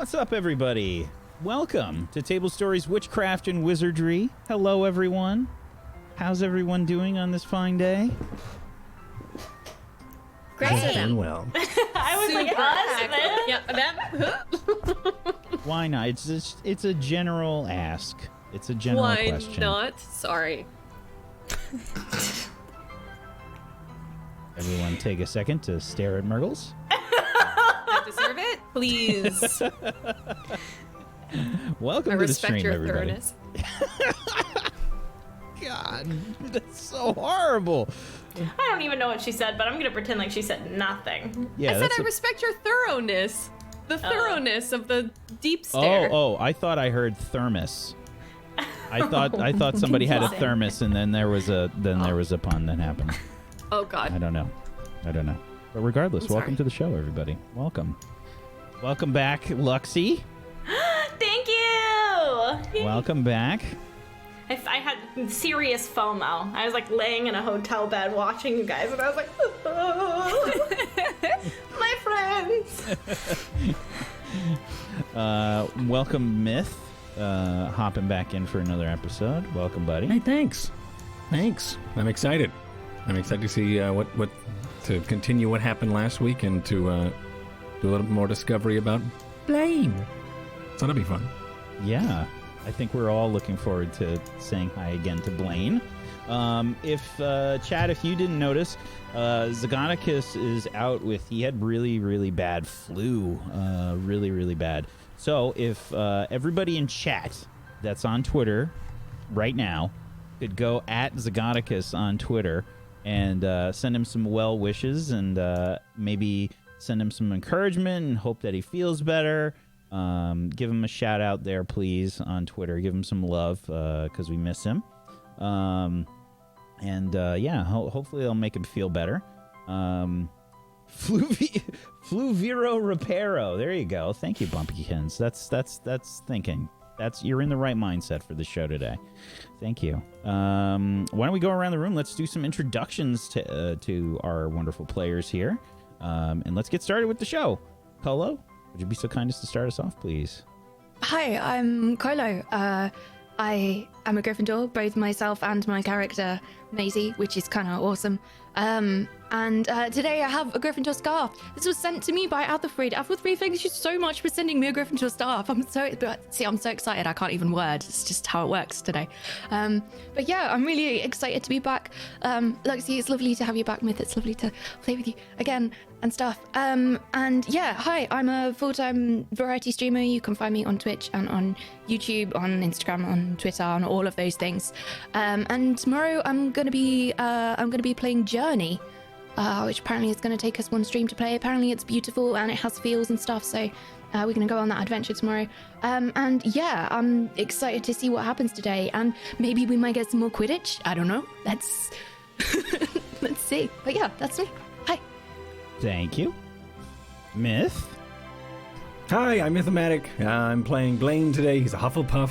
What's up, everybody? Welcome to Tablestory's Witchcraft and Wizardry. Hello, everyone. How's everyone doing on this fine day? Great. Doing well. I was like, us, man. Yeah, Why not? It's a general ask. It's a general Why question. not? Sorry. Everyone take a second to stare at Murgles. I deserve it? Please. Welcome I to the respect stream, your everybody. thoroughness. God, that's so horrible. I don't even know what she said, but I'm gonna pretend like she said nothing. Yeah, I said that's I respect your thoroughness. The thoroughness of the deep Oh, stare. I thought I heard thermos. I thought somebody had a thermos, and then there was a pun that happened. Oh, God. I don't know. But regardless, I'm welcome sorry. to the show, everybody. Welcome back, Luxie. Thank you! Welcome back. I had serious FOMO. I was like laying in a hotel bed watching you guys, and I was like, oh, my friends. Welcome, Myth. Hopping back in for another episode. Welcome, buddy. Hey, thanks. I'm excited. To see to continue what happened last week and to do a little bit more discovery about Blaine. So that'll be fun. Yeah, I think we're all looking forward to saying hi again to Blaine. Chad, if you didn't notice, Zagonicus is out with, he had really, really bad flu. Really, really bad. So if everybody in chat that's on Twitter right now could go at Zagonicus on Twitter and send him some well wishes and maybe send him some encouragement and hope that he feels better. Give him a shout out there, please, on Twitter. Give him some love because we miss him. Hopefully it'll make him feel better. Fluviro Reparo. There you go. Thank you, Bumpykins. That's thinking. You're in the right mindset for the show today. Thank you. Why don't we go around the room? Let's do some introductions to our wonderful players here. And let's get started with the show. Colo, would you be so kind as to start us off, please? Hi, I'm Kylo. I am a Gryffindor, both myself and my character, Maisie, which is kind of awesome. And today I have a Gryffindor scarf. This was sent to me by Athelfrid. Athelfrid, thank you so much for sending me a Gryffindor scarf. I'm so excited. I can't even word. It's just how it works today. But yeah, I'm really excited to be back. Luxie, it's lovely to have you back, Myth. It's lovely to play with you again and stuff. And yeah, hi, I'm a full-time variety streamer. You can find me on Twitch and on YouTube, on Instagram, on Twitter, on all of those things. And tomorrow I'm gonna be playing Journey. Which apparently is going to take us one stream to play. Apparently it's beautiful and it has feels and stuff, so we're going to go on that adventure tomorrow. And yeah, I'm excited to see what happens today, and maybe we might get some more Quidditch. I don't know. Let's see. But yeah, that's me. Hi. Thank you. Myth. Hi, I'm Mythomatic. I'm playing Blaine today. He's a Hufflepuff.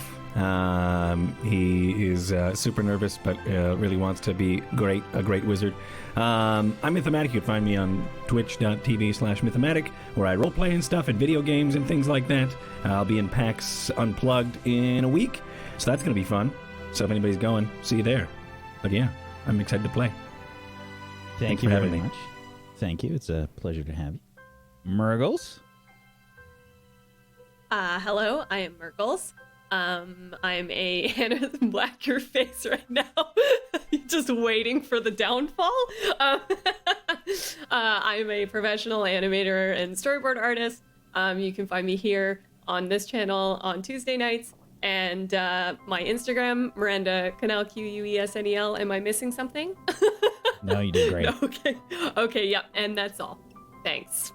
He is super nervous, but really wants to be a great wizard. I'm Mythomatic. You can find me on twitch.tv/Mythomatic, where I roleplay and stuff and video games and things like that. I'll be in PAX Unplugged in a week, so that's going to be fun. So if anybody's going, see you there. But yeah, I'm excited to play. Thank Thanks you for very having me. much. Thank you. It's a pleasure to have you. Murgles. Hello, I am Murgles. I'm a Hannah Black your face right now. Just waiting for the downfall. I'm a professional animator and storyboard artist. You can find me here on this channel on Tuesday nights. And my Instagram, Miranda Canal, Quesnel. Am I missing something? No, you did great. Okay, yep, and that's all. Thanks.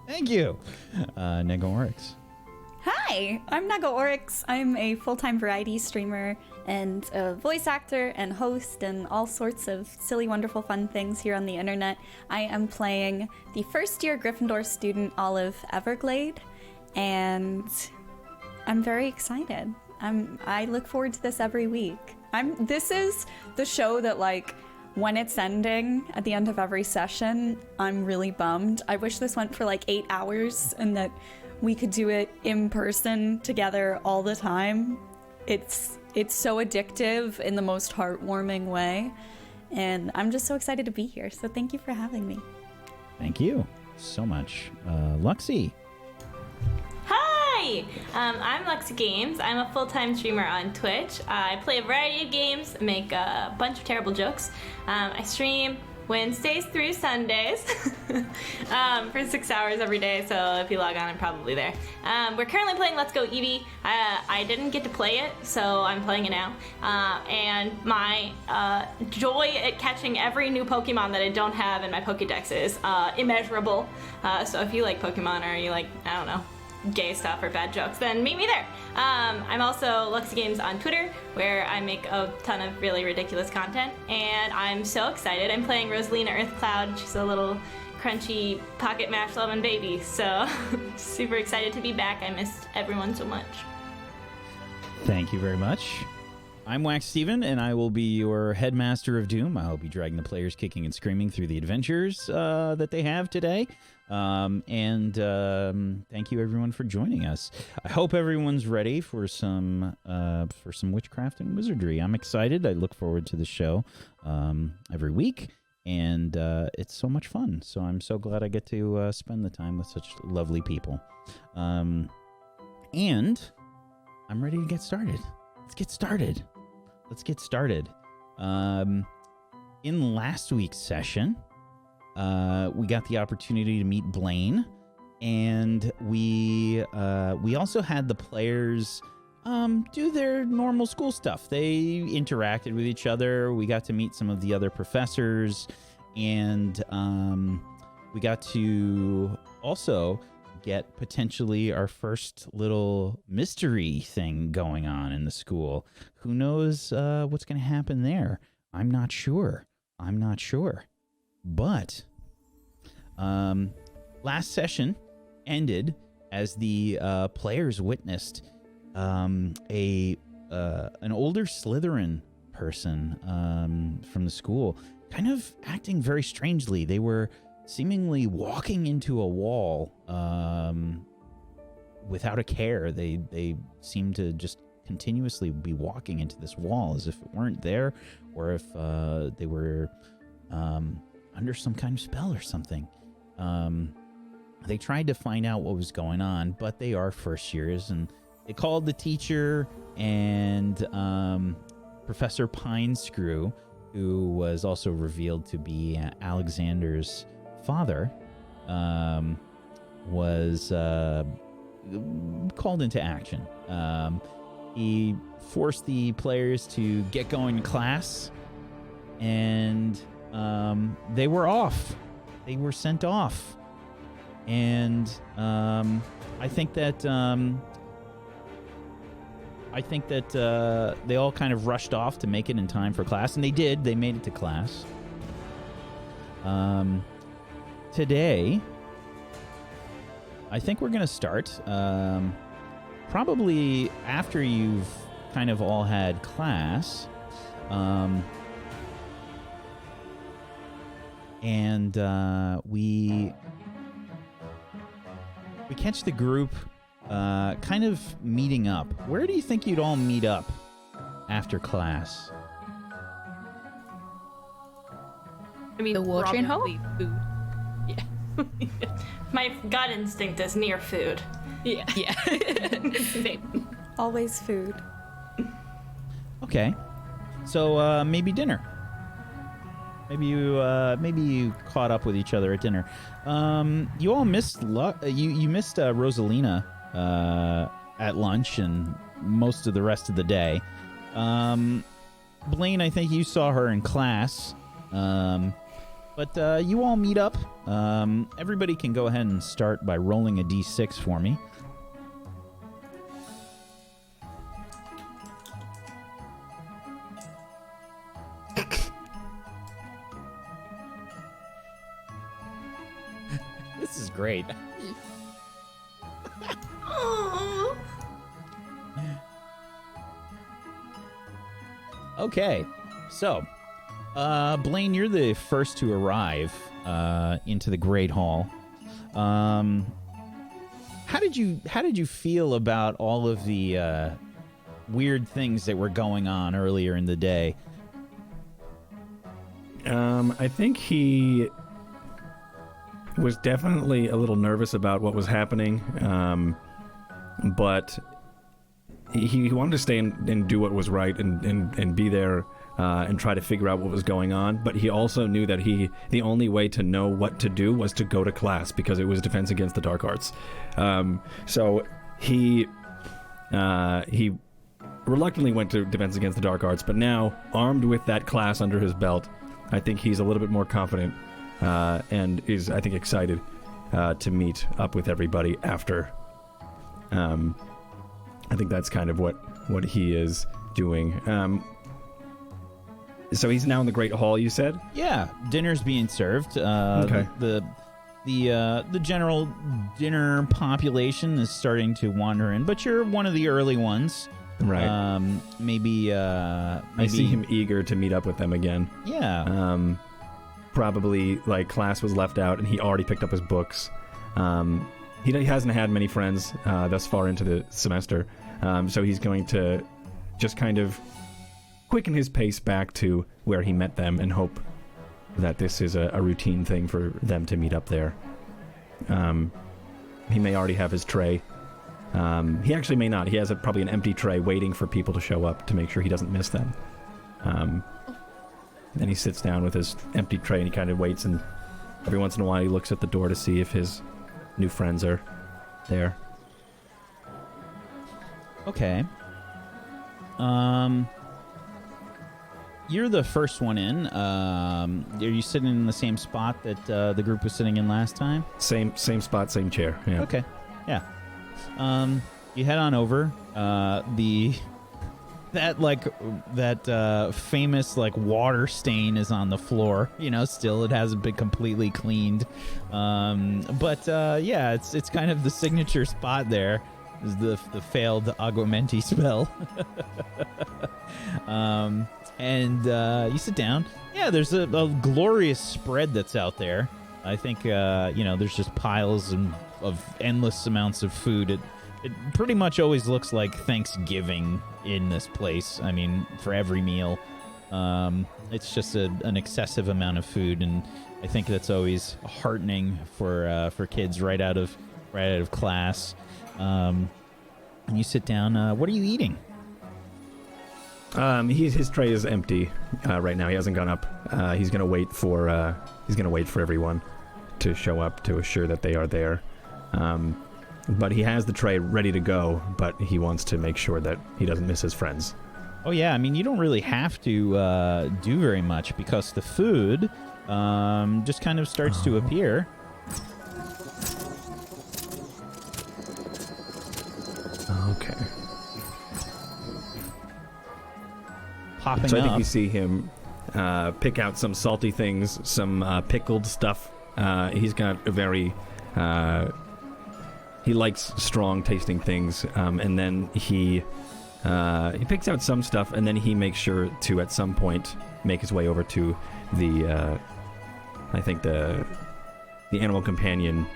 Thank you. Negorix. Hi, I'm Naga Oryx. I'm a full-time variety streamer and a voice actor and host and all sorts of silly, wonderful, fun things here on the internet. I am playing the first-year Gryffindor student Olive Everglade, and I'm very excited. I look forward to this every week. This is the show that, like, when it's ending at the end of every session, I'm really bummed. I wish this went for like 8 hours and that we could do it in person together all the time. It's so addictive in the most heartwarming way, and I'm just so excited to be here. So thank you for having me. Thank you so much. Luxie. Hi! I'm Lexi Games. I'm a full-time streamer on Twitch. I play a variety of games, make a bunch of terrible jokes. I stream Wednesdays through Sundays for 6 hours every day, so if you log on, I'm probably there. We're currently playing Let's Go Eevee. I didn't get to play it, so I'm playing it now. And my joy at catching every new Pokemon that I don't have in my Pokédex is immeasurable. So if you like Pokemon or you like, I don't know, gay stuff or bad jokes, then meet me there. I'm also Luxie Games on Twitter, where I make a ton of really ridiculous content, and I'm so excited. I'm playing Rosalina Earthcloud. She's a little crunchy pocket mash loving baby, so super excited to be back. I missed everyone so much. Thank you very much. I'm Wax Steven, and I will be your Headmaster of Doom. I'll be dragging the players kicking and screaming through the adventures that they have today. Thank you everyone for joining us. I hope everyone's ready for some witchcraft and wizardry. I'm excited. I look forward to the show every week, and it's so much fun. So I'm so glad I get to spend the time with such lovely people. And I'm ready to get started. Let's get started. In last week's session, we got the opportunity to meet Blaine, and we also had the players do their normal school stuff. They interacted with each other. We got to meet some of the other professors, and we got to also get potentially our first little mystery thing going on in the school. Who knows what's going to happen there? I'm not sure. But last session ended as the players witnessed an older Slytherin person from the school kind of acting very strangely. They were seemingly walking into a wall without a care. They seemed to just continuously be walking into this wall as if it weren't there, or if they were under some kind of spell or something. They tried to find out what was going on, but they are first years, and they called the teacher, and Professor Pinescrew, who was also revealed to be Alexander's father, was called into action. He forced the players to get going to class, and they were off. They were sent off. And I think that they all kind of rushed off to make it in time for class, and they did. They made it to class. Today, I think we're going to start probably after you've kind of all had class. And we catch the group kind of meeting up. Where do you think you'd all meet up after class? I mean, The watering hole? probably food. Yeah. My gut instinct is near food. Yeah. Same. Always food. Okay, so maybe dinner. Maybe you caught up with each other at dinner. You all missed you missed Rosalina at lunch and most of the rest of the day. Blaine, I think you saw her in class. But you all meet up. Everybody can go ahead and start by rolling a d6 for me. This is great. Okay, so Blaine, you're the first to arrive into the Great Hall. How did you feel about all of the weird things that were going on earlier in the day? I think he was definitely a little nervous about what was happening, but he wanted to stay and do what was right and be there and try to figure out what was going on. But he also knew that the only way to know what to do was to go to class, because it was Defense Against the Dark Arts. So he reluctantly went to Defense Against the Dark Arts, but now, armed with that class under his belt, I think he's a little bit more confident and is, I think, excited to meet up with everybody after. I think that's kind of what he is doing. So he's now in the Great Hall, you said? Yeah, dinner's being served. Okay. The general dinner population is starting to wander in, but you're one of the early ones. Right. Maybe I see him eager to meet up with them again. Yeah. Probably, like, class was left out and he already picked up his books. He hasn't had many friends thus far into the semester, so he's going to just kind of quicken his pace back to where he met them and hope that this is a routine thing for them to meet up there. He may already have his tray. He actually may not. He has probably an empty tray waiting for people to show up to make sure he doesn't miss them. Then he sits down with his empty tray and he kind of waits, and every once in a while he looks at the door to see if his new friends are there. Okay. You're the first one in. Are you sitting in the same spot that the group was sitting in last time? Same spot, same chair. Yeah. Okay. Yeah. You head on over. That famous like water stain is on the floor. You know, still it hasn't been completely cleaned. But it's kind of the signature spot there. Is the failed Aguamenti spell. And you sit down. Yeah, there's a glorious spread that's out there. I think there's just piles of endless amounts of food. It pretty much always looks like Thanksgiving in this place. I mean, for every meal, it's just an excessive amount of food, and I think that's always heartening for kids right out of class. And you sit down. What are you eating? His tray is empty right now. He hasn't gone up. He's gonna wait for everyone to show up to assure that they are there. But he has the tray ready to go, but he wants to make sure that he doesn't miss his friends. Oh, yeah. I mean, you don't really have to do very much because the food just kind of starts to appear. Okay. Popping so I up. think you see him pick out some salty things, some pickled stuff. He's got a very... he likes strong tasting things, and then he picks out some stuff, and then he makes sure to at some point make his way over to the animal companion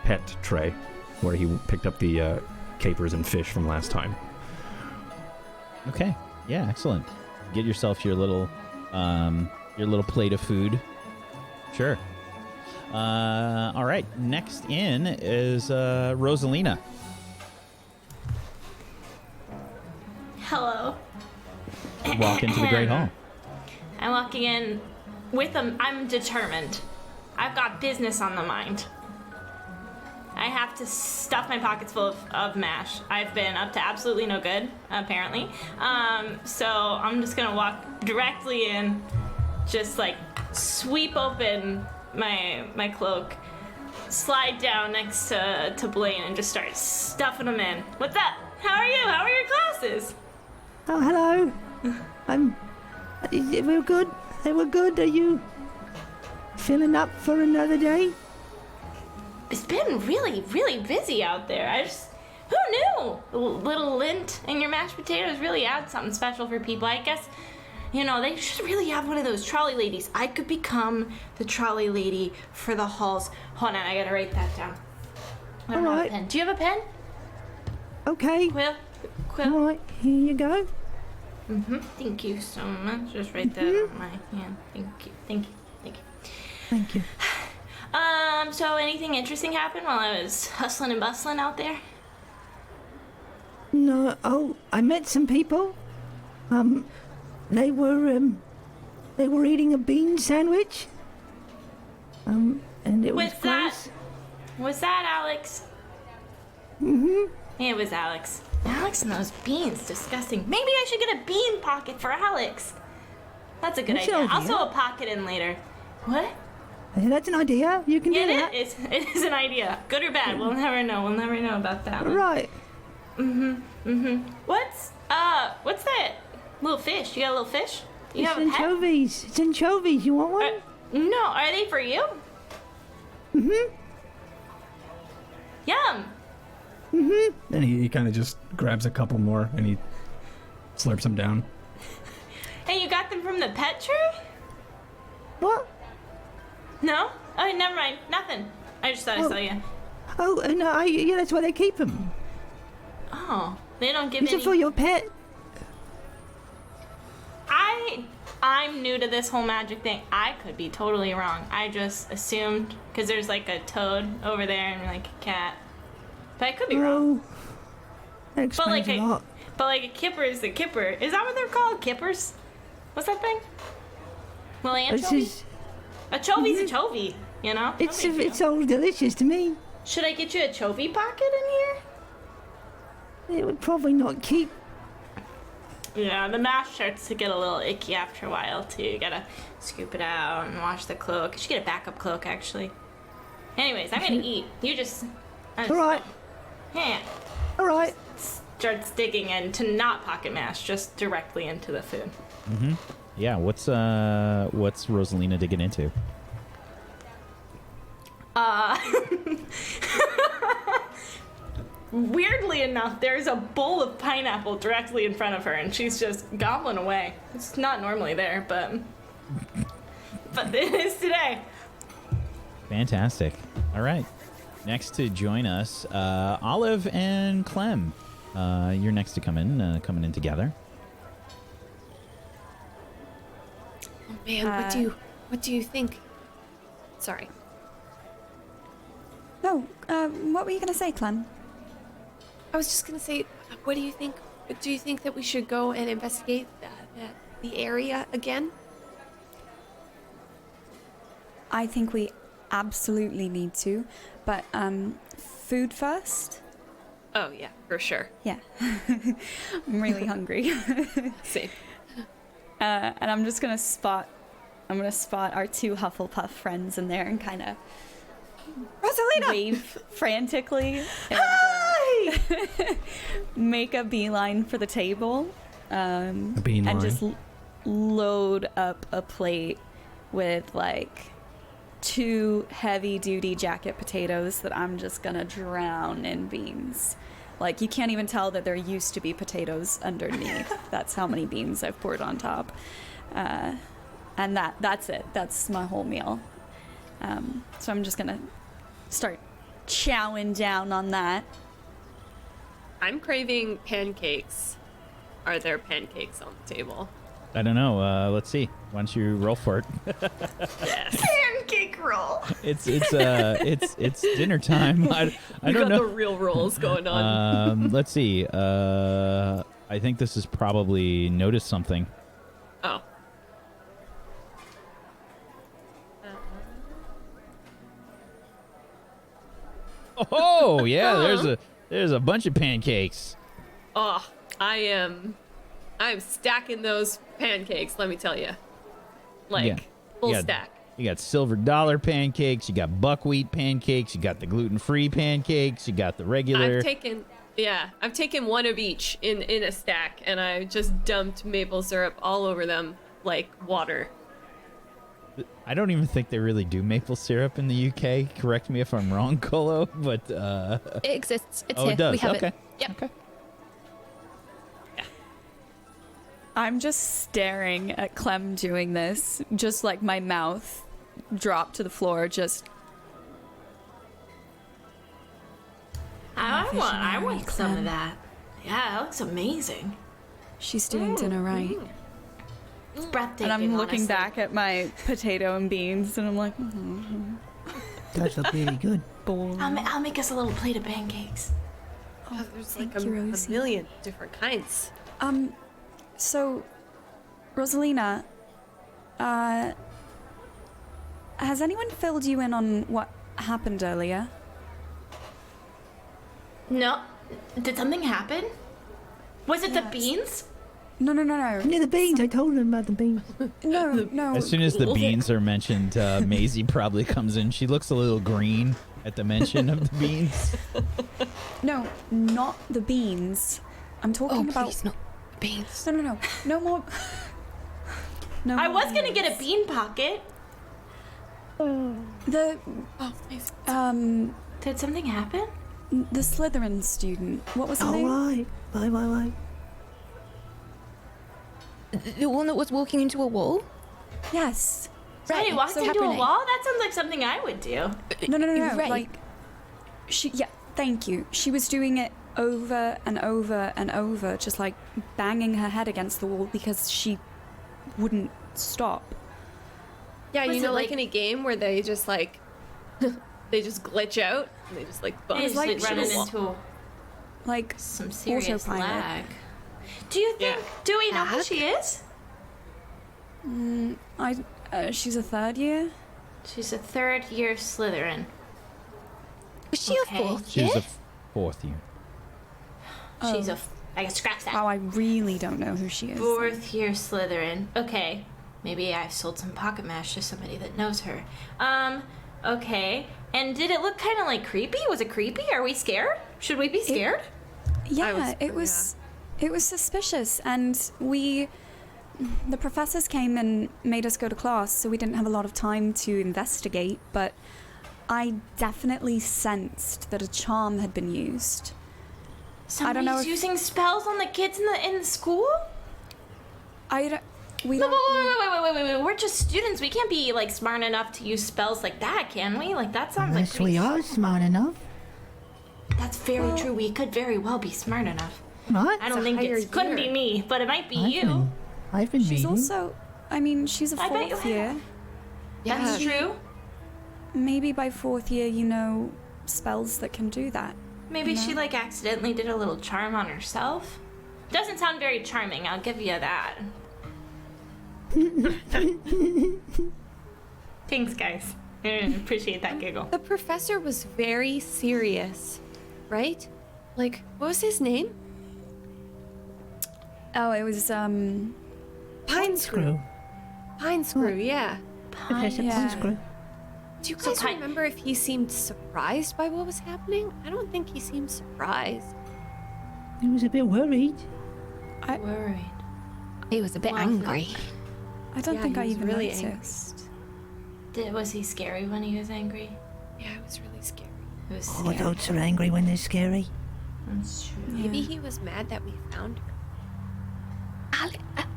pet tray, where he picked up the capers and fish from last time. Okay. Yeah, excellent. Get yourself your little plate of food. Sure. All right. Next in is Rosalina. Hello. Walk into the Great Hall. I'm walking in with I'm determined. I've got business on the mind. I have to stuff my pockets full of mash. I've been up to absolutely no good, apparently. So I'm just gonna walk directly in, just like sweep open my cloak, slide down next to Blaine, and just start stuffing them in. What's up? How are you? How are your classes? Oh, hello. We're good. We're good. Are you filling up for another day? It's been really, really busy out there. Who knew? A little lint in your mashed potatoes really adds something special for people. I guess You know, they should really have one of those trolley ladies. I could become the trolley lady for the halls. Hold on, I gotta write that down. I don't have a Alright. pen. Do you have a pen? Okay. Quill? All right, here you go. Thank you so much. Just write that on my hand. Thank you. Thank you. Thank you. Thank you. So anything interesting happened while I was hustling and bustling out there? No, oh, I met some people. They were eating a bean sandwich. And it was What's that? gross. Was that Alex? It was Alex. Alex and those beans, disgusting. Maybe I should get a bean pocket for Alex. That's a good That's an idea. I'll idea. sew a pocket in later. What? Yeah, that's an idea. You can do Yeah, that. it is an idea. Good or bad, we'll never know. We'll never know about that one. Right. What's that little fish? You got a little fish? You It's have a pet? anchovies. It's anchovies. You want one? No, are they for you? Yum. And he kind of just grabs a couple more and he slurps them down. And you got them from the pet tree? What? No? Oh, never mind. Nothing. I just thought I saw you. Oh, no, yeah, that's why they keep them. Oh, they don't give Is it any. for your pet? I'm new to this whole magic thing. I could be totally wrong. I just assumed because there's like a toad over there and like a cat, but I could be wrong. Oh, that explains a lot. But like a kipper is a kipper. Is that what they're called? Kippers? What's that thing? Well, It's anchovy. just, A chovy's a chovy. You know. No it's big deal. it's all delicious to me. Should I get you a chovy pocket in here? It would probably not keep. Yeah, the mash starts to get a little icky after a while too. You gotta scoop it out and wash the cloak. You should get a backup cloak actually. Anyways, I'm gonna eat. You just. All right, Yeah. all right. Starts digging into not pocket mash, just directly into the food. Yeah, what's Rosalina digging into? Weirdly enough, there's a bowl of pineapple directly in front of her, and she's just gobbling away. It's not normally there, but it is today. Fantastic. All right. Next to join us, Olive and Clem. You're next to coming in together. Oh man, what do you think? Sorry. No, what were you gonna say, Clem? I was just gonna say, what do you think? Do you think that we should go and investigate the area again? I think we absolutely need to, but food first. Oh yeah, for sure. Yeah, I'm really hungry. Same. And I'm just gonna spot our two Hufflepuff friends in there and kind of Rosalina! wave frantically and make a beeline for the table. Beeline. And just load up a plate with like 2 heavy-duty jacket potatoes that I'm just gonna drown in beans. Like, you can't even tell that there used to be potatoes underneath. That's how many beans I've poured on top. And that's it. That's my whole meal. So I'm just gonna start chowing down on that. I'm craving pancakes. Are there pancakes on the table? I don't know. Let's see. Why don't you roll for it? Yes. Pancake roll. It's dinner time. I We don't got the know. real rolls going on. Let's see. I think this is probably notice something. Oh. Oh yeah, there's a bunch of pancakes. Oh, I'm stacking those pancakes, let me tell you. Like, Yeah. full Yeah. stack. You got silver dollar pancakes. You got buckwheat pancakes. You got the gluten-free pancakes. You got the regular. I've taken one of each in a stack, and I just dumped maple syrup all over them like water. I don't even think they really do maple syrup in the UK. Correct me if I'm wrong, Colo. But It exists. It's oh, here. it does. We have Okay. it. Yep. Okay. I'm just staring at Clem doing this, just like my mouth dropped to the floor, just... I want some of Clem. that. Yeah, that looks amazing. She's doing dinner right. It's breathtaking, And I'm looking honestly. back at my potato and beans, and I'm like, Does look really good. I'll make us a little plate of pancakes. Oh, there's thank like you, a Rosie. million different kinds. So, Rosalina, has anyone filled you in on what happened earlier? No, did something happen? Was it the beans? No. Yeah, the beans. I told him about the beans. No. As soon as the beans are mentioned, Maisie probably comes in. She looks a little green at the mention of the beans. No, not the beans. I'm talking about... Please, not beans. No. No more... No I more was gonna beans. get a bean pocket. The... Did something happen? The Slytherin student. What was his All name? right. The one that was walking into a wall? Yes. Somebody Right, walked so into a Cabernet. wall? That sounds like something I would do. No. Right. Like, yeah, thank you. She was doing it over and over and over, just like banging her head against the wall because she wouldn't stop. Yeah, Was you it know, like like- in a game where they just like they just glitch out and they just like bump. It's like like she running was- into Like, some serious autopilot. lag. Do you think? Yeah. Do we know who she is? she's a third year? She's a third-year Slytherin. Was she Okay. a fourth She year? was a fourth year. She's a. I guess scratch that. Wow, I really don't know who she is. Fourth-year Slytherin. Okay, maybe I've sold some pocket mash to somebody that knows her. Okay. And did it look kind of like creepy? Was it creepy? Are we scared? Should we be scared? Yeah, it was suspicious, and the professors came and made us go to class, so we didn't have a lot of time to investigate, but I definitely sensed that a charm had been used. Somebody's don't know if- using spells on the kids in the school? We No, don't wait. We're just students. We can't be like smart enough to use spells like that, can we? Like that sounds like Unless we are smart enough, That's very true. We could very well be smart enough. right? I don't think higher it couldn't be year. me, but it might be you. I've been She's reading. also, I mean, she's a I bet you fourth year. have. That's true. Maybe by fourth year you know spells that can do that. Maybe she like accidentally did a little charm on herself. Doesn't sound very charming. I'll give you that. Thanks, guys. I appreciate that giggle. The professor was very serious, right? Like, what was his name? Oh, it was Pine Screw. Screw. Pine Screw, yeah. Professor yeah. Screw. Do you guys Pine- remember if he seemed surprised by what was happening? I don't think he seemed surprised. He was a bit worried. Worried. He was a bit Well, angry. I don't Yeah, think he I was even really noticed. Was he scary when he was angry? Yeah, it was really scary. It was Oh, scary. adults are angry when they're scary. That's true. Maybe he was mad that we found her.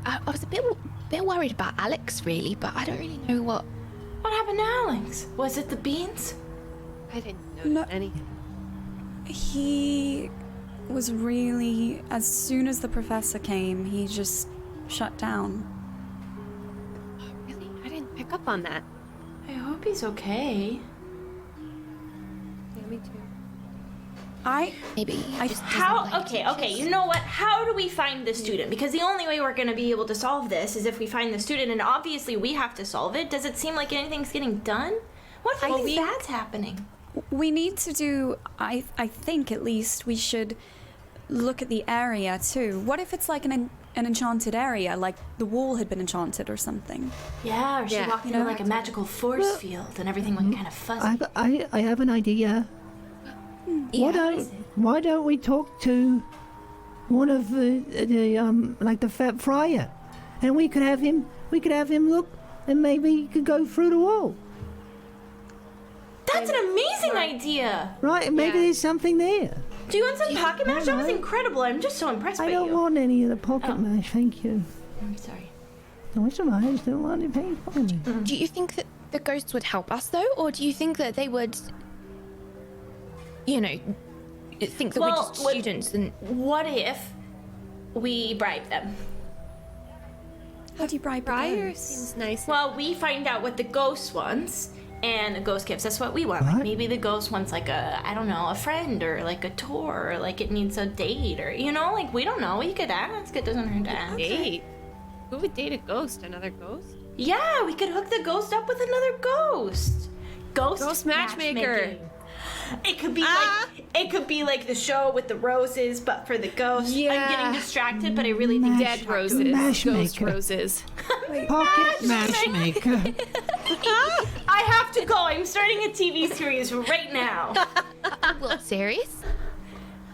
I was a bit worried about Alex, really, but I don't really know what. What happened to Alex? Was it the beans? I didn't notice No. anything. He was really, as soon as the professor came, he just shut down. Oh, really? I didn't pick up on that. I hope he's okay. Yeah, me too. Maybe. I- just doesn't How? like Okay, teachers. you know what? How do we find the student? Because the only way we're going to be able to solve this is if we find the student, and obviously we have to solve it. Does it seem like anything's getting done? What if I anything think- bad's happening? We need to do, I think at least we should look at the area too. What if it's like an enchanted area, like the wall had been enchanted or something? Yeah, or she Yeah. walked You into know, like a magical force field and everything went kind of fuzzy. I have an idea. Why don't we talk to one of the like the fat friar, and we could have him look, and maybe he could go through the wall, That's an amazing idea! right? And maybe Yeah. there's something there. Do you want some pocket mash? That was incredible. I'm just so impressed I by don't you. want any of the pocket mash, thank you. I'm sorry. No, it's alright. I just don't want to pay for me. Do you think that the ghosts would help us though, or do you think that they would, you know, think that we're just students and? What if we bribe them? How do you bribe Friar ghosts? seems nice. Well, we find out what the ghost wants, and the ghost gives us what we want. Like What? maybe the ghost wants like a friend, or like a tour, or like it needs a date, or like we don't know. We could ask. It doesn't hurt to ask. Date? Who would date a ghost? Another ghost? Yeah, we could hook the ghost up with another ghost. Ghost matchmaker. matchmaking. It could be like the show with the roses, but for the ghost. Yeah. I'm getting distracted, but I really think Dead it's roses. Matchmaker. Ghost roses. Pocket matchmaker. I have to go. I'm starting a TV series right now. What series?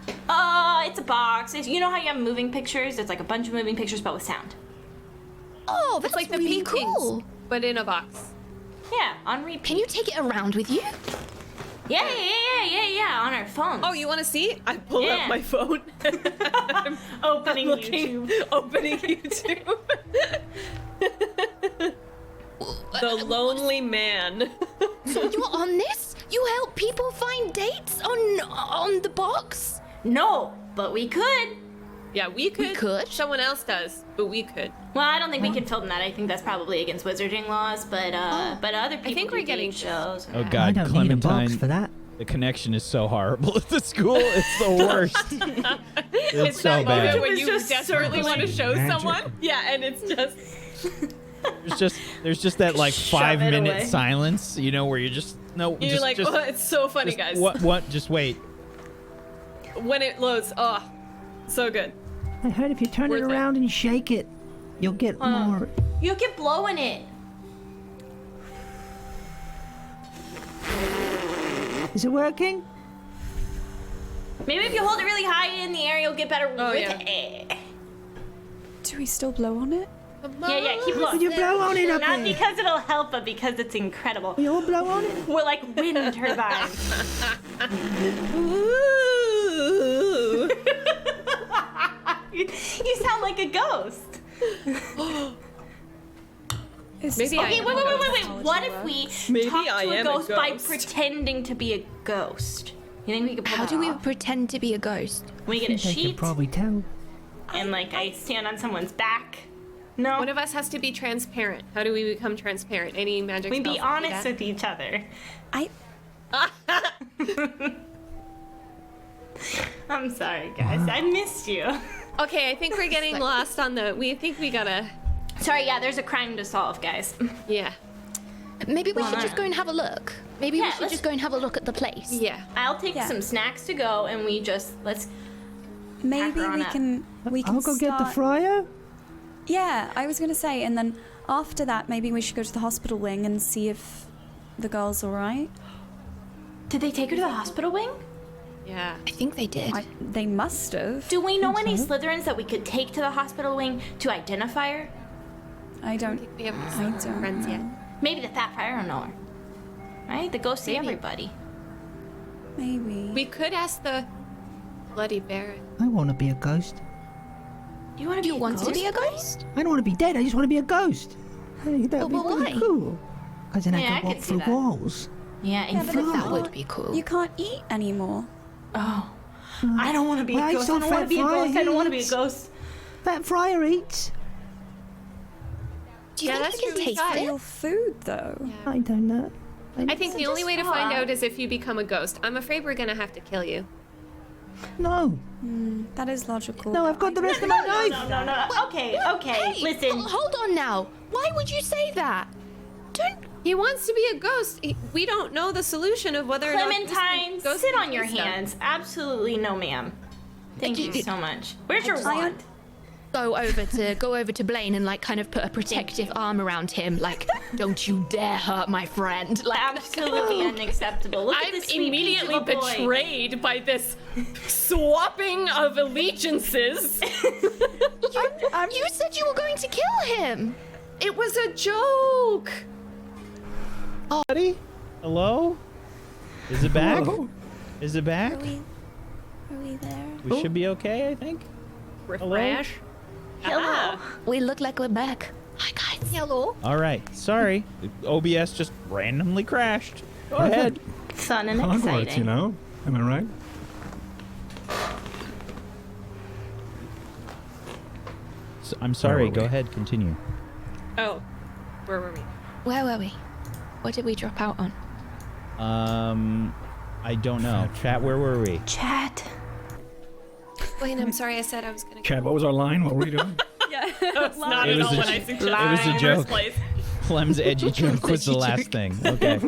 It's a box. You know how you have moving pictures? It's like a bunch of moving pictures, but with sound. Oh, that's It's like the really paintings, cool. but in a box. Yeah, on repeat. Can you take it around with you? Yeah, on our phones. Oh, you want to see? I pull Yeah. up my phone. I'm opening looking, YouTube. opening YouTube. The Lonely Man. So you're on this? You help people find dates on the box? No, but we could. Yeah, we could. could? Someone else does, but we could. Well, I don't think we can film that. I think that's probably against wizarding laws, but other people think do we're getting date shows. Oh I God, don't need a box Clementine, for that. the connection is so horrible at the school. It's the worst. It's so that moment bad. when It's you just desperately want to show Magic. someone. Yeah, and it's just There's just that like Shove it 5-minute away. silence, where you're just you're just, like, just, oh, it's so funny, guys. What? Just wait. When it loads, oh, so good. I heard if you turn it Worth it. around and shake it, you'll get more. You can blow in it. Is it working? Maybe if you hold it really high in the air, you'll get better Oh, with yeah. it. Do we still blow on it? Yeah, keep blowing. Would you blow on it up Not there? because it'll help, but because it's incredible. We all blow on it? We're like wind turbines. Ooh. You sound like a ghost. Maybe I Okay, am wait. a ghost. What if we Maybe talk I to a am a ghost by ghost. pretending to be a ghost? You think we could pull How that do we off? pretend to be a ghost? We get a I think they sheet could probably tell. and like I stand on someone's back. No, One of us has to be transparent. How do we become transparent? Any magic we spells be that do honest that? with each other. I'm sorry, guys. I missed you. Okay, I think we're getting lost on the. We think we gotta. Sorry, yeah, there's a crime to solve, guys. Yeah. Maybe we should just go and have a look. Maybe Yeah, we should let's- just go and have a look at the place. Yeah. I'll take Yeah. some snacks to go, and let's. Maybe her on we up. can I'll go get the start- friar. Yeah, I was gonna say, and then after that, maybe we should go to the hospital wing and see if the girl's all right. Did they take her to the hospital wing? Yeah. I think they did. They must have. Do we know any Slytherins that we could take to the hospital wing to identify her? I don't. We haven't I seen don't friends know. yet. Maybe the Fat Friar will know her. Right? The ghosts see Maybe. everybody. Maybe. We could ask the Bloody Baron. I want to be a ghost. Do you want to be You a want ghost? to be a ghost? I don't want to be dead. I just want to be a ghost. Hey, that would be But really why? cool. Because then Yeah, I I can could walk see through that. walls. Yeah, in but fact. That would be cool. You can't eat anymore. Oh. I don't want to be Why a ghost. so I don't want to Fat be a Friar ghost. I don't want to be a eats? ghost. That friar eats. Do you Yeah, think that's you can true, we taste got it? Real food, though. I don't know. I think the only way to find out is if you become a ghost. I'm afraid we're gonna have to kill you. No. That is logical. No, I've got the rest of my life. No. Okay. Hey, Listen. hold on now. Why would you say that? Don't. He wants to be a ghost. We don't know the solution of whether or not Clementine, this ghost sit can on your do stuff. hands. Absolutely no, ma'am. Thank you so much. Where's your wand? Go over to Blaine and like kind of put a protective arm around him, like, don't you dare hurt my friend. Like, Absolutely unacceptable. Look at I'm this sweet immediately peach of a boy. betrayed by this swapping of allegiances. you said you were going to kill him. It was a joke. Buddy? Hello? Is it back? Is it back? Are we there? We should be okay, I think. Refresh. Hello. We look like we're back. Hi, guys. Hello. All right. Sorry. OBS just randomly crashed. Go ahead. Fun and Hogwarts, exciting. you know? Am I right? So, I'm sorry. were Go we? ahead. Continue. Oh, where were we? Where were we? What did we drop out on? I don't know. Chat, where were we? Chat. Wait, I'm sorry. I said I was gonna. Chad, what was our line? What were we doing? That's not It at was all a what j- I it suggested. was a in the joke. first place. Clem's edgy joke was the last thing. Okay.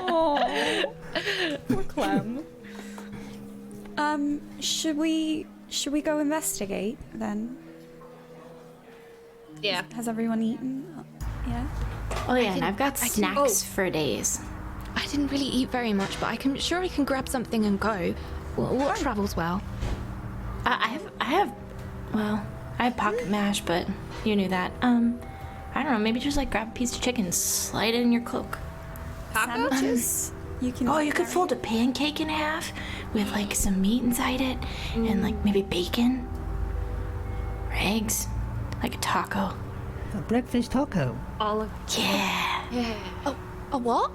Oh, poor Clem. Should we go investigate then? Yeah. Has everyone eaten? Yeah. Oh yeah, and I've got I didn't- snacks for days. I didn't really eat very much, but I can grab something and go. What travels well? I have pocket mash, but you knew that. I don't know, maybe just like grab a piece of chicken, slide it in your cloak. Sandwiches. You can. Oh, you could fold a pancake in half with like some meat inside it and like maybe bacon or eggs, like a taco. A breakfast taco. All of Yeah. A what?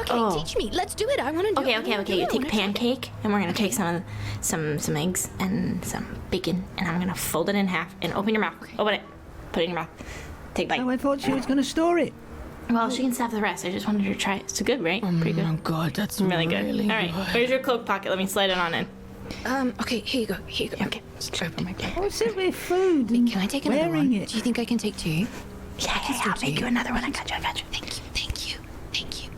Okay, Oh. teach me. Let's do it. I want to do it. Okay. You take a pancake, and we're gonna take some eggs and some bacon, and I'm gonna fold it in half and open your mouth. Open it. Put it in your mouth. Take a bite. Oh, I thought she was going to store it. Well, she can have the rest. I just wanted her to try it. It's good, right? Pretty good. Oh God, that's Really good. All right, where's your cloak pocket? Let me slide it on in. Okay, here you go. Okay. Let's open my cloak. What's it with food and Can I take another wearing one? it? Do you think I can take two? Yeah. I'll make you another one. I got you. Thank you.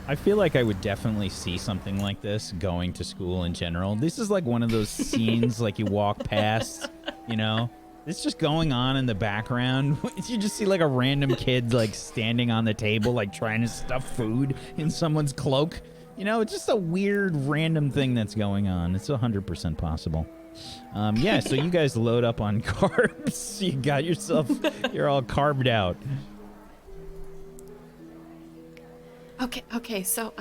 I feel like I would definitely see something like this going to school in general. This is like one of those scenes like you walk past, you know? It's just going on in the background. You just see like a random kid like standing on the table like trying to stuff food in someone's cloak. You know, it's just a weird random thing that's going on. It's 100% possible. Yeah, so you guys load up on carbs. You got yourself, you're all carved out. Okay. So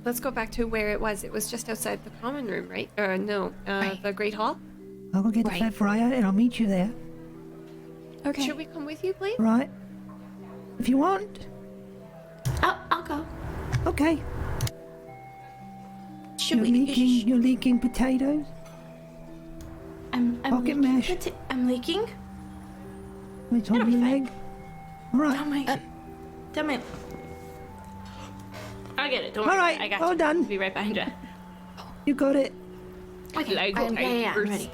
let's go back to where it was. It was just outside the common room, right? No, Right. the Great Hall. I'll go get the Right. fat friar and I'll meet you there. Okay. Should we come with you, please? Right? If you want. I'll go. Okay. Should You're leaking potatoes? I'm Pocket leaking. mash. I'm leaking. It's on your leg. All right. Tell me. I get it. Don't worry. All right, I got well you. done. I'll be right behind you. You got it. Okay. Lego Yeah. I'm first. ready.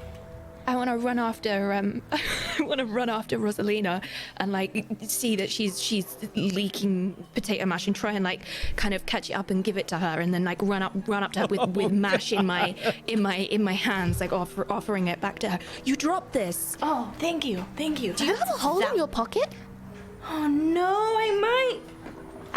I want to run after I want to run after Rosalina and like see that she's leaking potato mash and try and like kind of catch it up and give it to her and then like run up to her with mash in my hands, like offering it back to her. You dropped this. Oh, thank you. Do you have a hole in your pocket? Oh no, I might.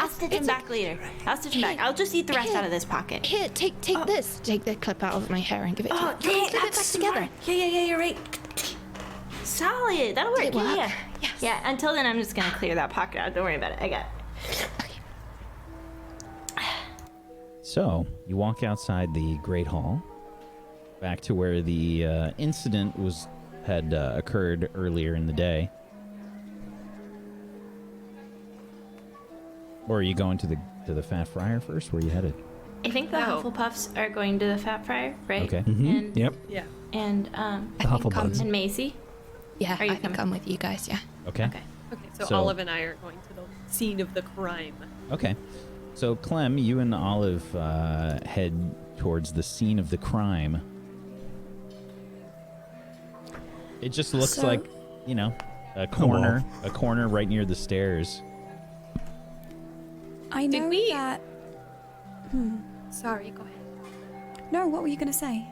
I'll stitch him It's back later. I'll stitch him back. I'll just eat the rest out of this pocket. Here, take this. Take the clip out of my hair and give it to Oh, her. dang, Let's put it that's back smart. together. Yeah, you're right. Solid. That'll work. Did it work? Yeah. Yes. Yeah, until then, I'm just going to clear that pocket out. Don't worry about it. I got it. So, you walk outside the Great Hall, back to where the incident had occurred earlier in the day. Or are you going to the Fat Friar first? Where are you headed? I think the No. Hufflepuffs are going to the Fat Friar, right? Okay. And, Yep. Yeah. and, The Hufflepuffs. and Macy. Yeah, Are you I think coming? I'm with you guys. Yeah. Okay. Okay. Okay, so So- Olive and I are going to the scene of the crime. Okay. So, Clem, you and Olive head towards the scene of the crime. It just looks So- like, you know, a corner right near the stairs. I Did know we- that. Sorry, go ahead. No, what were you gonna say?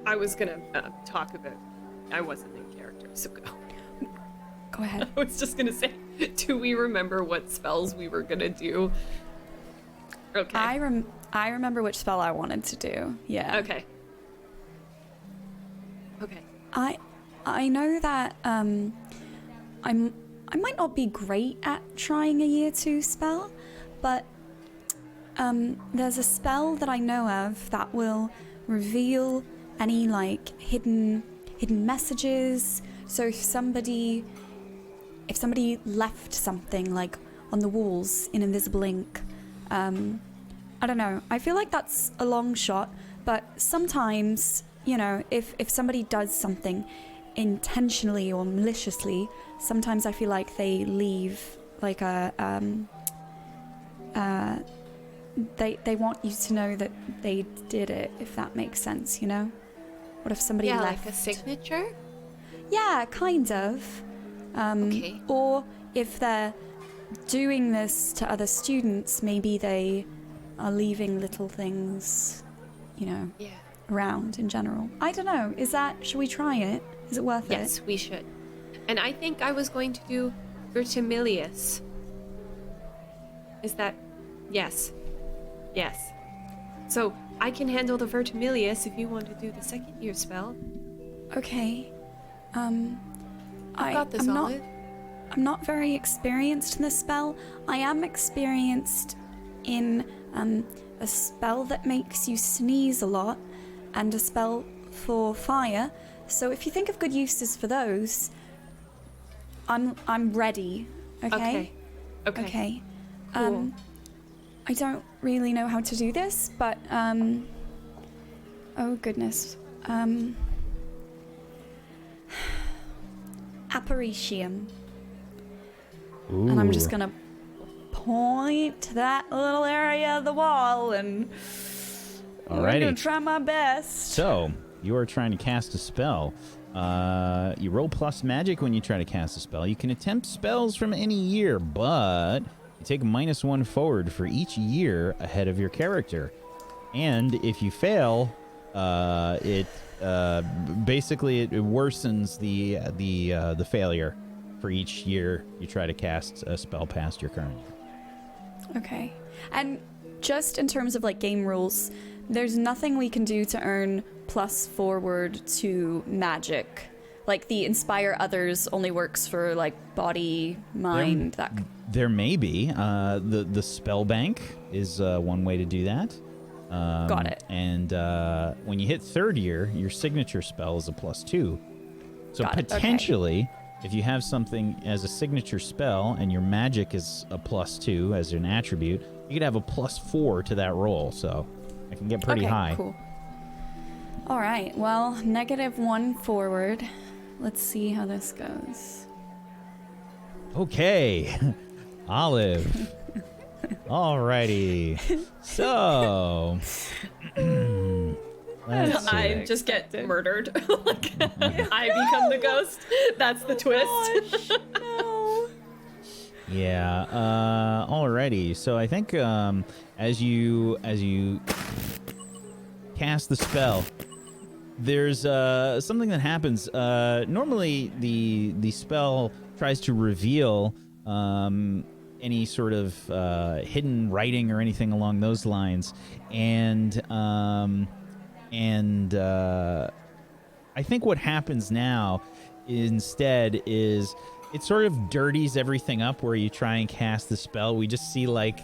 I was gonna talk about. I wasn't in character, so go. Go ahead. I was just gonna say, do we remember what spells we were gonna do? Okay. I remember which spell I wanted to do. Yeah. Okay. Okay. I know that I might not be great at trying a year 2 spell, but there's a spell that I know of that will reveal any like hidden messages. So if somebody left something like on the walls in invisible ink, I don't know. I feel like that's a long shot, but sometimes, you know, if somebody does something intentionally or maliciously, sometimes I feel like they leave like a they want you to know that they did it, if that makes sense, you know? What if somebody left? Like a signature? Yeah, kind of. Okay. Or if they're doing this to other students, maybe they are leaving little things, you know, around in general. I don't know. Should we try it? Is it worth it? Yes, we should. And I think I was going to do Vertimilius. Is that... Yes. Yes. So, I can handle the Vertimilius if you want to do the second year spell. Okay. I've got this, Olive. I'm not very experienced in this spell. I am experienced in a spell that makes you sneeze a lot and a spell for fire. So if you think of good uses for those, I'm ready. Okay. Okay. Cool. I don't really know how to do this, but oh goodness. Apparitium. Ooh. And I'm just gonna point to that little area of the wall, and I'm gonna try my best. So, you are trying to cast a spell. You roll plus magic when you try to cast a spell. You can attempt spells from any year, but you take -1 forward for each year ahead of your character. And if you fail, it worsens the failure for each year you try to cast a spell past your current year. Okay. And just in terms of like game rules, there's nothing we can do to earn plus forward to magic. Like the inspire others only works for like body, mind, There may be. The spell bank is one way to do that. Got it. And when you hit third year, your signature spell is a +2. So Got it, potentially, if you have something as a signature spell and your magic is a +2 as an attribute, you could have a +4 to that roll. So it can get pretty high. Cool. All right. Well, -1 forward. Let's see how this goes. Okay. Olive. Alrighty. So let's see. I just get murdered. Like, I become the ghost. That's the twist. No. Yeah. Alrighty. So I think as you cast the spell, there's something that happens. Normally, the spell tries to reveal any sort of hidden writing or anything along those lines, and I think what happens now instead is it sort of dirties everything up where you try and cast the spell. We just see like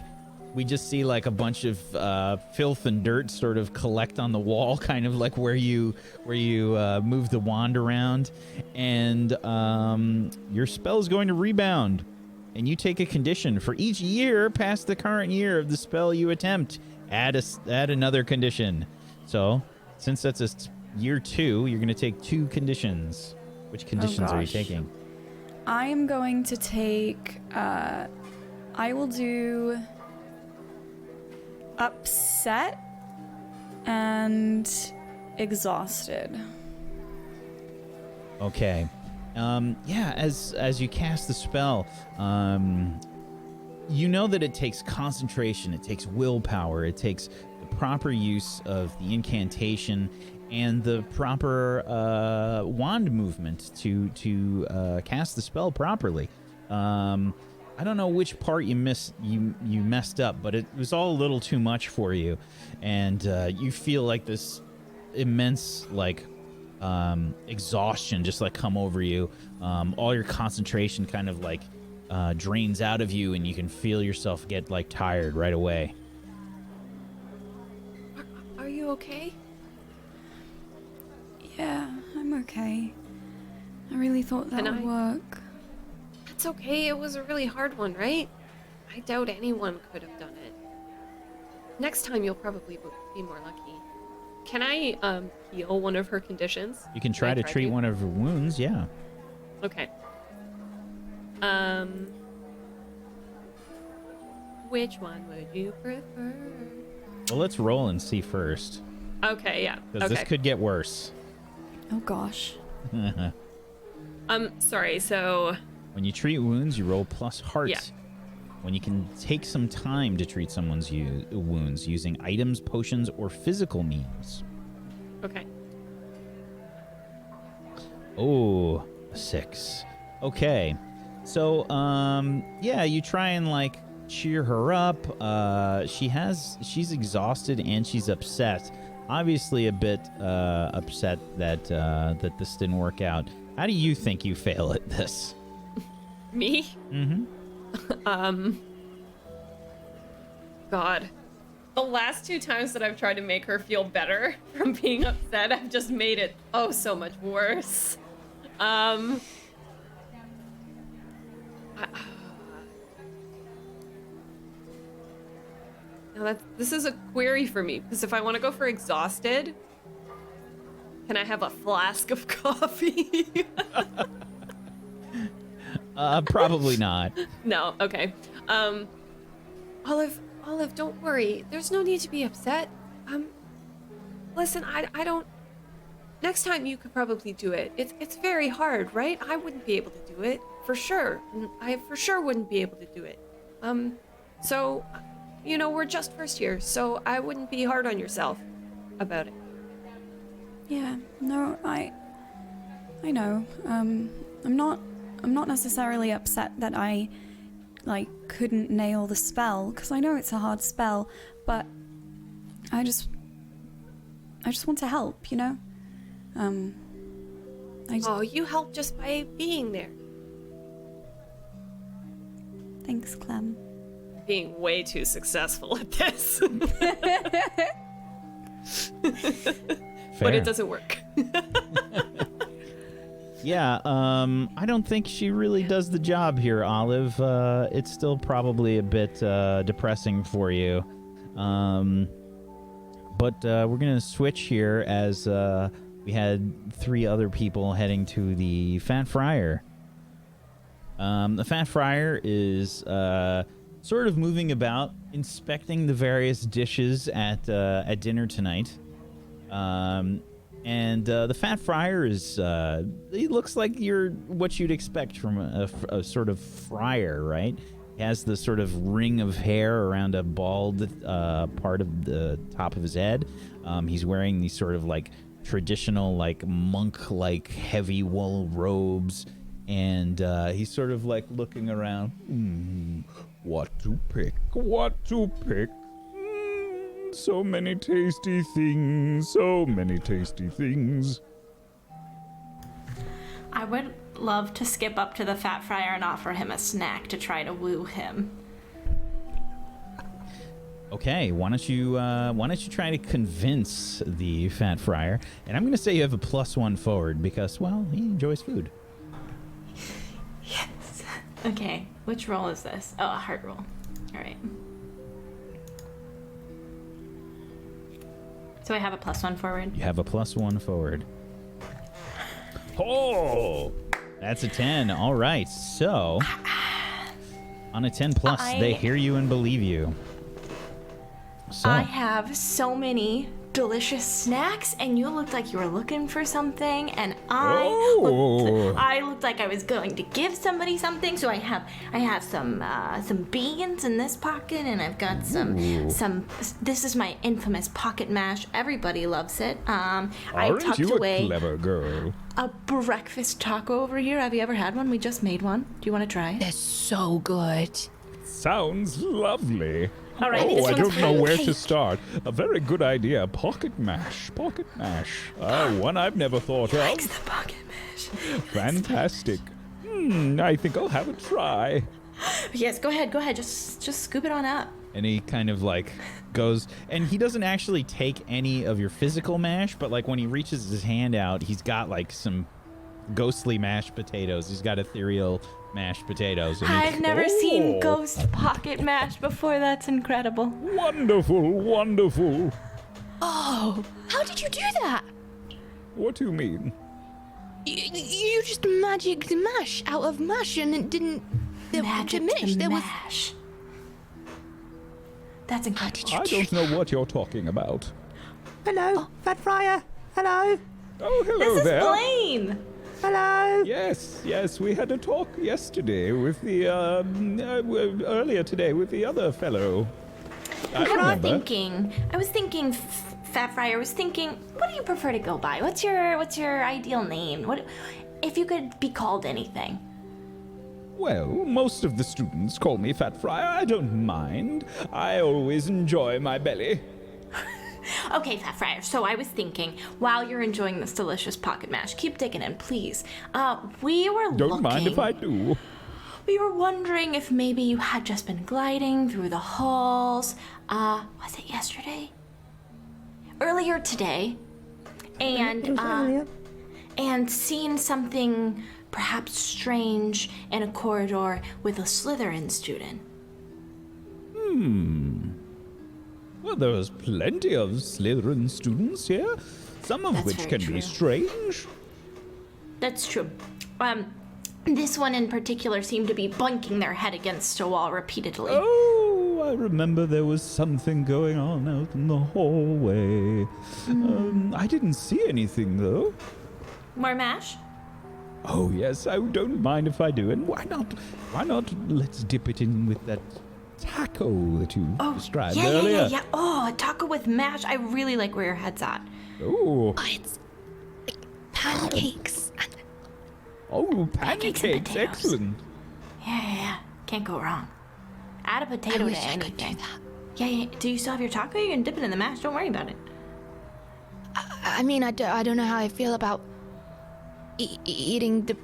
a bunch of filth and dirt sort of collect on the wall, kind of like where you move the wand around, and your spell is going to rebound, and you take a condition for each year past the current year of the spell you attempt. Add another condition. So since that's a year 2, you're going to take 2 conditions. Which conditions are you taking? I am going to take. I will do upset and exhausted. Okay. Yeah, as you cast the spell, you know that it takes concentration, it takes willpower, it takes the proper use of the incantation and the proper wand movement to cast the spell properly. I don't know which part you messed up, but it was all a little too much for you, and you feel like this immense exhaustion just like come over you. All your concentration kind of like drains out of you, and you can feel yourself get like tired right away. Are you okay? Yeah, I'm okay. I really thought that would work. It's okay. It was a really hard one, right? I doubt anyone could have done it. Next time you'll probably be more lucky. Can I heal one of her conditions? You can try to treat one of her wounds, yeah. Okay. Which one would you prefer? Well, let's roll and see first. Okay, yeah. Because this could get worse. Oh gosh. Sorry, so... When you treat wounds, you roll plus heart. Yeah. When you can take some time to treat someone's wounds using items, potions, or physical means. Okay. Oh, a 6. Okay. So, yeah, you try and, like, cheer her up. She's exhausted and she's upset. Obviously a bit upset that this didn't work out. How do you think you fail at this? Me? Mm-hmm. God. The last 2 times that I've tried to make her feel better from being upset, I've just made it so much worse. This is a query for me, because if I want to go for exhausted, can I have a flask of coffee? Probably not. No, okay. Olive, don't worry. There's no need to be upset. Listen, I don't... Next time you could probably do it. It's very hard, right? I wouldn't be able to do it, for sure. I for sure wouldn't be able to do it. So, you know, we're just first year, so I wouldn't be hard on yourself about it. Yeah, no, I know. I'm not necessarily upset that I, like, couldn't nail the spell, because I know it's a hard spell, but I just want to help, you know? You help just by being there. Thanks, Clem. Being way too successful at this. But it doesn't work. Yeah, I don't think she really does the job here, Olive. It's still probably a bit depressing for you. But we're going to switch here as we had 3 other people heading to the Fat Friar. The Fat Friar is sort of moving about, inspecting the various dishes at dinner tonight. And the Fat Friar is, he looks like you're what you'd expect from a sort of friar, right? He has the sort of ring of hair around a bald part of the top of his head. He's wearing these sort of like traditional like monk-like heavy wool robes. And he's sort of like looking around. What to pick? What to pick? So many tasty things. So many tasty things. I would love to skip up to the Fat Friar and offer him a snack to try to woo him. Okay, why don't you try to convince the Fat Friar? And I'm going to say you have a +1 forward because, well, he enjoys food. Yes. Okay, which roll is this? Oh, a heart roll. All right. So I have a +1 forward. You have a +1 forward. Oh, that's a 10. All right, so on a 10 plus, they hear you and believe you. So I have so many delicious snacks, and you looked like you were looking for something, and I looked like I was going to give somebody something. So I have some beans in this pocket, and I've got some. This is my infamous pocket mash. Everybody loves it. I tucked away a clever girl? A breakfast taco over here. Have you ever had one? We just made one. Do you want to try? They're so good. Sounds lovely. All right, I don't know where to start. A very good idea. Pocket mash. Pocket mash. One I've never thought of. Likes the pocket mash. Fantastic. I think I'll have a try. Yes, go ahead. Just scoop it on up. And he kind of like goes, and he doesn't actually take any of your physical mash, but like when he reaches his hand out, he's got like some ghostly mashed potatoes. He's got ethereal mashed potatoes. And I've never seen ghost pocket mash before. That's incredible. Wonderful, wonderful. Oh, how did you do that? What do you mean? You just magicked mash out of mash and it didn't diminish. There was mash. That's incredible. I don't know what you're talking about. Hello, Fat Friar. Hello. Oh, hello This is there. Blaine. Hello. Yes, we had a talk yesterday with the, earlier today with the other fellow. I was thinking, Fat Friar was thinking, what do you prefer to go by? What's your ideal name? What, if you could be called anything? Well, most of the students call me Fat Friar. I don't mind. I always enjoy my belly. Okay, Fat Friar, so I was thinking, while you're enjoying this delicious pocket mash, keep digging in, please. We were Don't mind if I do. We were wondering if maybe you had just been gliding through the halls. Was it yesterday? Earlier today. And seen something perhaps strange in a corridor with a Slytherin student. Well, there's plenty of Slytherin students here, some of That's which very can true. be strange. That's true. This one in particular seemed to be bunking their head against a wall repeatedly. Oh, I remember there was something going on out in the hallway. I didn't see anything, though. More mash? Oh, yes, I don't mind if I do. And why not let's dip it in with that taco that you described earlier. Yeah. Oh, a taco with mash. I really like where your head's at. Oh. Oh, it's like pancakes. Oh, Pancakes and pancakes. potatoes. Excellent. Yeah. Can't go wrong. Add a I potato wish to I anything. could do that. Yeah. Do you still have your taco? You can dip it in the mash. Don't worry about it. I mean, I don't know how I feel about eating the.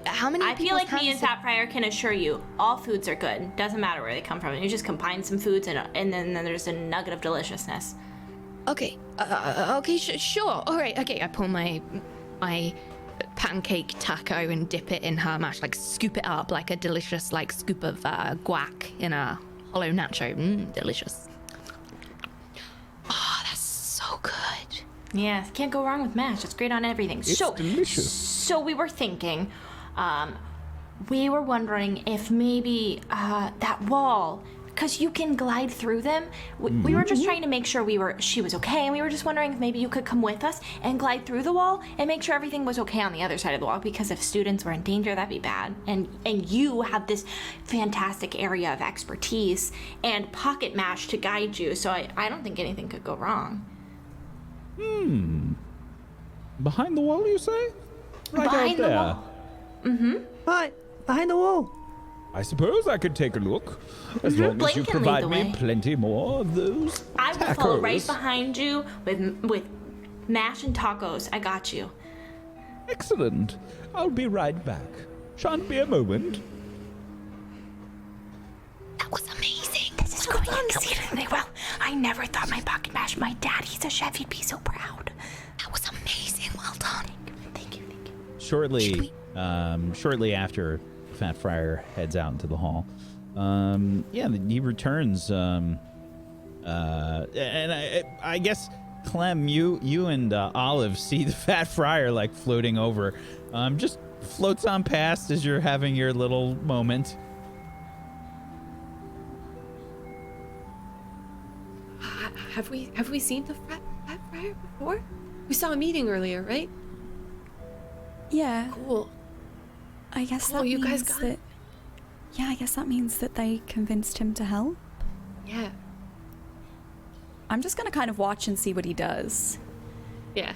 How many? I feel like me and hands- Fat Friar can assure you, all foods are good. Doesn't matter where they come from. You just combine some foods and then there's a nugget of deliciousness. Okay. Okay. Sure. All right. Okay. I pull my pancake taco and dip it in her mash. Like scoop it up like a delicious like scoop of guac in a hollow nacho. Delicious. Oh, that's so good. Yeah, can't go wrong with mash. It's great on everything. It's delicious. So we were thinking, we were wondering if maybe that wall, because you can glide through them. We were just trying to make sure she was okay, and we were just wondering if maybe you could come with us and glide through the wall and make sure everything was okay on the other side of the wall. Because if students were in danger, that'd be bad. And you have this fantastic area of expertise and pocket mash to guide you. So I don't think anything could go wrong. Behind the wall, you say? Right Behind out the there. wall. Right, behind the wall. I suppose I could take a look, as long Blaine as you can lead provide the me way. plenty more of those I will follow right tacos. behind you with mash and tacos. I got you. Excellent. I'll be right back. Shan't be a moment. That was amazing. This is going exceedingly well. I never thought my pocket mash. My dad, he's a chef. He'd be so proud. That was amazing. Well done. Thank you. Shortly after Fat Friar heads out into the hall, he returns. And I guess Clem, you and Olive see the Fat Friar like floating over. Just floats on past as you're having your little moment. Have we seen the Fat Friar before? We saw a meeting earlier, right? Yeah, Cool. I guess Cool, that you guys means got that. it? Yeah, I guess that means that they convinced him to help. Yeah. I'm just gonna kind of watch and see what he does. Yeah.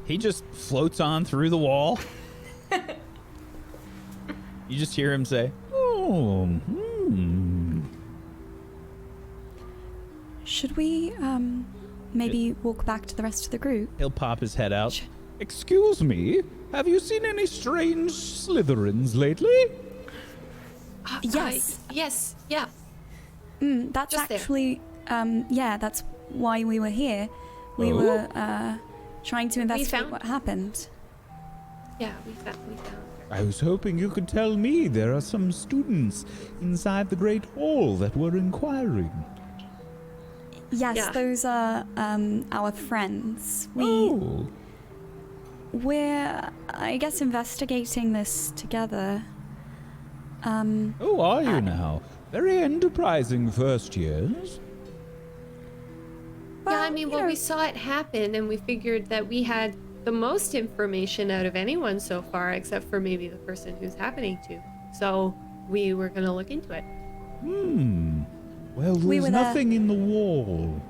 He just floats on through the wall. You just hear him say, "Oh, Should we, maybe walk back to the rest of the group? He'll pop his head out. Excuse me, have you seen any strange Slytherins lately? Yes. Yes. Yeah. That's Just there. actually, yeah, that's why we were here. We were trying to investigate found- what happened. Yeah, we found her. I was hoping you could tell me there are some students inside the Great Hall that were inquiring. Yes, Yeah. those are our friends. Oh, We're, I guess, investigating this together. who are you now? Very enterprising first years. Yeah, I Well, mean, you well, know- we saw it happen, and we figured that we had the most information out of anyone so far, except for maybe the person who's happening to. So we were gonna look into it. Well, We there's were there. nothing in the wall.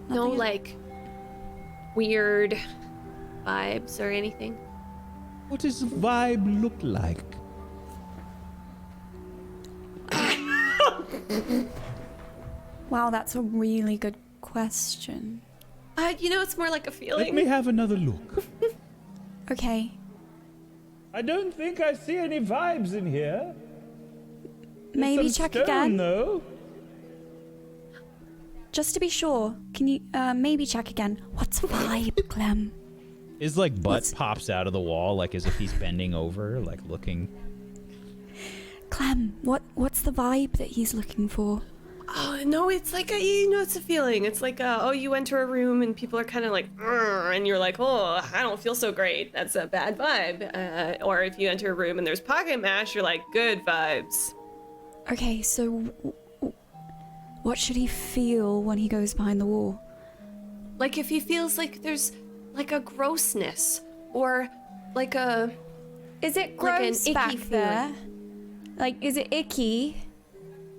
No, Nothing- like, weird vibes or anything. What does the vibe look like? Wow, that's a really good question. It's more like a Let feeling. me have another look. Okay, I don't think I see any vibes in here. maybe check again. Though. Just to be sure, can you maybe check again? What's vibe, Clem? His like butt What's- pops out of the wall, like as if he's bending over, like looking. Clem, what's the vibe that he's looking for? Oh, no, it's like it's a feeling. It's like, you enter a room and people are kind of like, "Arr," and you're like, oh, I don't feel so great. That's a bad vibe. Or if you enter a room and there's pocket mash, you're like, good vibes. Okay, so what should he feel when he goes behind the wall? Like if he feels like there's like a grossness or like a... Is it Like an gross icky back feeling. there? Like, is it icky?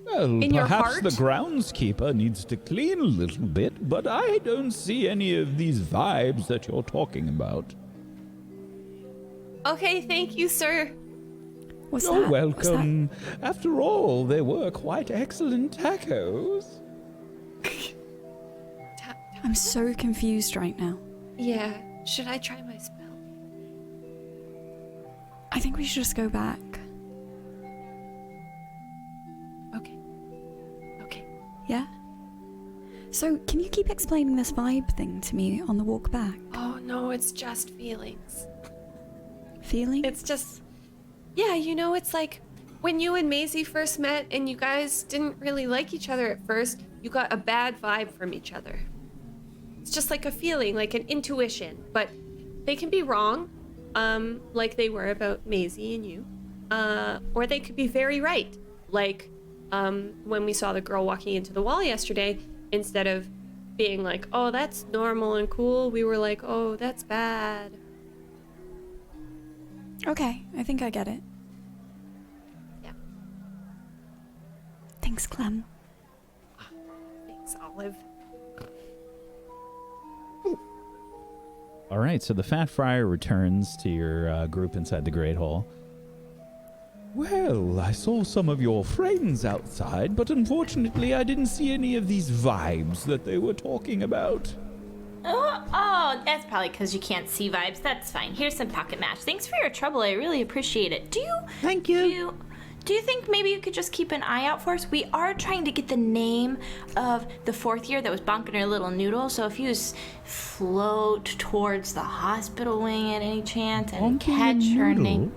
Well, In your perhaps heart? the groundskeeper needs to clean a little bit, but I don't see any of these vibes that you're talking about. Okay, thank you, sir. What's You're that? What's that? welcome. After all, they were quite excellent tacos. I'm so confused right now. Yeah, should I try my spell? I think we should just go back. Okay. Yeah? So, can you keep explaining this vibe thing to me on the walk back? Oh, no, it's just feelings. Feeling? It's just, yeah, it's like when you and Maisie first met and you guys didn't really like each other at first, you got a bad vibe from each other. It's just like a feeling, like an intuition, but they can be wrong, like they were about Maisie and you, or they could be very right, like when we saw the girl walking into the wall yesterday, instead of being like, oh, that's normal and cool, we were like, oh, that's bad. Okay, I think I get it. Yeah. Thanks, Clem. Thanks, Olive. All right, so the Fat Friar returns to your group inside the Great Hall. Well, I saw some of your friends outside, but unfortunately I didn't see any of these vibes that they were talking about. Oh, that's probably because you can't see vibes. That's fine. Here's some pocket match. Thanks for your trouble. I really appreciate it. Thank you. Do you think maybe you could just keep an eye out for us? We are trying to get the name of the fourth year that was bonking her little noodle. So if you just float towards the hospital wing at any chance and Bonking a catch her noodle? name.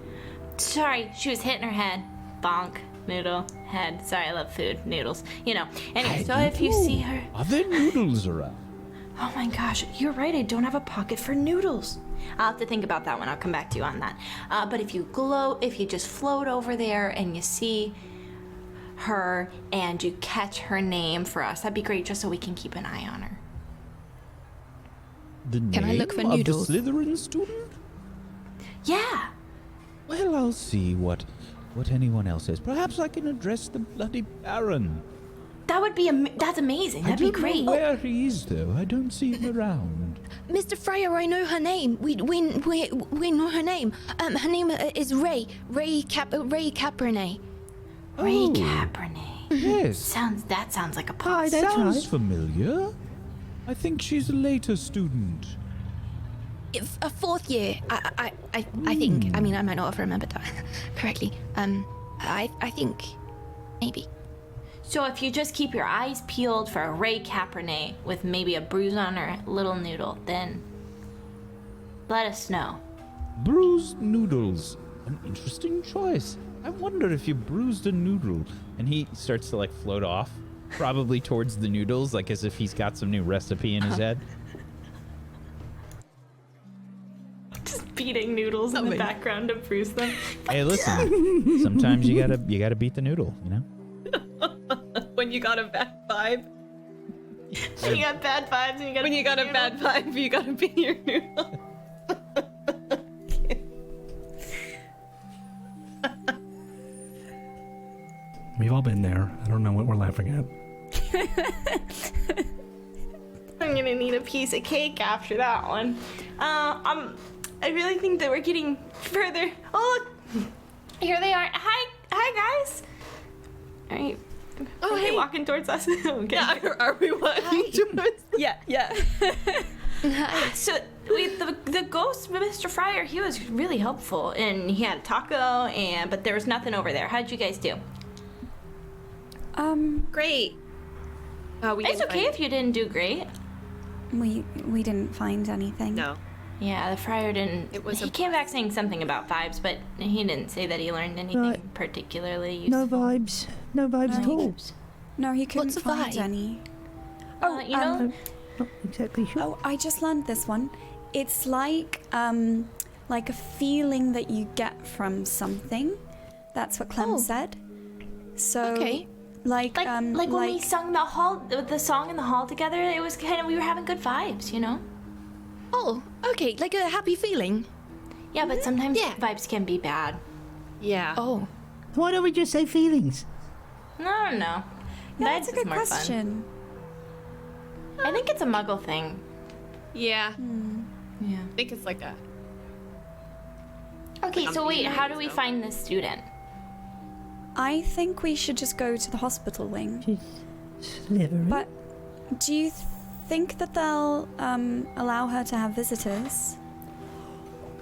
Sorry, she was hitting her head. Bonk, noodle, head. Sorry, I love food, noodles. Anyway, so if you see her... Are there noodles around? Oh my gosh, you're right. I don't have a pocket for noodles. I'll have to think about that one. I'll come back to you on that. But if you just float over there and you see her and you catch her name for us, that'd be great just so we can keep an eye on her. The Can I look name for of noodles? the Slytherin student? Yeah. Well, I'll see what anyone else says. Perhaps I can address the bloody Baron. That would be, that's amazing. That'd I be don't great. know where he is, though. I don't see him around. Mr. Friar, I know her name. We know her name. Her name is Ray Cabernet. Ray Oh. Cabernet. Yes. That sounds like a Hi, pop. that's Sounds right. familiar. I think she's a later student. A fourth year, I think. I mean, I might not have remembered that correctly. I think maybe. So if you just keep your eyes peeled for a Ray Cabernet with maybe a bruise on her little noodle, then let us know. Bruised noodles. An interesting choice. I wonder if you bruised a noodle. And he starts to like float off, probably towards the noodles, like as if he's got some new recipe in his head. Just beating noodles in the background to bruise them. Hey, listen. Sometimes you gotta beat the noodle, you know? When you got a bad vibe. You got bad vibes and you got When you got a bad vibe, you gotta beat your noodle. We've all been there. I don't know what we're laughing at. I'm gonna need a piece of cake after that one. I really think that we're getting further. Oh, look, here they are. Hi guys. All right. Oh, Are they hey. walking towards us? Okay. Yeah, are we walking towards? Yeah. So the ghost, Mr. Friar, he was really helpful, and he had a taco, but there was nothing over there. How'd you guys do? Great. We It's didn't okay find- if you didn't do great. We didn't find anything. No. Yeah, the friar didn't. It was he a- came back saying something about vibes, but he didn't say that he learned anything Right. particularly useful. No vibes. No vibes at all. No, he couldn't What's a find vibe? any. You know, Not exactly sure. Oh, I just learned this one. It's like a feeling that you get from something. That's what Clem Oh. said. So, Okay. like when we sung the song in the hall together, it was kind of, we were having good vibes, you know. Oh, okay, like a happy feeling. Yeah, but sometimes Yeah. vibes can be bad. Yeah. Oh. Why don't we just say feelings? I don't know. yeah, Vibes that's a is good more fun. question. I think it's a Muggle thing. Yeah. Yeah. I think it's like a. Okay, so wait, how do we so. find this student? I think we should just go to the hospital wing. She's slithering. But do you think that they'll allow her to have visitors?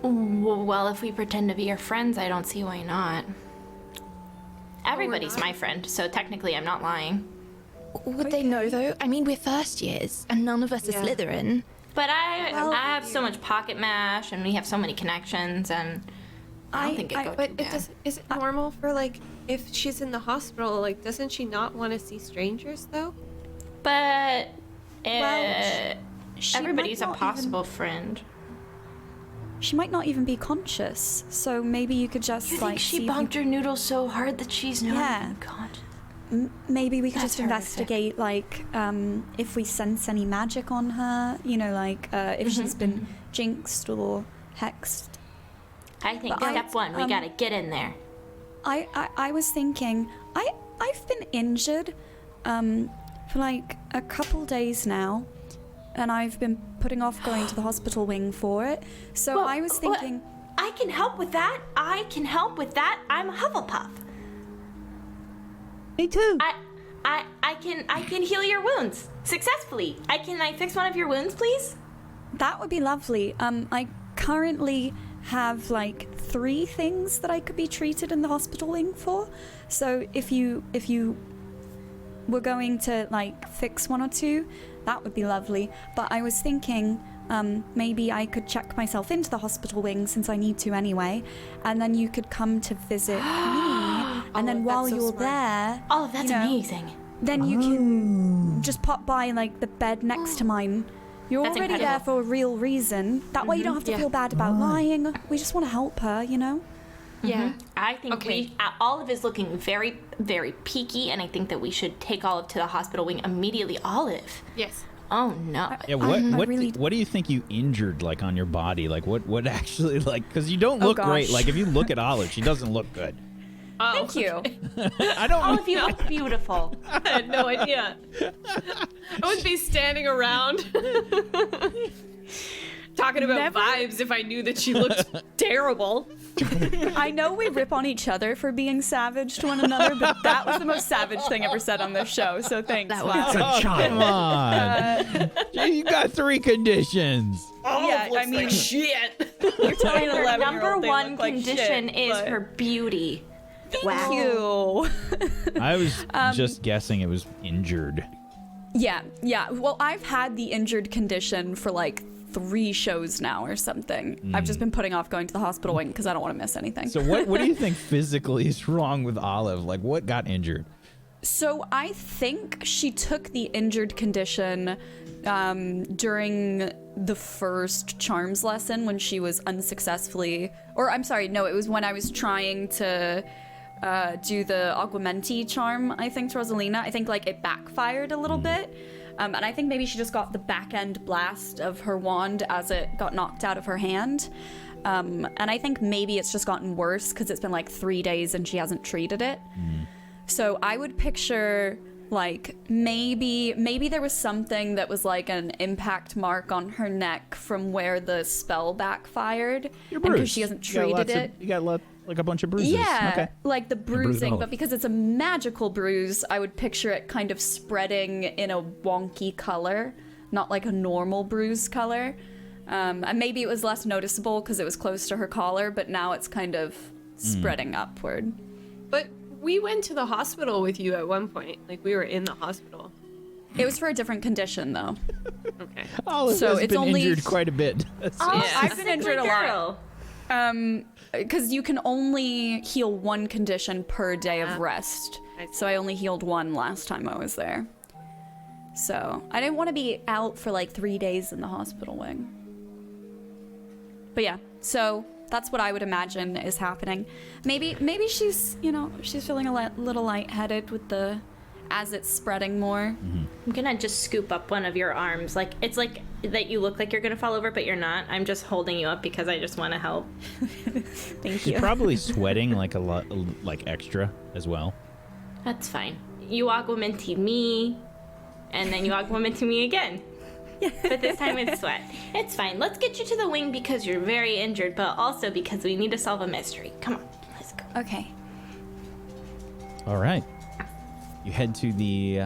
Well, if we pretend to be your friends, I don't see why not. Everybody's not. my friend, so technically I'm not lying. Would they know though? I mean, we're first years, and none of us are Yeah. Slytherin. But I Well- have so much pocket mash, and we have so many connections, and I don't think it'd go But too it bad. does. Is it normal for like if she's in the hospital? Like, doesn't she not want to see strangers though? But Well, she everybody's might a not possible friend. She might not even be conscious, so maybe you could just You like think she see if you- bumped her noodle so hard that she's not Yeah. even conscious? Maybe we could That's just horrific. investigate, like, if we sense any magic on her. You know, like if she's been jinxed or hexed. I think But step one, we gotta get in there. I was thinking, I've been injured for like a couple days now, and I've been putting off going to the hospital wing for it. So Well, I was well, thinking, I can help with that. I'm a Hufflepuff. Me too. I can heal your wounds successfully. Can I fix one of your wounds, please? that would be lovely. I currently have like 3 things that I could be treated in the hospital wing for. So if you were going to like fix 1 or 2, that would be lovely. But I was thinking maybe I could check myself into the hospital wing since I need to anyway, and then you could come to visit me, and then while that's so you're smart. there, Oh, that's you know, amazing. then you can just pop by like the bed next to mine. You're That's already there incredible. for a real reason. That way you don't have to yeah. feel bad about lying. We just want to help her, you know? Yeah. I think Okay. Olive is looking very, very peaky, and I think that we should take Olive to the hospital wing immediately. Olive. Yes. Oh no. Yeah, what really- what do you think you injured like on your body? Like what actually like because you don't look great. gosh. Like if you look at Olive, she doesn't look good. Oh, Thank you. I don't. Olive, you look beautiful. I had no idea. I would be standing around talking about vibes if I knew that she looked terrible. I know we rip on each other for being savage to one another, but that was the most savage thing ever said on this show, so thanks. That Wow. was- It's a child. Come on. Gee, you got 3 conditions. Yeah, I mean, Shit. you're telling an Her 11-year-old number they one look like condition shit, is but- her beauty. Thank you. I was just guessing it was injured. Yeah. Well, I've had the injured condition for like 3 shows now or something. I've just been putting off going to the hospital wing because I don't want to miss anything. So what do you think physically is wrong with Olive? Like, what got injured? So I think she took the injured condition during the first charms lesson when she was unsuccessfully, or I'm sorry, no, it was when I was trying to do the Augmenti charm, I think, to Rosalina. I think like it backfired a little bit. And I think maybe she just got the back end blast of her wand as it got knocked out of her hand. And I think maybe it's just gotten worse because it's been like 3 days and she hasn't treated it. So I would picture like maybe there was something that was like an impact mark on her neck from where the spell backfired. You're because bruised. she hasn't treated it. You got like a bunch of bruises. Yeah, Okay. like the bruising, olive. but because it's a magical bruise, I would picture it kind of spreading in a wonky color, not like a normal bruise color. And maybe it was less noticeable because it was close to her collar, but now it's kind of spreading upward. But we went to the hospital with you at one point. Like, we were in the hospital. It was for a different condition, though. Okay. Olive So has it's been only- injured quite a bit. I've been injured a lot. Girl. Because you can only heal one condition per day of rest. I see. So I only healed one last time I was there. So I didn't want to be out for like 3 days in the hospital wing. But yeah, so that's what I would imagine is happening. Maybe she's, she's feeling a little lightheaded with as it's spreading more. I'm gonna just scoop up one of your arms. Like, it's like that you look like you're gonna fall over, but you're not. I'm just holding you up because I just want to help. Thank She's you. probably sweating like a lot, like extra as well. That's fine. You augmented me, and then you augmented me again. But this time it's sweat. It's fine. Let's get you to the wing because you're very injured, but also because we need to solve a mystery. Come on, let's go. Okay. All right. You head to the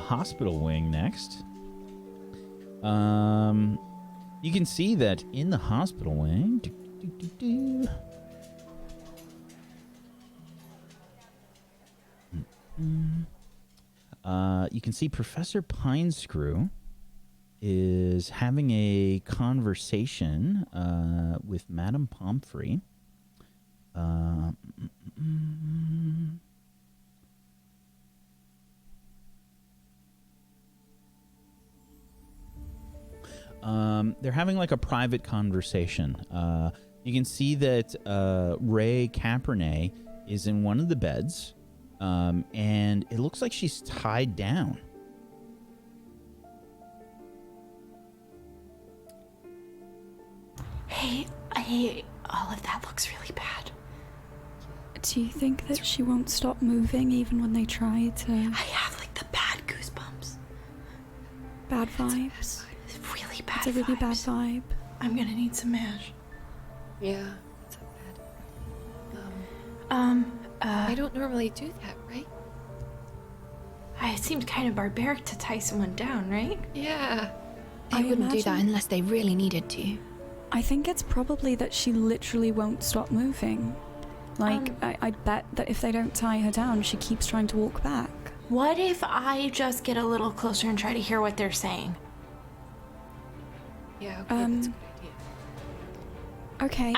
hospital wing next. You can see that in the hospital wing. You can see Professor Pinescrew is having a conversation with Madame Pomfrey. They're having like a private conversation. You can see that Ray Capernet is in one of the beds, and it looks like she's tied down. Hey, Olive, that looks really bad. Do you think that she won't stop moving even when they try to... I have like the bad goosebumps. Bad vibes? It's really bad. It's a really bad vibes. vibe. I'm gonna need some mash. Yeah. It's bad. I I don't normally do that, right? It seemed kind of barbaric to tie someone down, right? Yeah. They I wouldn't do that imagine- unless they really needed to. I think it's probably that she literally won't stop moving. Like, I bet that if they don't tie her down, she keeps trying to walk back. What if I just get a little closer and try to hear what they're saying? Yeah, okay, that's a good idea. Okay.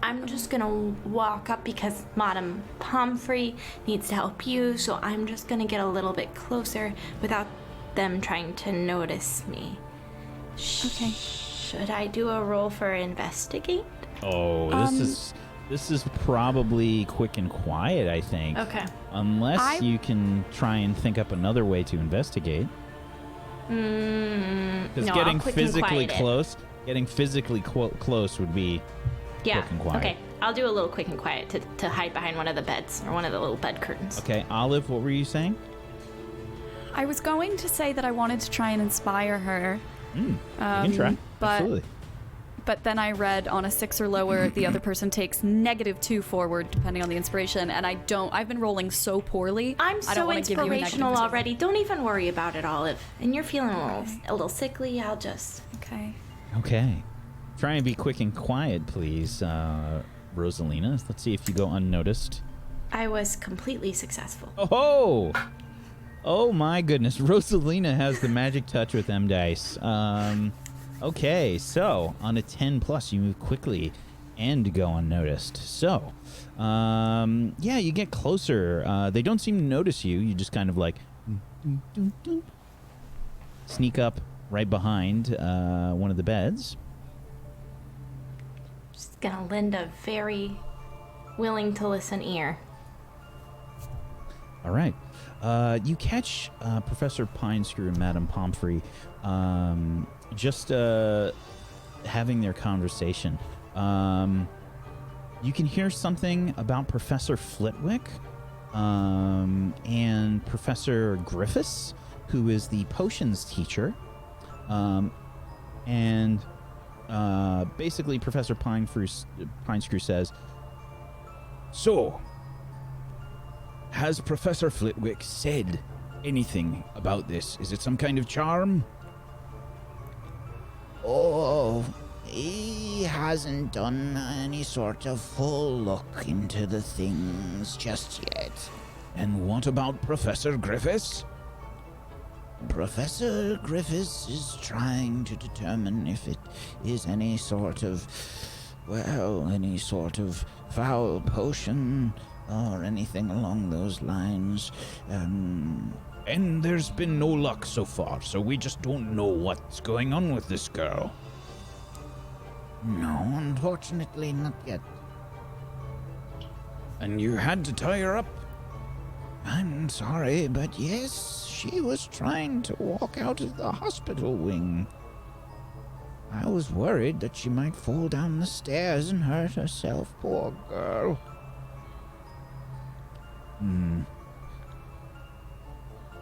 I'm just gonna walk up because Madame Pomfrey needs to help you, so I'm just gonna get a little bit closer without them trying to notice me. Okay. Should I do a roll for investigate? Oh, this is probably quick and quiet, I think. Okay. Unless you can try and think up another way to investigate. Because No, getting I'll quick and physically quiet it. close would be Yeah. quick and quiet. Okay. I'll do a little quick and quiet to hide behind one of the beds or one of the little bed curtains. Okay, Olive, what were you saying? I was going to say that I wanted to try and inspire her. You can try. but- Absolutely. But then I read on a 6 or lower, the other person takes -2 forward, depending on the inspiration, and I've been rolling so poorly. I'm I don't so wanna give you a inspirational negative already. Don't even worry about it, Olive. And you're feeling a little sickly. I'll just. Okay. Okay. Try and be quick and quiet, please, Rosalina. Let's see if you go unnoticed. I was completely successful. Oh! Oh my goodness. Rosalina has the magic touch with M dice. Okay, so on a 10 plus, you move quickly and go unnoticed. So, yeah, you get closer. They don't seem to notice you. You just kind of like sneak up right behind one of the beds. Just gonna lend a very willing to listen ear. All right. You catch Professor Pinescrew and Madame Pomfrey just having their conversation. You can hear something about Professor Flitwick and Professor Griffiths, who is the potions teacher. And basically Professor Pinescrew says, So, has Professor Flitwick said anything about this? Is it some kind of charm? Oh, he hasn't done any sort of full look into the things just yet. And what about Professor Griffiths? Professor Griffiths is trying to determine if it is any sort of foul potion or anything along those lines. And there's been no luck so far, so we just don't know what's going on with this girl. No, unfortunately not yet. And you had to tie her up? I'm sorry, but yes, she was trying to walk out of the hospital wing. I was worried that she might fall down the stairs and hurt herself, poor girl.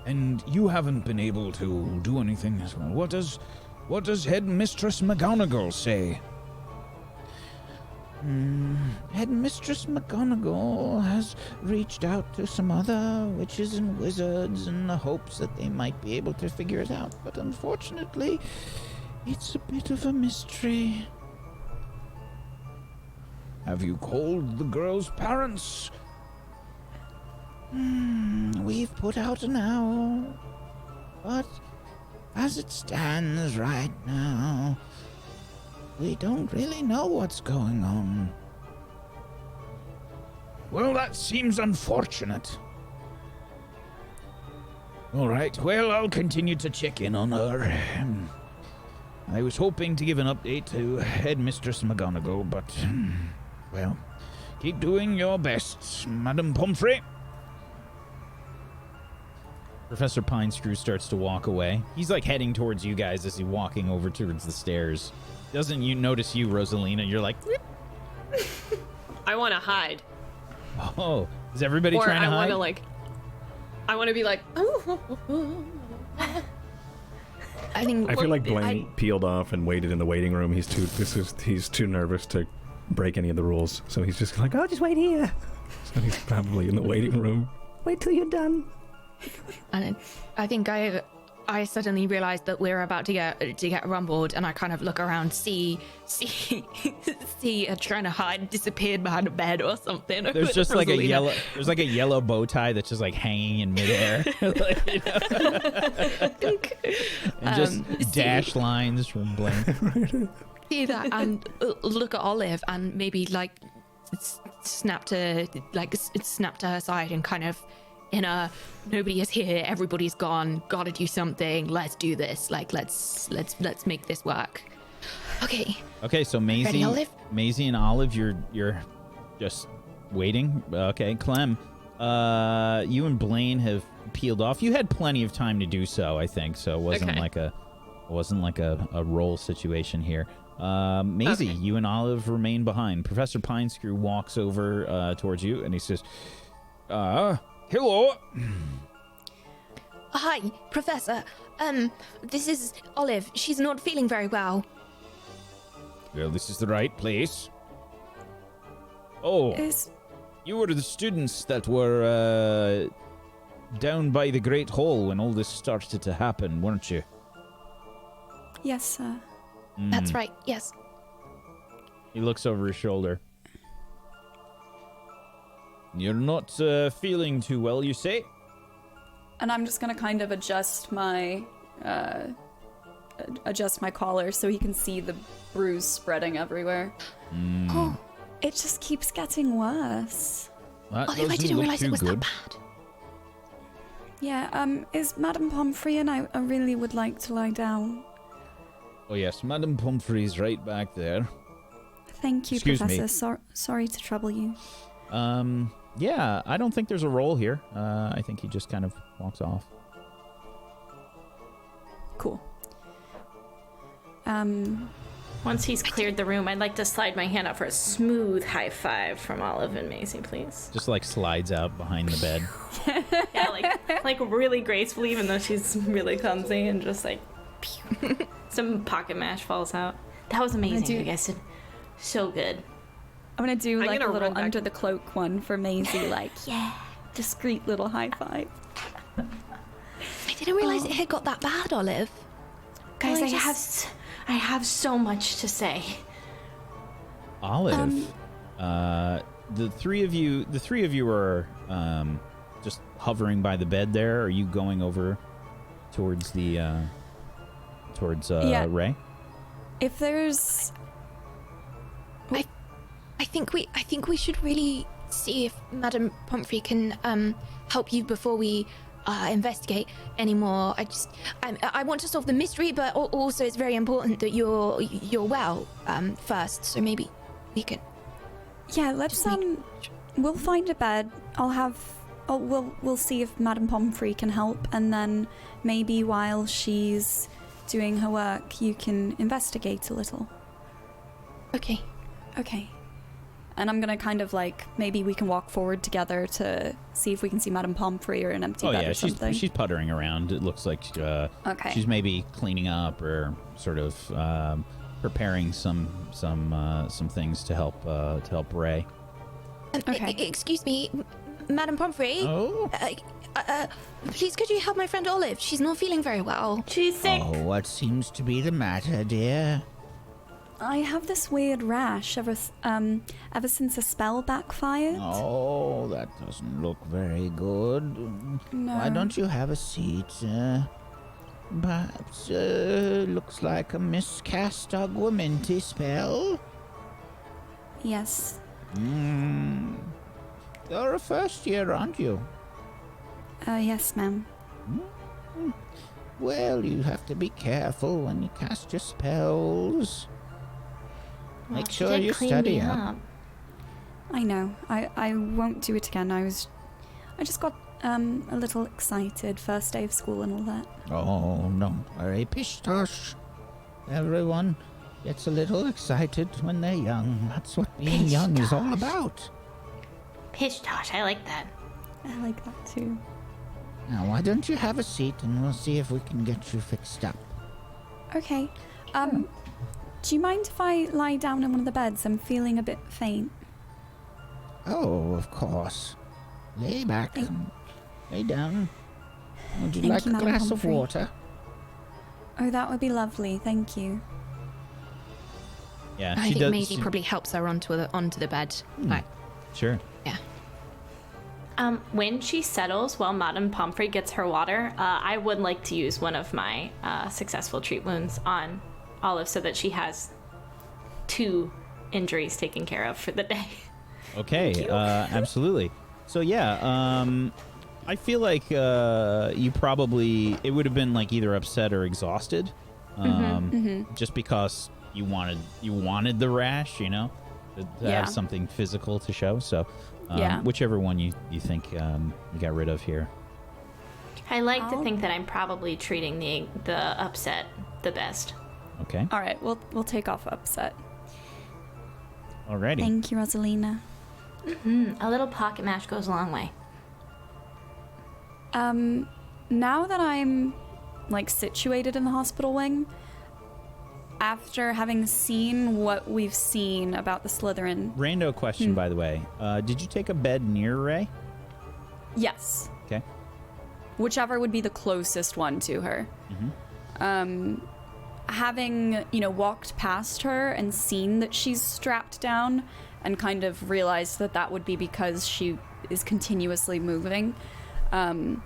And you haven't been able to do anything as well. What does Headmistress McGonagall say? Headmistress McGonagall has reached out to some other witches and wizards in the hopes that they might be able to figure it out, but unfortunately, it's a bit of a mystery. Have you called the girl's parents? We've put out an owl, but as it stands right now, we don't really know what's going on. Well, that seems unfortunate. All right, well, I'll continue to check in on her. I was hoping to give an update to Headmistress McGonagall, but, well, keep doing your best, Madame Pomfrey. Professor Pinescrew starts to walk away. He's like heading towards you guys as he's walking over towards the stairs. Doesn't you notice you, Rosalina? You're like, "Whip." I want to hide. Oh, is everybody Or trying to hide? I want to be like, I think. I feel like Blaine peeled off and waited in the waiting room. He's too nervous to break any of the rules, so he's just like, I'll just wait here. so he's probably in the waiting room. Wait till you're done. And I think I suddenly realized that we're about to get rumbled, and I kind of look around, see trying to hide, disappeared behind a bed or something. There's just like a yellow bow tie that's just like hanging in midair. And just dash lines from Blaine. See that and look at Olive and maybe like snap to her side and kind of in a nobody is here, everybody's gone, gotta do something, let's do this, like let's make this work. Okay, So ready, Olive? Maisie and Olive, you're just waiting. Okay, Clem, you and Blaine have peeled off. You had plenty of time to do so, I think. So it wasn't like a roll situation here. Maisie, you and Olive remain behind. Professor Pinescrew walks over towards you and he says, Hello. Hi, Professor. This is Olive. She's not feeling very well. Well, this is the right place. Oh, you were the students that were down by the Great Hall when all this started to happen, weren't you? Yes, That's right, yes. He looks over his shoulder. You're not feeling too well, you say? And I'm just gonna kind of adjust my collar so he can see the bruise spreading everywhere. Oh, it just keeps getting worse. That Olive, I doesn't didn't look realize too it was that good. bad. Yeah, is Madame Pomfrey and I really would like to lie down. Oh yes, Madame Pomfrey's right back there. Thank you, Excuse me. Professor. Sorry to trouble you. Yeah, I don't think there's a roll here. I think he just kind of walks off. Cool. Once he's cleared the room, I'd like to slide my hand up for a smooth high five from Olive and Maisie, please. Just like slides out behind the bed. Yeah, like really gracefully, even though she's really clumsy, and just like pew. Some pocket mash falls out. That was amazing. You guys did so good. I'm gonna do like a gonna little run back. under the cloak one for Maisie, like yeah, discreet little high five. I didn't realize it had got that bad, Olive. Guys, Well, I have so much to say. Olive, the three of you are just hovering by the bed there. Are you going over towards the Ray? If there's I think we should really see if Madame Pomfrey can help you before we investigate anymore. I want to solve the mystery, but also it's very important that you're well first. So maybe we can. Yeah, let's we'll find a bed. We'll see if Madame Pomfrey can help, and then maybe while she's doing her work, you can investigate a little. Okay. And I'm gonna kind of like, maybe we can walk forward together to see if we can see Madame Pomfrey or an empty bed or something. she's puttering around. It looks like she's maybe cleaning up or sort of preparing some things to help Ray. Okay. Excuse me, Madame Pomfrey. Oh. Please, could you help my friend Olive? She's not feeling very well. She's sick. Oh, what seems to be the matter, dear? I have this weird rash ever since a spell backfired. Oh, that doesn't look very good. No. Why don't you have a seat? Perhaps looks like a miscast augmenti spell. Yes. You're a first year, aren't you? Yes, ma'am. Well, you have to be careful when you cast your spells. Make sure you study up. I know. I won't do it again. I just got a little excited. First day of school and all that. Oh, don't worry, pish-tosh. Everyone gets a little excited when they're young. That's what being young is all about. Pish-tosh, I like that. I like that too. Now, why don't you have a seat and we'll see if we can get you fixed up. Okay. Do you mind if I lie down in one of the beds? I'm feeling a bit faint. Oh, of course. Lay back. Lay down. Would you like a Madame glass of Pomfrey. water? Oh, that would be lovely. Thank you. Yeah, I she think does. Maisie probably helps her onto the bed. Like, Sure. yeah. When she settles while Madame Pomfrey gets her water, I would like to use one of my successful treat wounds on Olive so that she has 2 injuries taken care of for the day. Okay, absolutely. So yeah, I feel like you probably it would have been like either upset or exhausted, just because you wanted the rash, to Yeah. have something physical to show. So Yeah. whichever one you think you got rid of here. I like to think that I'm probably treating the upset the best. Okay. All right, we'll take off upset. Alrighty. Thank you, Rosalina. A little pocket mash goes a long way. Now that I'm like situated in the hospital wing, after having seen what we've seen about the Slytherin, Rando question, by the way. Did you take a bed near Ray? yes, Okay. whichever would be the closest one to her. Having walked past her and seen that she's strapped down, and kind of realized that that would be because she is continuously moving. I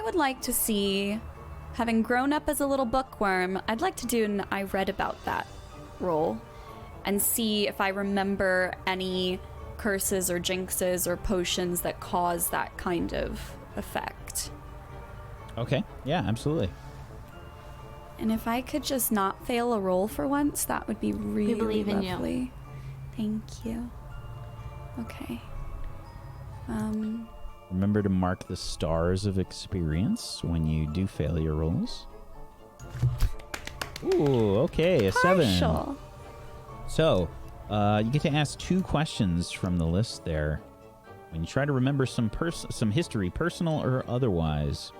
would like to see, having grown up as a little bookworm, I'd like to do an I read about that roll and see if I remember any curses or jinxes or potions that cause that kind of effect. Okay. Yeah, absolutely. And if I could just not fail a roll for once, that would be really believe in lovely. you. Thank you. Okay. Remember to mark the stars of experience when you do fail your rolls. Ooh, okay, a 7. Partial. So, you get to ask 2 questions from the list there when you try to remember some history, personal or otherwise.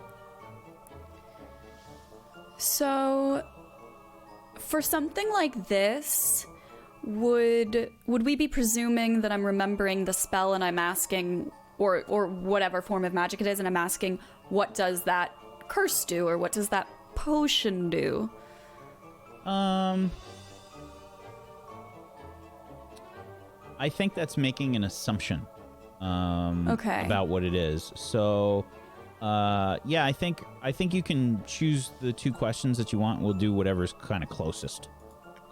So, for something like this, would we be presuming that I'm remembering the spell and I'm asking, or whatever form of magic it is, and I'm asking, what does that curse do, or what does that potion do? I think that's making an assumption Okay. about what it is. So, yeah, I think you can choose the 2 questions that you want. We'll do whatever's kind of closest.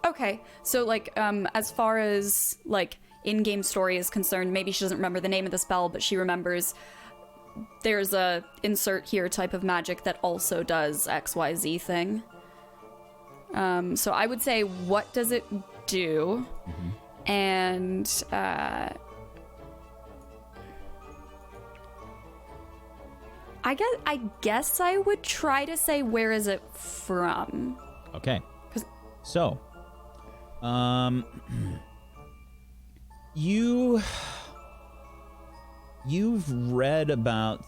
Okay, so like as far as like in-game story is concerned, maybe she doesn't remember the name of the spell, but she remembers there's a insert here type of magic that also does XYZ thing. So I would say, what does it do? Mm-hmm. And I guess I would try to say, where is it from? Okay. So, you've read about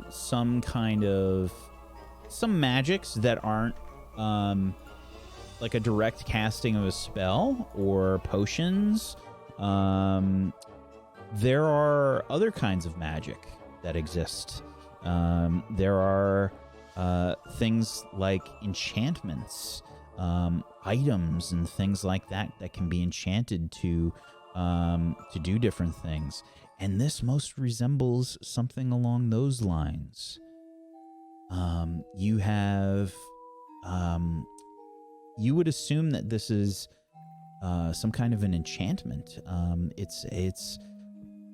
some magics that aren't like a direct casting of a spell or potions. There are other kinds of magic that exist. There are things like enchantments, items and things like that can be enchanted to do different things. And this most resembles something along those lines. You have, you would assume that this is some kind of an enchantment. It's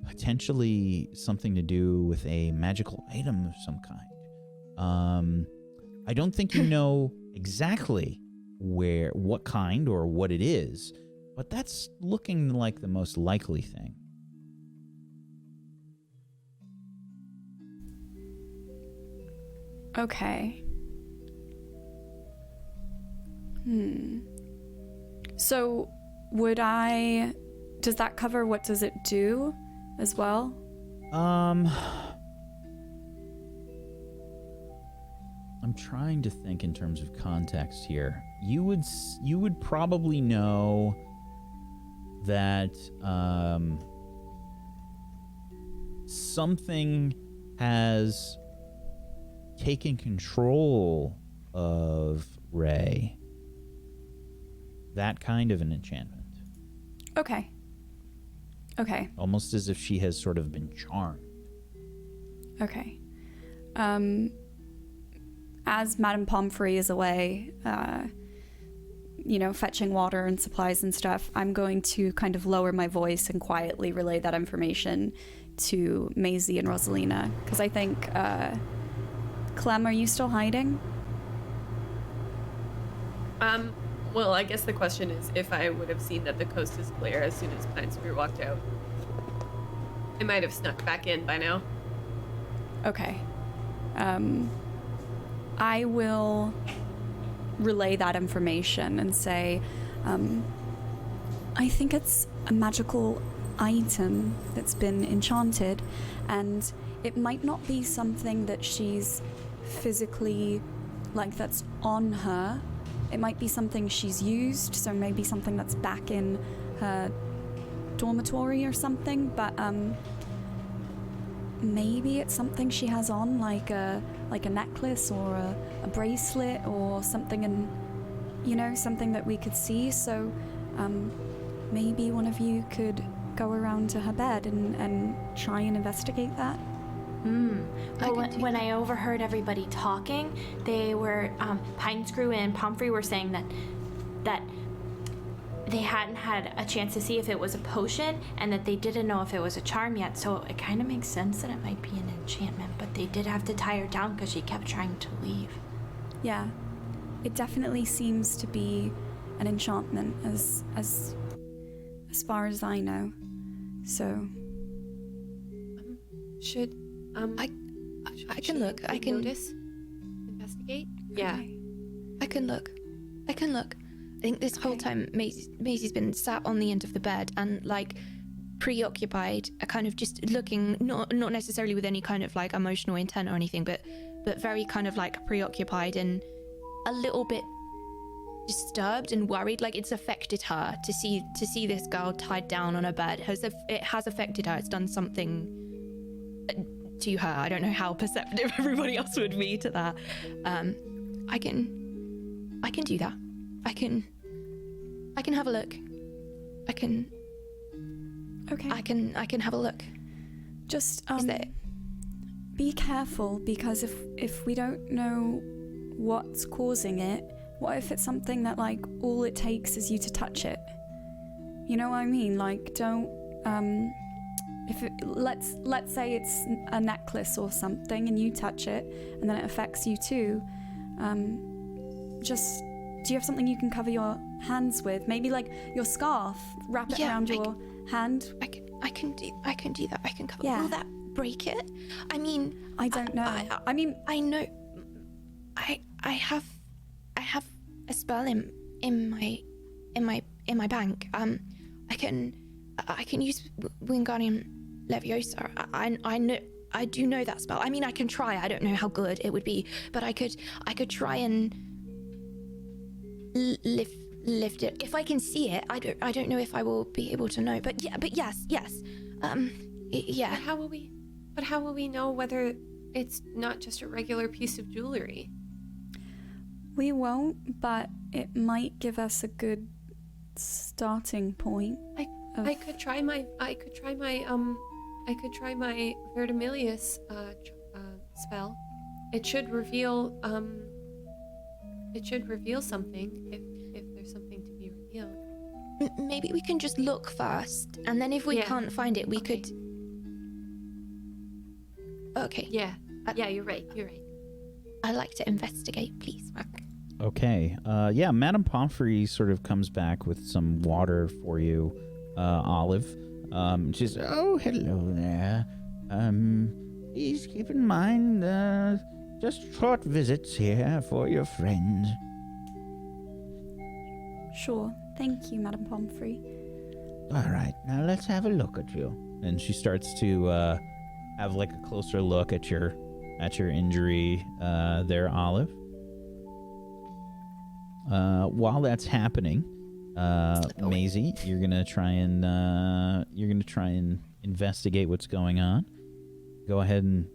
potentially something to do with a magical item of some kind. I don't think you know exactly what kind or what it is, but that's looking like the most likely thing. Okay. So, does that cover what does it do as well? I'm trying to think in terms of context here. You would probably know that something has taken control of Ray. That kind of an enchantment. Okay. Almost as if she has sort of been charmed. Okay. As Madame Pomfrey is away, fetching water and supplies and stuff, I'm going to kind of lower my voice and quietly relay that information to Maisie and Rosalina. Because I think, Clem, are you still hiding? Well, I guess the question is if I would have seen that the coast is clear as soon as Pine Spear walked out. I might have snuck back in by now. Okay. I will relay that information and say, I think it's a magical item that's been enchanted, and it might not be something that she's physically, that's on her. It might be something she's used, so maybe something that's back in her dormitory or something, but maybe it's something she has on, like a necklace or a bracelet or something, and something that we could see. So maybe one of you could go around to her bed and try and investigate that. Well, when I overheard everybody talking, they were Pinescrew and Pomfrey were saying that they hadn't had a chance to see if it was a potion and that they didn't know if it was a charm yet. So it kind of makes sense that it might be an enchantment, but they did have to tie her down because she kept trying to leave. Yeah, it definitely seems to be an enchantment as far as I know. So should I can look. I can notice, investigate. Yeah, I can look. I think this whole time Maisie's been sat on the end of the bed and like preoccupied, kind of just looking, not necessarily with any kind of like emotional intent or anything, but very kind of like preoccupied and a little bit disturbed and worried. Like it's affected her to see this girl tied down on a bed. It has affected her. It's done something to her. I don't know how perceptive everybody else would be to that. I can do that. I can have a look. okay. I can have a look. Just Is there... be careful, because if we don't know what's causing it, what if it's something that like all it takes is you to touch it? You know what I mean? Like don't if it, let's say it's a necklace or something and you touch it and then it affects you too. Just do you have something you can cover your hands with? Maybe like your scarf, wrap it around your hand. I can do that. I can cover. Yeah. Will that break it? I mean, I don't know. I mean, I know. I have a spell in my bank. I can use Wingardium Leviosa. I do know that spell. I mean, I can try. I don't know how good it would be, but I could try and lift it. If I can see it, I don't know if I will be able to know. But yes. Yeah. But how will we know whether it's not just a regular piece of jewelry? we won't, but it might give us a good starting point. I could try my Vertimilius spell. It should reveal something if there's something to be revealed. Maybe we can just look first, and then if we can't find it, we could. Okay. Yeah. Yeah, you're right. I'd like to investigate, please. Okay. Yeah, Madame Pomfrey sort of comes back with some water for you, Olive. She says, "Oh, hello there. Please keep in mind, just short visits here for your friend." Sure. Thank you, Madame Pomfrey. All right, now let's have a look at you. And she starts to have like a closer look at your injury there, Olive. While that's happening, Maisie, you're gonna try and investigate what's going on. Go ahead and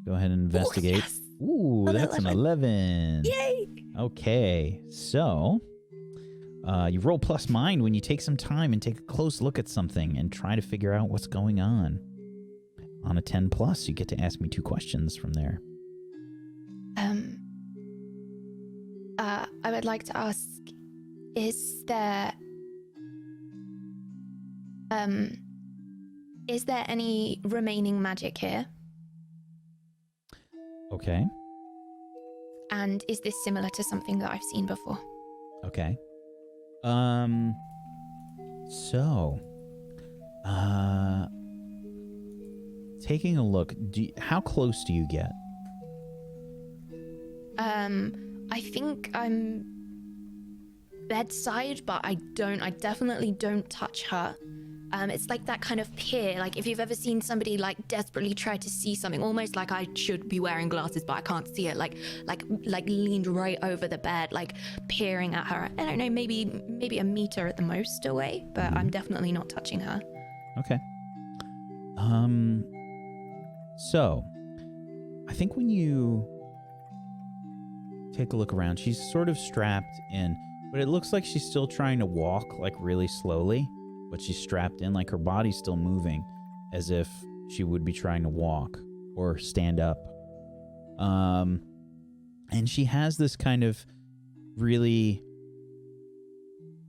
investigate. Oh, yes. Ooh, that's 11. An 11. Yay! Okay, so you roll plus mind when you take some time and take a close look at something and try to figure out what's going on. On a 10 plus, you get to ask me 2 questions from there. I would like to ask, is there any remaining magic here? Okay. And is this similar to something that I've seen before? Okay. So, taking a look, how close do you get? I think I'm bedside, but I definitely don't touch her. It's like that kind of peer, like if you've ever seen somebody like desperately try to see something, almost like I should be wearing glasses, but I can't see it, like leaned right over the bed, like peering at her. I don't know, maybe a meter at the most away, but I'm definitely not touching her. Okay. So, I think when you take a look around, she's sort of strapped in But it looks like she's still trying to walk, like, really slowly. But she's strapped in, like her body's still moving as if she would be trying to walk or stand up. And she has this kind of really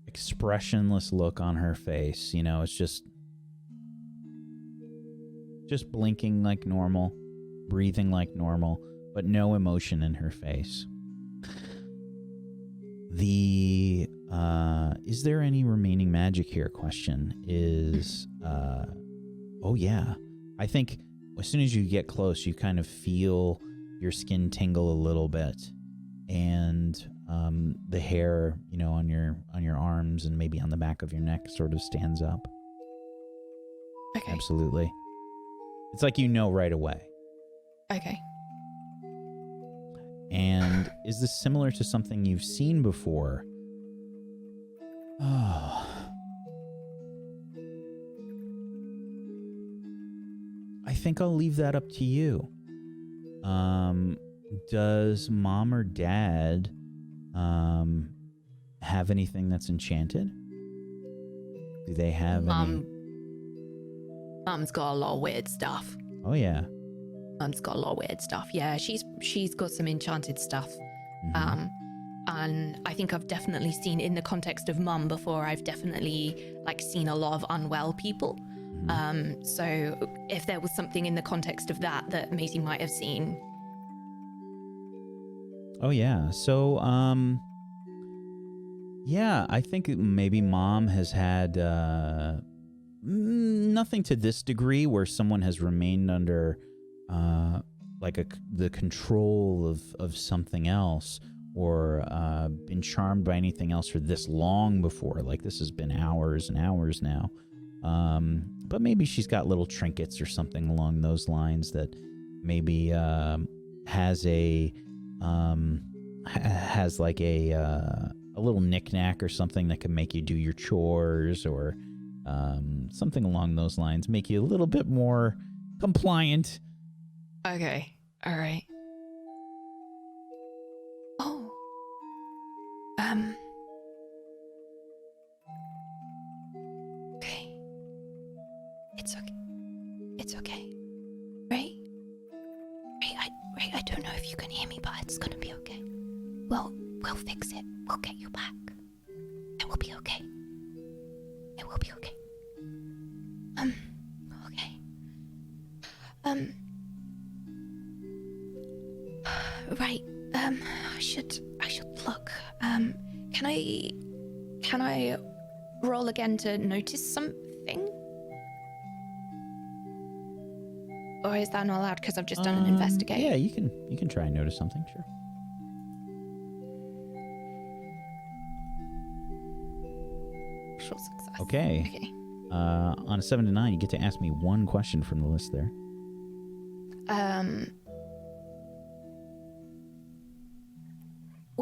expressionless look on her face. You know, it's just blinking like normal, breathing like normal, but no emotion in her face. The is there any remaining magic here question is oh yeah. I think as soon as you get close, you kind of feel your skin tingle a little bit, and the hair, you know, on your arms and maybe on the back of your neck sort of stands up. Okay. Absolutely. It's like you know right away. Okay. And is this similar to something you've seen before? Oh. I think I'll leave that up to you. Does mom or dad have anything that's enchanted? Do they have any? Mum's got a lot of weird stuff. Oh yeah. Mum's got a lot of weird stuff. Yeah, she's got some enchanted stuff. Mm-hmm. And I think I've definitely seen in the context of Mum before, I've definitely like seen a lot of unwell people. Mm-hmm. So if there was something in the context of that Maisie might have seen. Oh yeah. So yeah, I think maybe Mom has had nothing to this degree where someone has remained under the control of something else, or been charmed by anything else for this long before. Like, this has been hours and hours now. But maybe she's got little trinkets or something along those lines that maybe has like a little knick-knack or something that can make you do your chores, or something along those lines, make you a little bit more compliant. Okay. All right. Oh. Okay. It's okay. It's okay. Right? Right, I don't know if you can hear me, but it's gonna be okay. We'll fix it. We'll get you back. It will be okay. It will be okay. Okay. Right. I should look. Can I roll again to notice something? Or is that not allowed because I've just done an investigate? Yeah, you can try and notice something, sure. Sure success. Okay. On a 7 to 9, you get to ask me one question from the list there.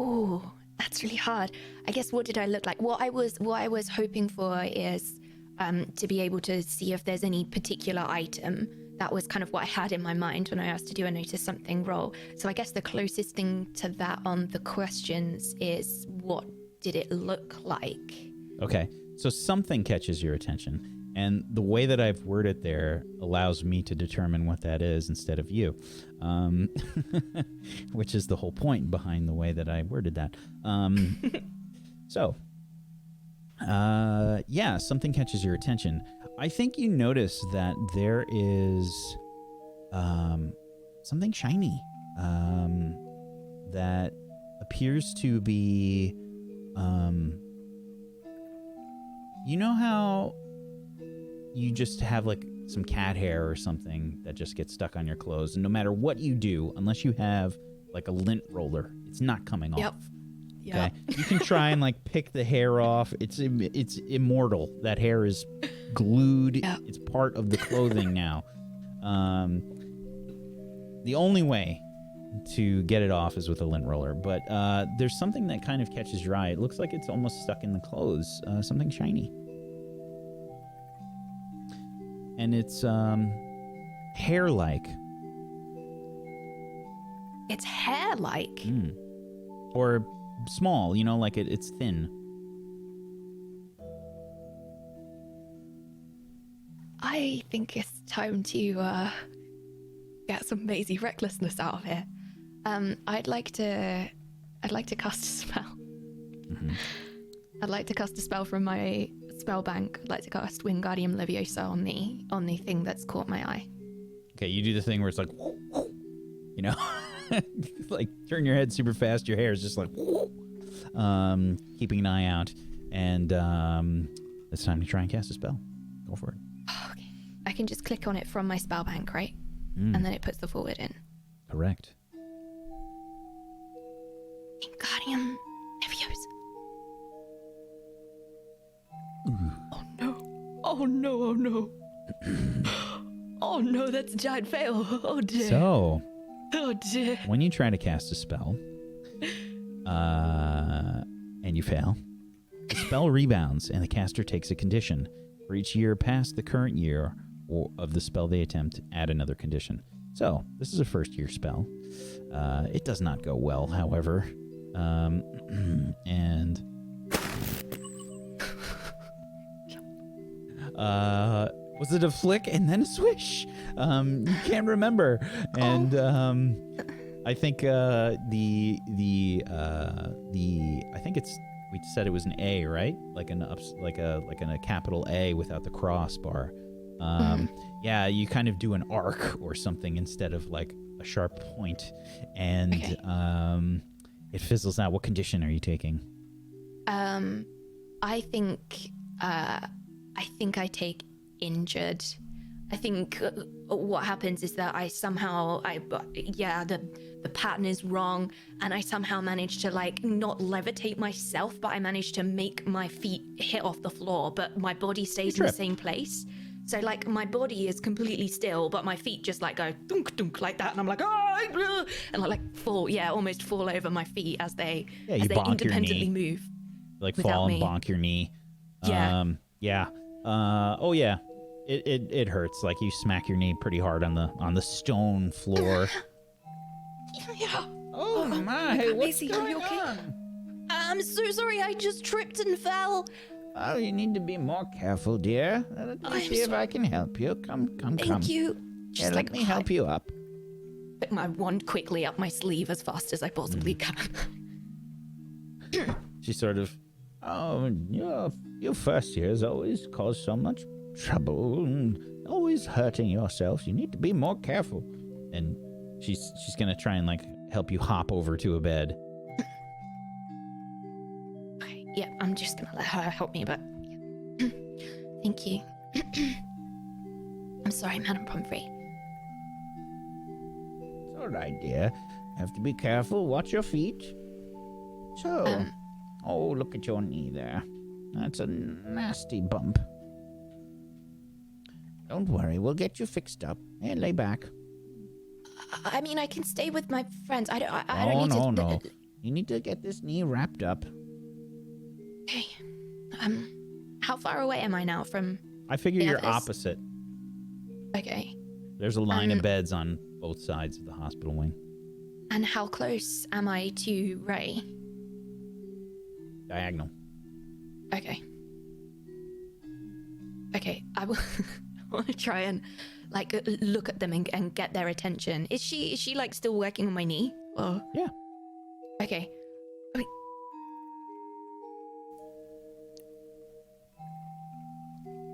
Oh, that's really hard. I guess what did I look like? What I was hoping for is to be able to see if there's any particular item. That was kind of what I had in my mind when I asked to do a notice something roll. So I guess the closest thing to that on the questions is, what did it look like? Okay, so something catches your attention, and the way that I've worded there allows me to determine what that is instead of you, which is the whole point behind the way that I worded that. Yeah, something catches your attention. I think you notice that there is something shiny that appears to be... you know how you just have like some cat hair or something that just gets stuck on your clothes, and no matter what you do, unless you have like a lint roller, it's not coming off. Okay, you can try and like pick the hair off. It's immortal. That hair is glued. Yep. It's part of the clothing now. The only way to get it off is with a lint roller, but there's something that kind of catches your eye. It looks like it's almost stuck in the clothes. Something shiny, and it's hair-like. It's hair-like. Or small, like it's thin. I think it's time to get some Maisie recklessness out of here. I'd like to cast a spell. Mm-hmm. I'd like to cast a spell from my spell bank. I'd like to cast Wingardium Leviosa on the thing that's caught my eye. Okay, you do the thing where it's like, like turn your head super fast. Your hair is just like, keeping an eye out, and it's time to try and cast a spell. Go for it. Okay, I can just click on it from my spell bank, right? And then it puts the forward in. Correct. Wingardium Leviosa. Oh no! Oh no! Oh no! Oh no! That's a giant fail! Oh dear! So, oh dear! when you try to cast a spell, and you fail, the spell rebounds, and the caster takes a condition. For each year past the current year or of the spell they attempt, add another condition. So, this is a first-year spell. It does not go well, however. And... was it a flick and then a swish? You can't remember. And I think I think we said it was an A, right? Like a capital A without the crossbar. Yeah, you kind of do an arc or something instead of like a sharp point, and it fizzles out. What condition are you taking? I think I take injured. I think what happens is that the pattern is wrong, and I somehow manage to like not levitate myself, but I manage to make my feet hit off the floor, but my body stays in the same place. So like my body is completely still, but my feet just like go dunk dunk like that, and I'm like and I like fall, almost fall over my feet as they independently move. Like fall and bonk your knee. Yeah. Oh yeah. It hurts. Like you smack your knee pretty hard on the stone floor. Yeah. Oh my! What's Maisie, going are you okay? on? I'm so sorry. I just tripped and fell. Oh, you need to be more careful, dear. Let me see if I can help you. Come. Thank you. Yeah, let me help you up. Put my wand quickly up my sleeve as fast as I possibly can. She sort of, Your first years always cause so much trouble and always hurting yourself. You need to be more careful. and she's gonna try and like help you hop over to a bed. Okay, yeah, I'm just gonna let her help me, but yeah. Thank you. I'm sorry, Madam Pomfrey. It's all right, dear. Have to be careful. Watch your feet. So, oh, look at your knee there. That's a nasty bump. Don't worry, we'll get you fixed up. Hey, lay back. I mean, I can stay with my friends. I don't need to... No. You need to get this knee wrapped up. Okay. How far away am I now from... I figure you're others? opposite. Okay. There's a line of beds on both sides of the hospital wing. And how close am I to Ray? Diagonal. Okay. Okay, I will... I want to try and like look at them and get their attention. Is she like still working on my knee? Or... Yeah. Okay. Wait.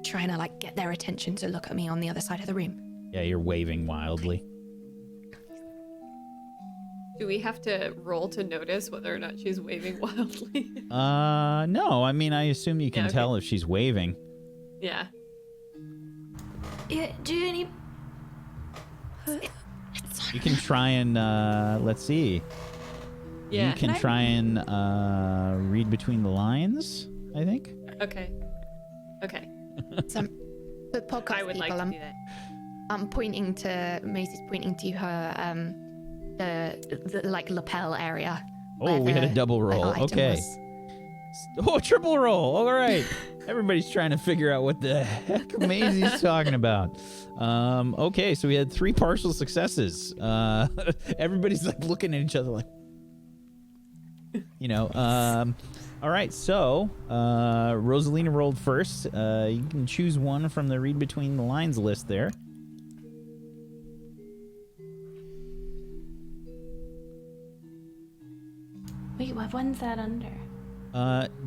Trying to like get their attention to look at me on the other side of the room. Yeah, you're waving wildly. Do we have to roll to notice whether or not she's waving wildly? No. I mean, I assume you can tell if she's waving. Yeah. Yeah, do you need... You can try and, let's see. Yeah. You can try and read between the lines, I think. Okay. Some the podcast I would people, like to do that. I'm pointing to... Maisie's pointing to her, the like lapel area. Oh, we had a double roll. Okay. Oh, triple roll. All right. Everybody's trying to figure out what the heck Maisie's talking about. Okay, so we had 3 partial successes. Everybody's like looking at each other like, You know. All right. So Rosalina rolled first. You can choose one from the read between the lines list there. Wait, what one's that under?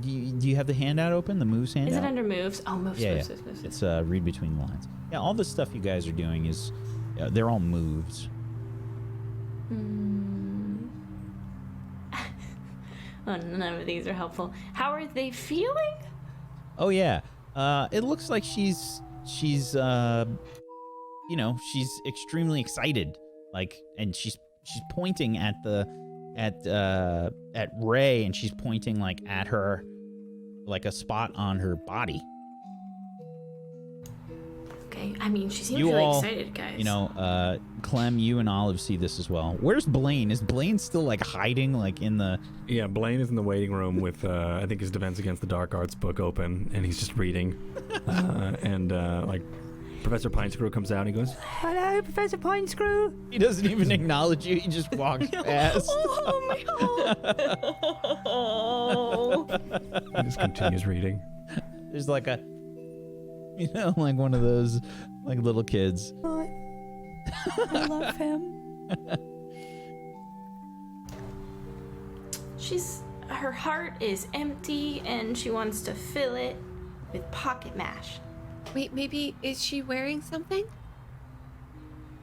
Do you have the handout open? The moves handout? Is it under moves? Oh, moves, Yeah, moves, yeah. moves. It's read between the lines. Yeah, all the stuff you guys are doing is they're all moves. Oh, none of these are helpful. How are they feeling? Oh yeah. It looks like she's extremely excited. Like, and she's pointing at Ray, and she's pointing like at her, like a spot on her body. Okay, I mean, she seems You really all, excited, guys. You know, Clem, you and Olive see this as well. Where's Blaine? Is Blaine still like hiding, like in the? Yeah, Blaine is in the waiting room with I think his Defense Against the Dark Arts book open, and he's just reading. Like Professor Pinescrew comes out and he goes, Hello, Professor Pinescrew. He doesn't even acknowledge you. He just walks past. Oh my god. he just continues reading. There's like a, like one of those like little kids. I love him. Her heart is empty and she wants to fill it with pocket mash. Wait, maybe is she wearing something?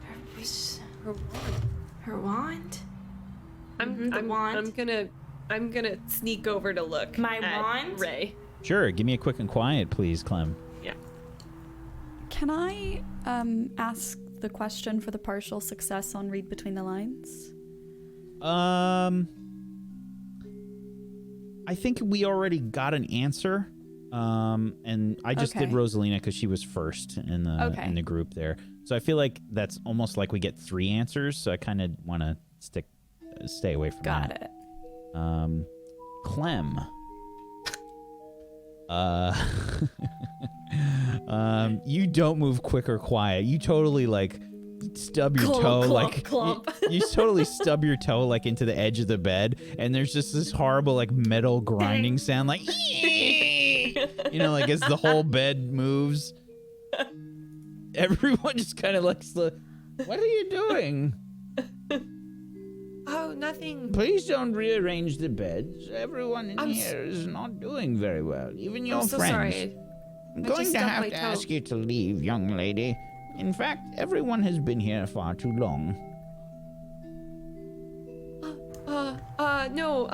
Her wand. Her wand? I'm wand? I'm gonna sneak over to look. My at wand? Ray. Sure, give me a quick and quiet, please, Clem. Yeah. Can I ask the question for the partial success on read between the lines? I think we already got an answer. And I just did Okay. Rosalina because she was first in the group there. So I feel like that's almost like we get 3 answers. So I kind of want to stay away from Got that. it. Clem. You don't move quick or quiet. You totally like stub your toe, like you totally stub your toe like into the edge of the bed, and there's just this horrible like metal grinding sound, like like as the whole bed moves. Everyone just kind of like, what are you doing? Oh, nothing. Please don't rearrange the beds. Everyone in here is not doing very well. Even your I'm so friends. sorry. I'm I going just to stubbed have my to toe. ask you to leave, young lady. In fact, everyone has been here far too long. No,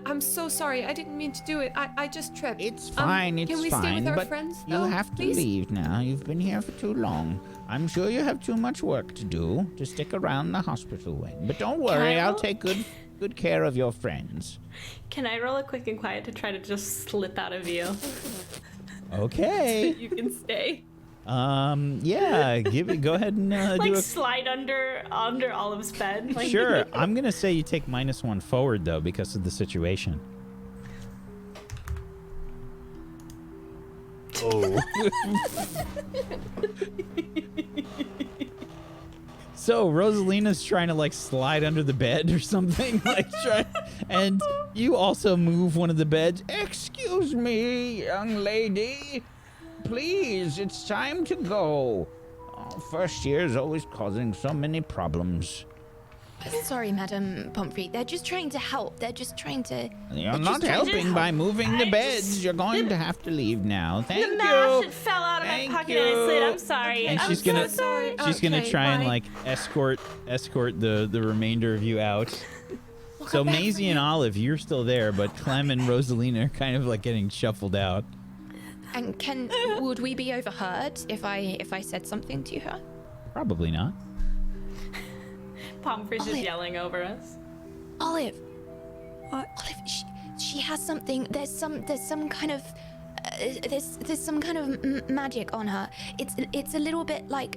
I'm so sorry. I didn't mean to do it. I just tripped. It's fine, it's Can we fine, stay with our but friends? you though, have to please? leave now. You've been here for too long. I'm sure you have too much work to do to stick around the hospital wing. But don't worry, I'll take good care of your friends. Can I roll a quick and quiet to try to just slip out of view? Okay. You can stay. Yeah, go ahead and Like do a. slide under Olive's bed. Like, Sure, I'm gonna say you take -1 forward though because of the situation. Oh. So Rosalina's trying to like slide under the bed or something, and you also move one of the beds. Excuse me, young lady. Please, it's time to go. Oh, first year is always causing so many problems. Sorry, Madam Pomfrey. They're just trying to help. They're just trying to. You're not helping by moving the beds. You're going to have to leave now. Thank the you. mash it fell out of Thank my pocket and I slid. you. I'm sorry. And I'm she's so gonna sorry. she's gonna Okay, try and bye. like escort the remainder of you out. So Maisie and Olive, you're still there, but Clem and Rosalina are kind of like getting shuffled out. And would we be overheard if I said something to her? Probably not. Pomfrey's just Olive. yelling over us. Olive. What? Olive, she has something. There's some kind of there's some kind of magic on her. It's a little bit like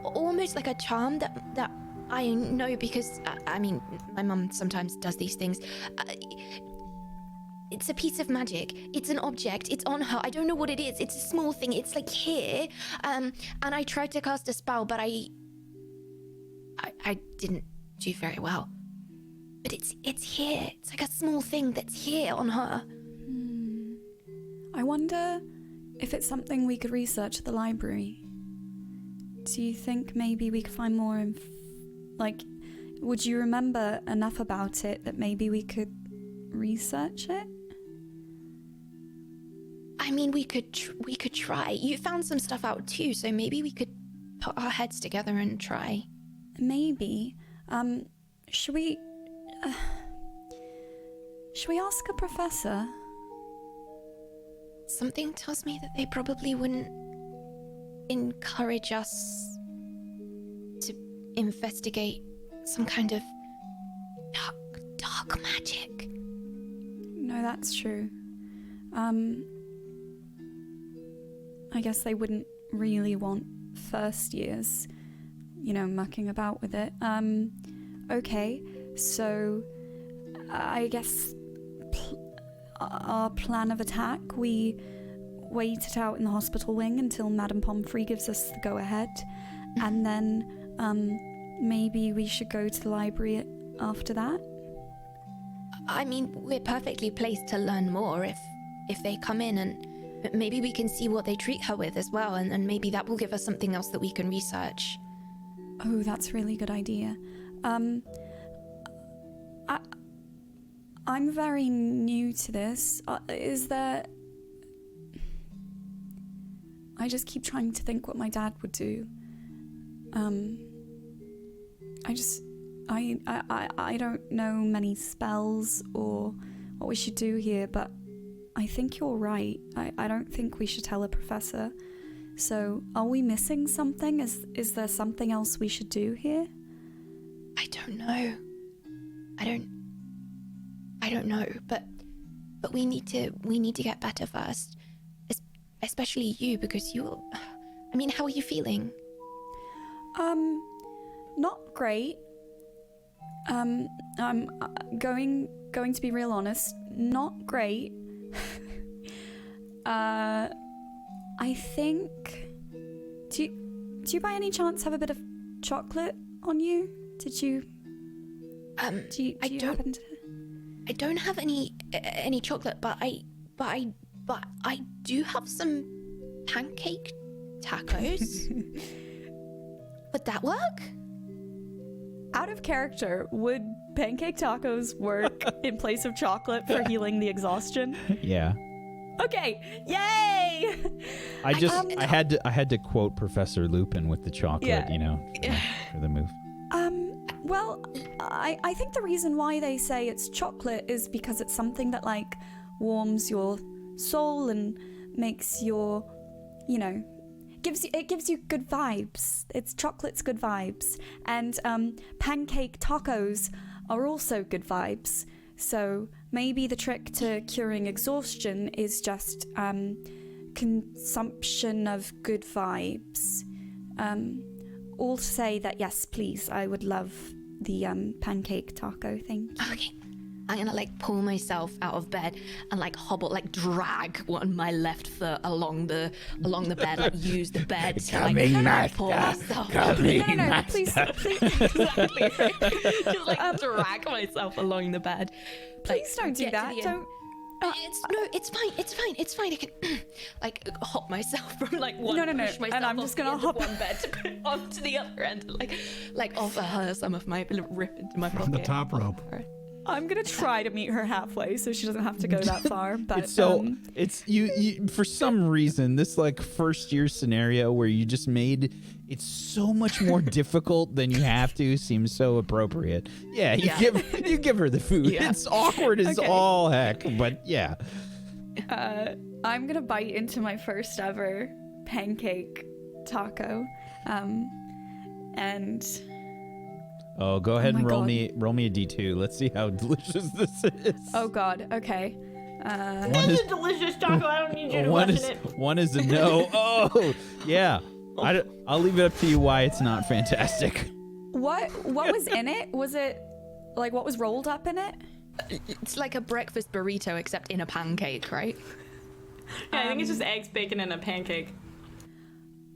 almost like a charm that I know because I mean my mum sometimes does these things. It's a piece of magic. It's an object. It's on her. I don't know what it is. It's a small thing. It's like here. And I tried to cast a spell, but I didn't do very well. But it's here. It's like a small thing that's here on her. I wonder if it's something we could research at the library. Do you think maybe we could find more would you remember enough about it that maybe we could research it? I mean, we could try. You found some stuff out too, so maybe we could put our heads together and try. Maybe. Should we ask a professor? Something tells me that they probably wouldn't encourage us to investigate some kind of dark magic. No, that's true. I guess they wouldn't really want first years, mucking about with it. Okay, so I guess our plan of attack, we wait it out in the hospital wing until Madame Pomfrey gives us the go-ahead, and then maybe we should go to the library after that. I mean, we're perfectly placed to learn more if they come in, and maybe we can see what they treat her with as well, and maybe that will give us something else that we can research. Oh, that's a really good idea. I'm very new to this. Is there... I just keep trying to think what my dad would do. I don't know many spells or what we should do here, but I think you're right. I don't think we should tell a professor. So, are we missing something? Is there something else we should do here? I don't know. I don't know, but we need to get better first. Especially you, because how are you feeling? Not great. I'm going to be real honest, not great. I think... Do you by any chance have a bit of chocolate on you? Did you... Do you happen to... I don't have any chocolate, but I do have some pancake tacos. Would that work? Out of character, would pancake tacos work in place of chocolate for healing the exhaustion? Yeah. Okay, yay! I had to quote Professor Lupin with the chocolate, for the move. Well, I think the reason why they say it's chocolate is because it's something that warms your soul and makes your, gives you good vibes. Chocolate's good vibes, and pancake tacos are also good vibes. So maybe the trick to curing exhaustion is just consumption of good vibes. All say that yes, please. I would love the pancake taco thing. Okay. I'm gonna pull myself out of bed and hobble, drag my left foot along the bed, use the bed to pull myself. No, please. Exactly. Just drag myself along the bed. Please don't do that. Don't. It's fine. I can hop myself from one. No. Push myself and I'm off just the gonna end hop of one bed to put it onto the other end, offer her some of my rip into my pocket. From the top rope. I'm gonna try to meet her halfway so she doesn't have to go that far. But it's you for some reason this first year scenario where you just made it so much more difficult than you have to seems so appropriate. Yeah, you give her the food. Yeah. It's awkward as all heck, but yeah. I'm gonna bite into my first ever pancake taco, and. Oh, go ahead and roll God. me a D2. Let's see how delicious this is. Oh God. Okay. This is a delicious taco. I don't need you to question it. One is a no. Oh, yeah. I'll leave it up to you why it's not fantastic. What was in it? Was it what was rolled up in it? It's like a breakfast burrito except in a pancake, right? Yeah, I think it's just eggs, bacon, and a pancake.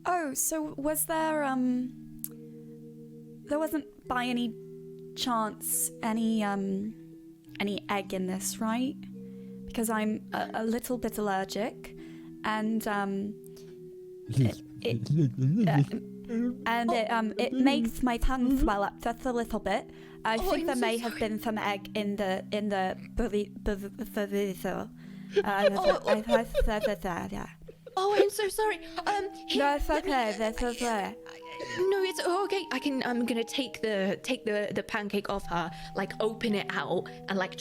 Oh, so was there there wasn't by any chance any egg in this, right? Because I'm a little bit allergic, and it makes my tongue swell up just a little bit. I think there may have been some egg in the burrito. Yeah. Oh, I'm so sorry. That's okay. That's okay. No, it's okay. I'm gonna take the pancake off her, like open it out and like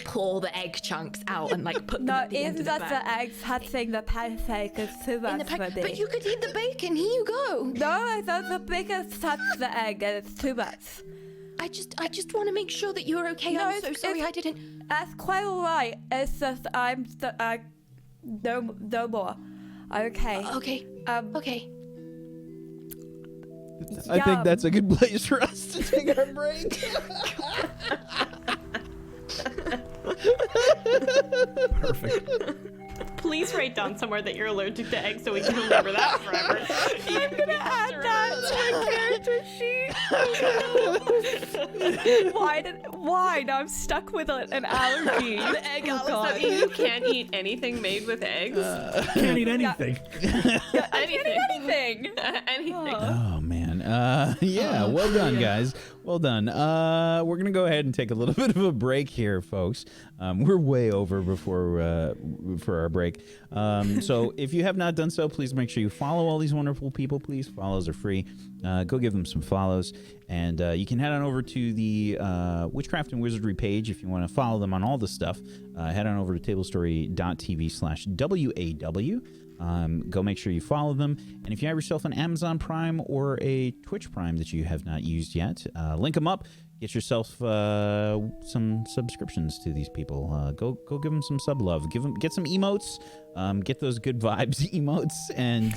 pull the egg chunks out and like put them at the end of the bag. No, even the eggs touching the pancake is too much for me. But you could eat the bacon. Here you go. No, I thought the bacon touched the egg and it's too much. I just want to make sure that you're okay. No, I'm so sorry. I didn't. That's quite alright. It's just no more. Okay. Okay. Okay. I think that's a good place for us to take our break. Perfect. Please write down somewhere that you're allergic to eggs so we can remember that forever. I'm gonna add that to my character sheet. Why? Now I'm stuck with an allergy. The egg allergy. Does that mean you can't eat anything made with eggs? Can't eat anything. Anything. Anything. Oh man. Yeah. Well done, guys. Well done. We're gonna go ahead and take a little bit of a break here, folks. We're way over for our break. So if you have not done so, please make sure you follow all these wonderful people. Please, follows are free. Go give them some follows, and you can head on over to the Witchcraft and Wizardry page if you want to follow them on all the stuff. Head on over to tablestory.tv/WAW. Go make sure you follow them, and if you have yourself an Amazon Prime or a Twitch Prime that you have not used yet, link them up. Get yourself some subscriptions to these people. Go give them some sub love. Get some emotes. Get those good vibes emotes, and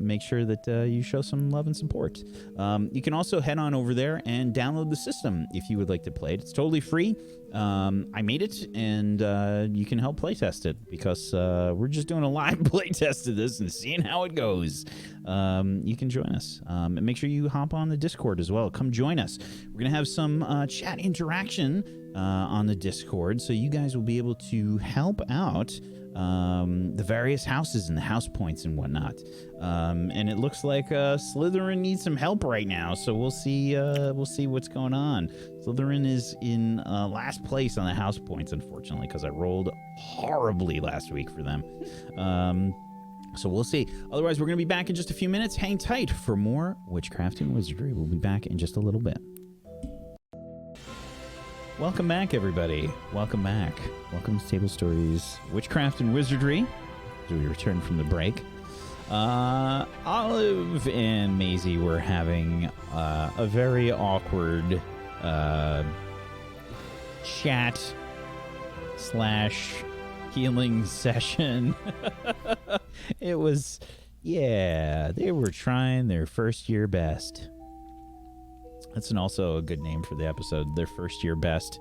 make sure that you show some love and support. You can also head on over there and download the system if you would like to play it. It's totally free. I made it, and you can help playtest it because we're just doing a live playtest of this and seeing how it goes. You can join us, and make sure you hop on the Discord as well. Come join us. We're gonna have some chat interaction on the Discord, so you guys will be able to help out the various houses and the house points and whatnot. And it looks like Slytherin needs some help right now, so we'll see what's going on. Slytherin is in last place on the house points, unfortunately, because I rolled horribly last week for them. So we'll see. Otherwise, we're going to be back in just a few minutes. Hang tight for more Witchcraft and Wizardry. We'll be back in just a little bit. Welcome back, everybody. Welcome back. Welcome to Tablestory's Witchcraft and Wizardry as we return from the break. Olive and Maisie were having a very awkward chat/healing session. It was, yeah, they were trying their first year best. That's also a good name for the episode, their first year best.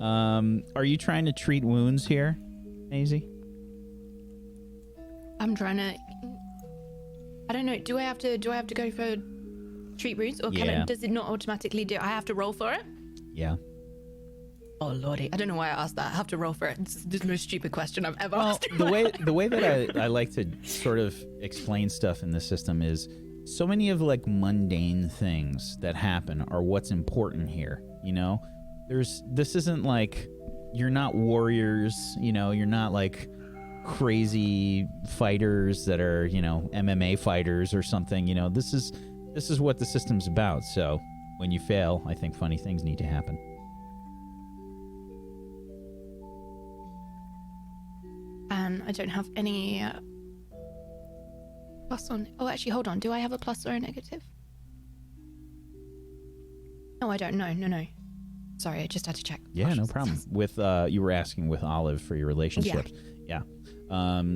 Are you trying to treat wounds here, Maisie? I'm trying to. I don't know. Do I have to go for treat wounds, or does it not automatically do? I have to roll for it. Yeah. Oh lordy, I don't know why I asked that. I have to roll for it. It's the most stupid question I've ever asked. The way that I like to sort of explain stuff in the system is so many of like mundane things that happen are what's important here. You know, this isn't like, you're not warriors. You know, you're not like crazy fighters that are, you know, MMA fighters or something. You know, this is what the system's about. So when you fail, I think funny things need to happen. I don't have any plus on. Oh, actually, hold on. Do I have a plus or a negative? No, I don't. No. Sorry, I just had to check. Yeah, no problem. With you were asking with Olive for your relationships. Yeah.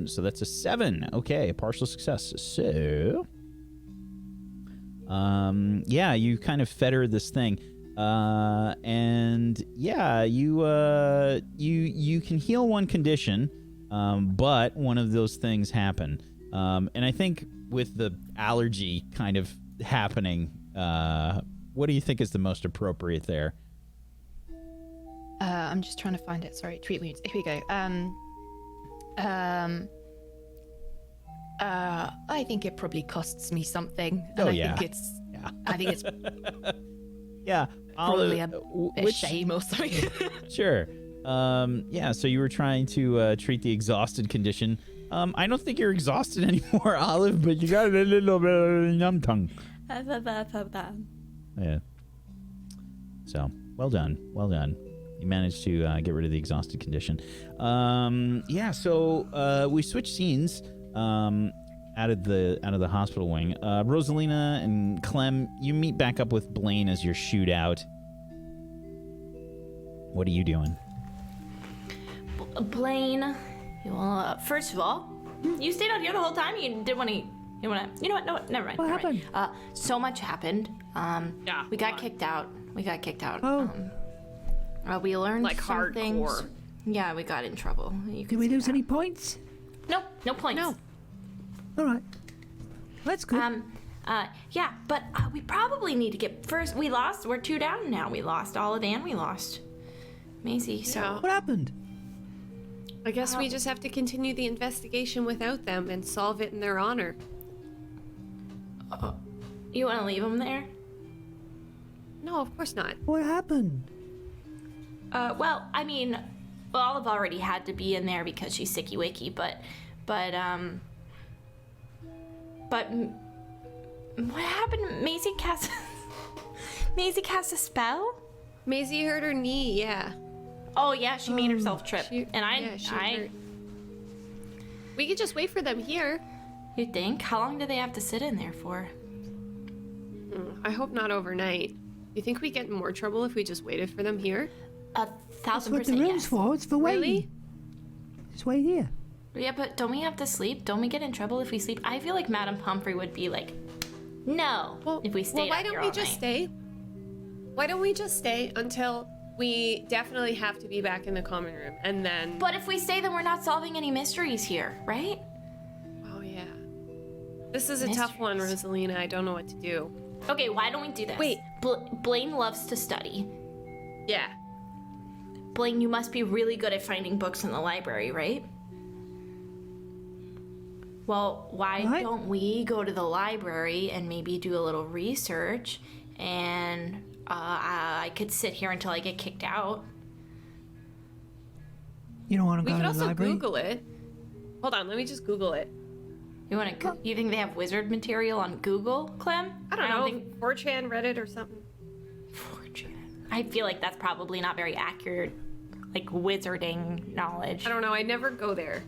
So that's a 7. Okay, a partial success. So, yeah, you kind of fetter this thing. And yeah, you can heal one condition, but one of those things happen. And I think with the allergy kind of happening, what do you think is the most appropriate there? I'm just trying to find it. Sorry, treat wounds. Here we go. I think it probably costs me something. And I think it's Yeah. probably a shame or something. Sure. So you were trying to treat the exhausted condition. I don't think you're exhausted anymore, Olive, but you got a little bit of numb tongue. Yeah. So, well done. Well done. You managed to get rid of the exhausted condition. So we switched scenes out of the hospital wing. Rosalina and Clem, you meet back up with Blaine as your shootout. What are you doing? Blaine, first of all, you stayed out here the whole time. You didn't want to. You know what? No, never mind. What happened? So much happened. We got kicked out. Oh. We learned Like some hardcore. things. Yeah, we got in trouble. Did we lose any points? No points. No. All right. That's good. But we probably need to get first. We lost. We're 2 down now. We lost Olive and we lost Maisie. So Yeah. What happened? I guess we just have to continue the investigation without them and solve it in their honor. you want to leave them there? No, of course not. What happened? Olive already had to be in there because she's sicky wicky, but what happened? Maisie cast a spell? Maisie hurt her knee, yeah. Oh yeah, she made herself trip. She hurt. We could just wait for them here. You think? How long do they have to sit in there for? I hope not overnight. You think we get in more trouble if we just waited for them here? 1,000% That's what the room's yes. for. It's for waiting. Really? Just wait here. Yeah, but don't we have to sleep? Don't we get in trouble if we sleep? I feel like Madame Pomfrey would be like, no, if we stayed why out don't here we all just night. stay? Why don't we just stay until we definitely have to be back in the common room, and then... But if we stay, then we're not solving any mysteries here, right? Oh, yeah. This is a tough one, Rosalina. I don't know what to do. Okay, why don't we do this? Wait. Blaine loves to study. Yeah. Blaine, you must be really good at finding books in the library, right? Well, why What? don't we go to the library and maybe do a little research, and I could sit here until I get kicked out. You don't want to We go could to the also library? Google it. Hold on, let me just Google it. You want to? You think they have wizard material on Google, Clem? I don't know, think 4chan, Reddit, or something. I feel like that's probably not very accurate, like wizarding knowledge. I don't know, I never go there.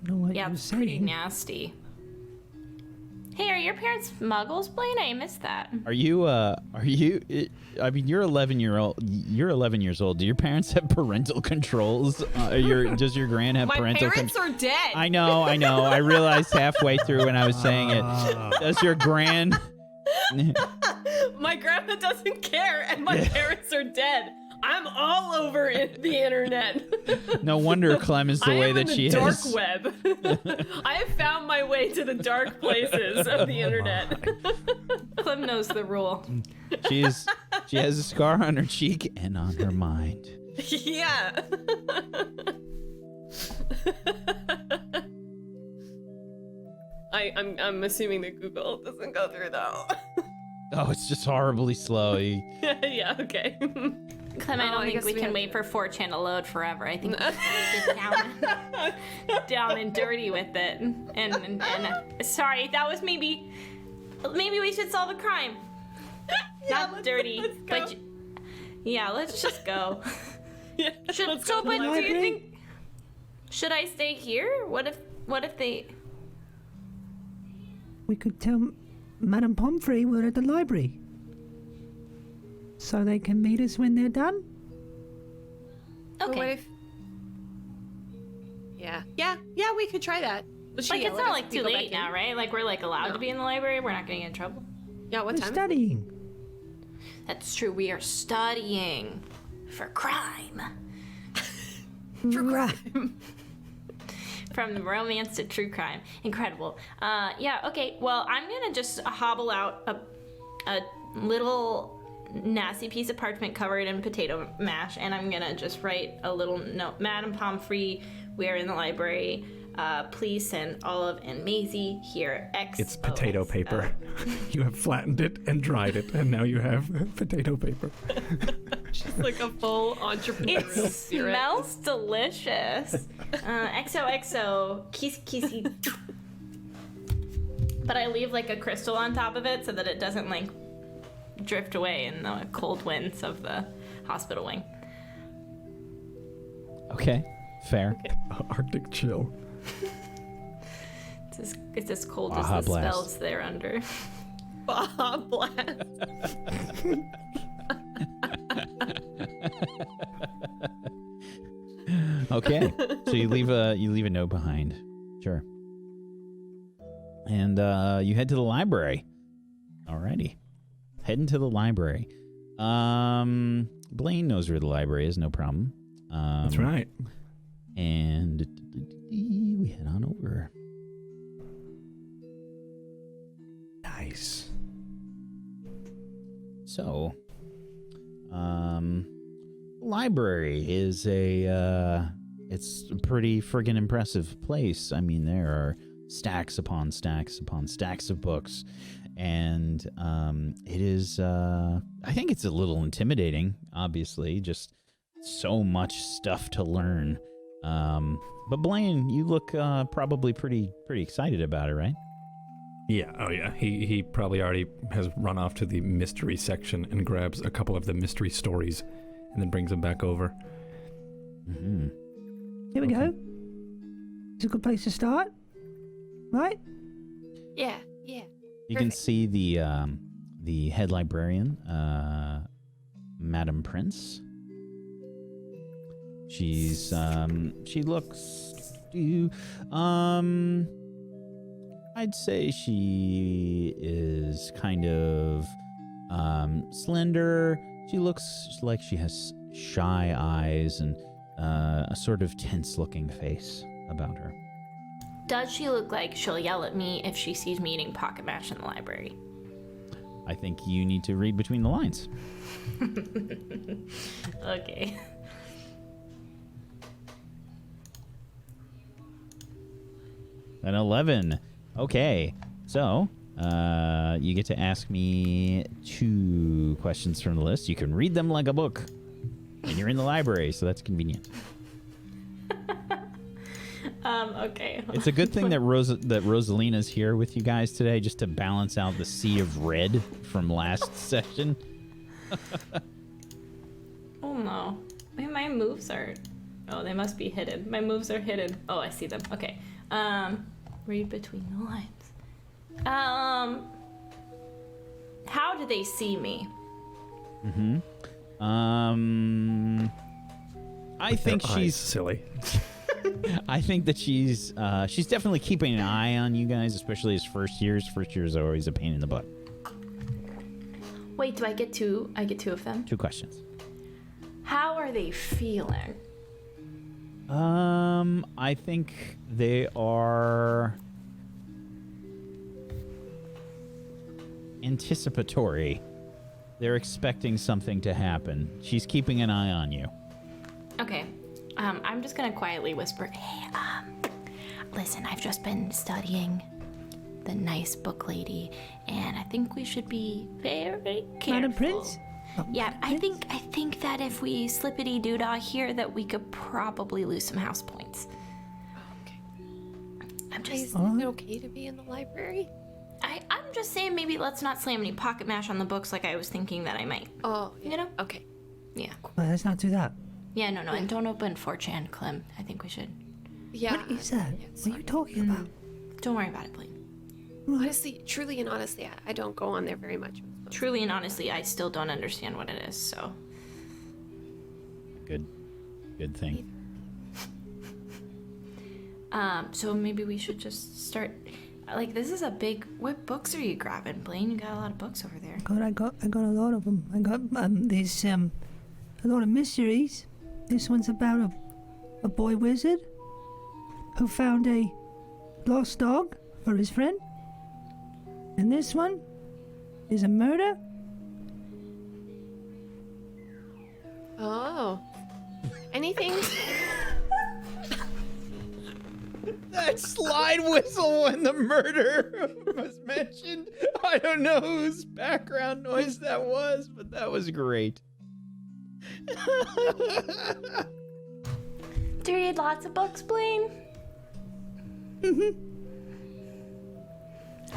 know what Yeah, you're it's pretty saying. nasty. Hey, are your parents muggles, Blaine? I missed that. You're 11 years old. Do your parents have parental controls? Does your gran have My parental parents are dead. I know. I realized halfway through when I was saying it. Does your gran... My grandma doesn't care, and my parents are dead. I'm all over the internet. No wonder Clem is the way that she is. I am in the dark web. I have found my way to the dark places of the internet. Clem knows the rule. She has a scar on her cheek and on her mind. Yeah. I'm assuming that Google doesn't go through though. Oh, it's just horribly slow. Yeah, okay. Clem, I don't think we can wait for 4chan to load forever. I think we get down and dirty with it. And sorry, that was maybe we should solve a crime. Not dirty, let's go. but yeah, let's just go. Yeah, let's go to the do you library. think? Should I stay here? What if they? We could tell Madame Pomfrey we're at the library. So they can meet us when they're done? But Okay. what if... Yeah, we could try that. But Like it's not like too late now, right? Like we're like allowed No. to be in the library. We're not gonna get in trouble. Yeah, what We're time? studying. That's true. We are studying for crime. For crime. From romance to true crime. Incredible. Yeah, okay. Well, I'm going to just hobble out a little nasty piece of parchment covered in potato mash, and I'm going to just write a little note. Madame Pomfrey, we are in the library. Please send Olive and Maisie here. It's potato paper. You have flattened it and dried it, and now you have potato paper. She's like a full entrepreneurial It spirit. smells delicious. XOXO, kissy. But I leave like a crystal on top of it so that it doesn't like drift away in the cold winds of the hospital wing. Okay, fair. Arctic chill. It's as cold Baja as the blast. spells they're under. Baja blast. Okay, so you leave a note behind. Sure. And you head to the library. Alrighty. Heading to the library. Blaine knows where the library is, no problem. That's right. And we head on over. Nice. So, library is it's a pretty friggin' impressive place. I mean, there are stacks upon stacks upon stacks of books, and it is, I think it's a little intimidating, obviously, just so much stuff to learn. But Blaine, you look probably pretty excited about it, right? Yeah, oh yeah. He probably already has run off to the mystery section and grabs a couple of the mystery stories and then brings them back over. Mm-hmm. Here we go. It's a good place to start, right? Yeah. You can Perfect. see the head librarian, Madam Prince. She's she looks I'd say she is kind of slender. She looks like she has shy eyes and a sort of tense-looking face about her. Does she look like she'll yell at me if she sees me eating pocket mash in the library? I think you need to read between the lines. Okay. An 11. Okay, so you get to ask me 2 questions from the list. You can read them like a book, and you're in the library, so that's convenient. Okay. It's a good thing that Rosalina's here with you guys today, just to balance out the sea of red from last session. Oh no. Wait, my moves are... Oh, they must be hidden. My moves are hidden. Oh, I see them. Okay. Read between the lines. How do they see me? I think Their eyes, she's silly. I think that she's definitely keeping an eye on you guys, especially as first years. First years are always a pain in the butt. Wait, do I get two? I get 2 of them? 2 questions. How are they feeling? I think they are anticipatory. They're expecting something to happen. She's keeping an eye on you. Okay. I'm just gonna quietly whisper, hey, listen, I've just been studying the nice book lady, and I think we should be very careful. Madam Prince? Oh, Yeah, Madam I think that if we slippity doodah here, that we could probably lose some house points. Okay. I'm just, Isn't it okay to be in the library? I'm just saying, maybe let's not slam any pocket mash on the books like I was thinking that I might. Oh, You know? okay. Yeah. Well, let's not do that. Yeah, no, and don't open 4chan, Clem. I think we should. Yeah. What is that? Yeah, What are you talking about? Don't worry about it, Blaine. Honestly, truly and honestly, I don't go on there very much. Truly and honestly, I still don't understand what it is, so. Good thing. So maybe we should just start. Like, this is a big. What books are you grabbing, Blaine? You got a lot of books over there. I got a lot of them. I got there's a lot of mysteries. This one's about a boy wizard. who found a lost dog for his friend. And this one is a murder. Oh. Anything? That slide whistle when the murder was mentioned. I don't know whose background noise that was, but that was great. Do you read lots of books, Blaine? Mm-hmm.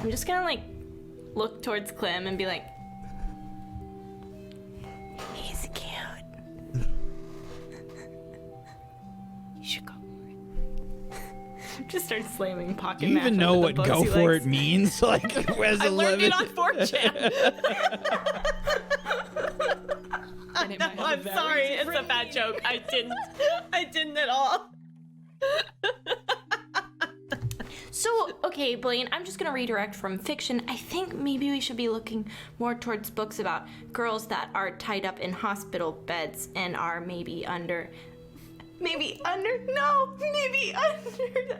I'm just gonna like look towards Clem and be like, he's cute. You should go for it. Just start slamming pocket Do you mash even into know the what books go he for likes. it means? Like, as I learned it on 11 4chan. And it might have a I'm very sorry, it's different a bad joke. I didn't at all. So, okay, Blaine, I'm just gonna redirect from fiction. I think maybe we should be looking more towards books about girls that are tied up in hospital beds and are maybe under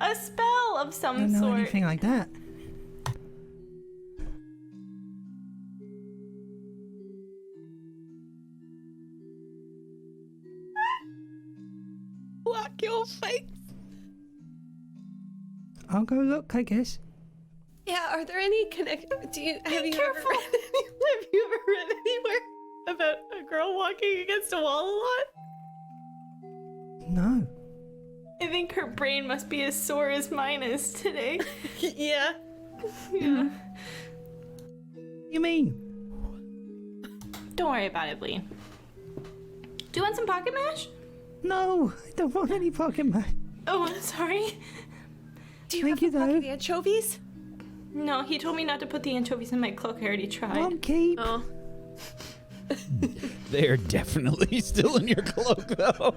a spell of I some don't know sort. anything like that. Block your face. I'll go look, I guess. Yeah, are there any have you ever read anywhere about a girl walking against a wall a lot? No. I think her brain must be as sore as mine is today. Yeah. Yeah. You mean? Don't worry about it, Blaine. Do you want some pocket mash? No, I don't want any pocket mash. Oh, I'm sorry. Do you Thank have you, a pack though. of anchovies? No, he told me not to put the anchovies in my cloak. I already tried. Won't keep. Oh. They are definitely still in your cloak, though.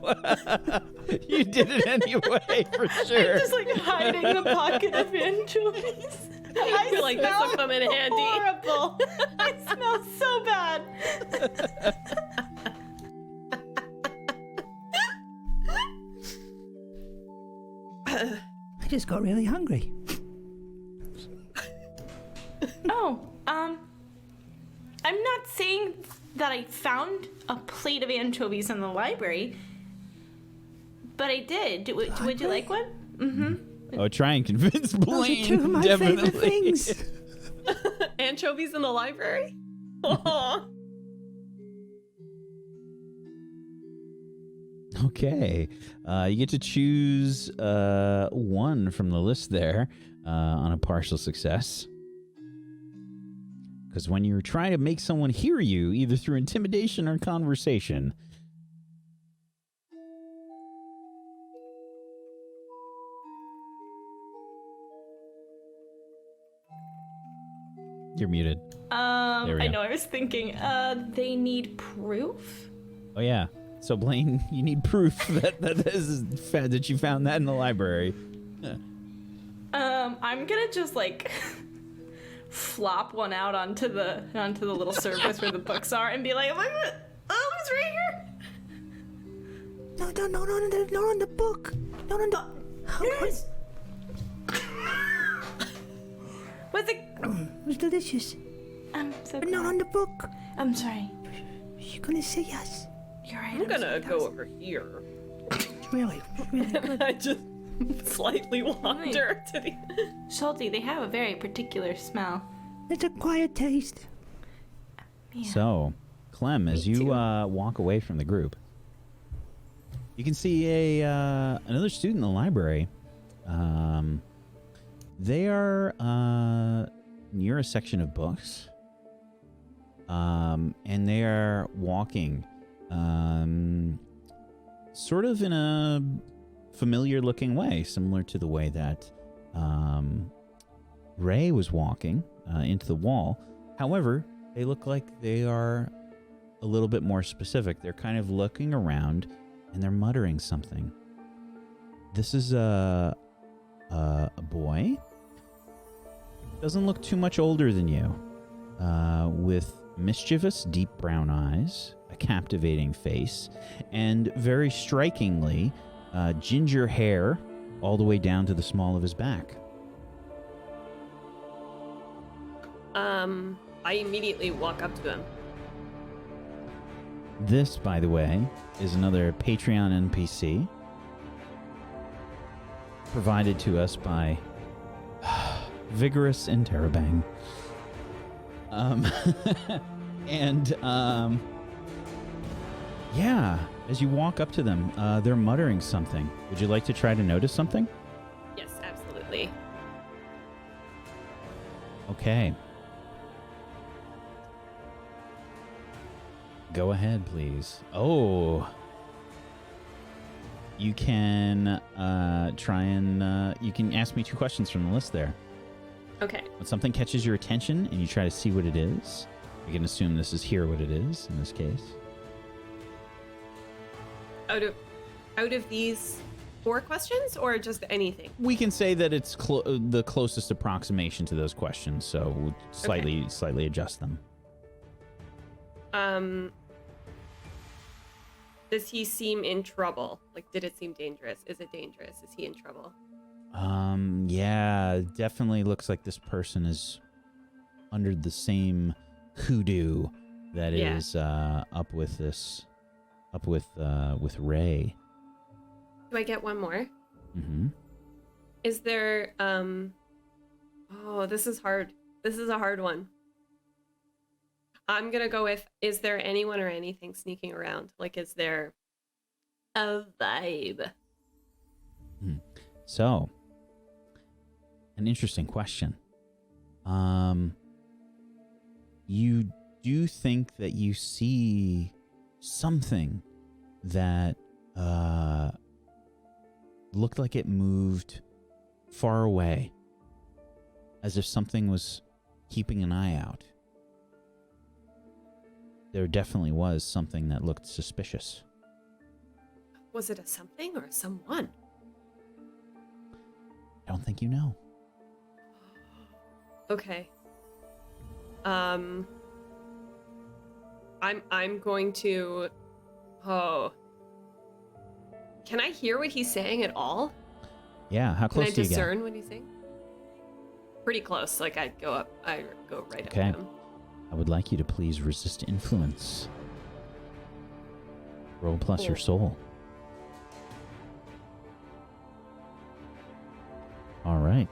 You did it anyway, for sure. Just like hiding the pocket of anchovies. I feel like this will come in handy. Horrible. I smell so bad. I just got really hungry. Oh, I'm not saying that I found a plate of anchovies in the library, but I did. Would you like one? Mm-hmm. Oh, try and convince Blaine. Those are two of my definitely. favorite things. Anchovies in the library? Aw. Okay. You get to choose one from the list there on a partial success. Because when you're trying to make someone hear you, either through intimidation or conversation, you're muted. There we I go. know. I was thinking, they need proof. Oh, yeah. So, Blaine, you need proof that you found that in the library. I'm gonna just like flop one out onto the little surface where the books are and be like, oh, it's right here. No, not on the book. Not on the... Yes. What's it? It was delicious. I'm so But not on the book. I'm sorry. You're gonna see us. You're right. I'm gonna go over here. It's really good. I just slightly wander to the... Salty. They have a very particular smell. It's a quiet taste. Yeah. So, Clem, as you walk away from the group, you can see another student in the library. They are near a section of books, and they are walking sort of in a familiar-looking way, similar to the way that Ray was walking into the wall. However, they look like they are a little bit more specific. They're kind of looking around, and they're muttering something. This is a boy. Doesn't look too much older than you, with mischievous deep brown eyes, a captivating face, and very strikingly ginger hair all the way down to the small of his back. I immediately walk up to him. This, by the way, is another Patreon NPC provided to us by Vigorous and Terabang. Yeah, as you walk up to them, they're muttering something. Would you like to try to notice something? Yes, absolutely. Okay. Go ahead, please. Oh. You can try and you can ask me 2 questions from the list there. Okay. When something catches your attention and you try to see what it is, you can assume this is here what it is in this case. Out of these 4 questions, or just anything? We can say that it's the closest approximation to those questions, so we'll slightly adjust them. Does he seem in trouble? Like, did it seem dangerous? Is it dangerous? Is he in trouble? Yeah, definitely looks like this person is under the same hoodoo that is up with Ray. Do I get one more? Mm-hmm. Is there oh, this is hard. This is a hard one. I'm gonna go with, is there anyone or anything sneaking around? Like, is there a vibe? So, an interesting question. You do think that you see something that looked like it moved far away, as if something was keeping an eye out. There definitely was something that looked suspicious. Was it a something or a someone? I don't think you know. Okay. I'm going to... Oh. Can I hear what he's saying at all? Yeah, how close do you get? Can I discern what he's saying? Pretty close. Like, I go right up to Okay. him. I would like you to please resist influence. Roll plus your soul. All right.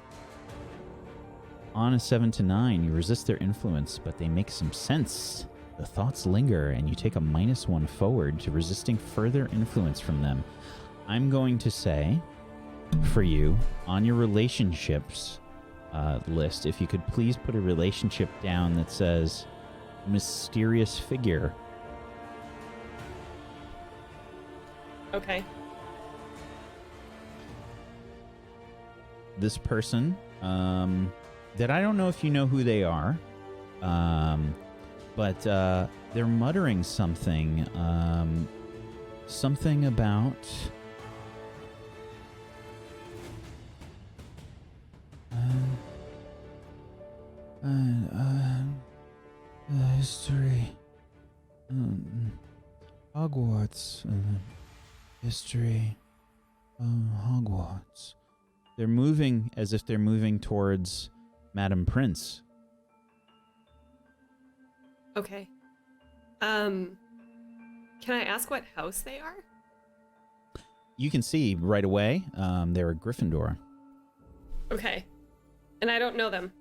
On a 7 to 9, you resist their influence, but they make some sense. The thoughts linger, and you take a -1 forward to resisting further influence from them. I'm going to say, for you, on your relationships list, if you could please put a relationship down that says mysterious figure. Okay. This person, that I don't know if you know who they are, but they're muttering something, something about history, Hogwarts, history, Hogwarts. They're moving as if they're moving towards Madam Prince. Okay. Can I ask what house they are? You can see right away, they're a Gryffindor. Okay. And I don't know them.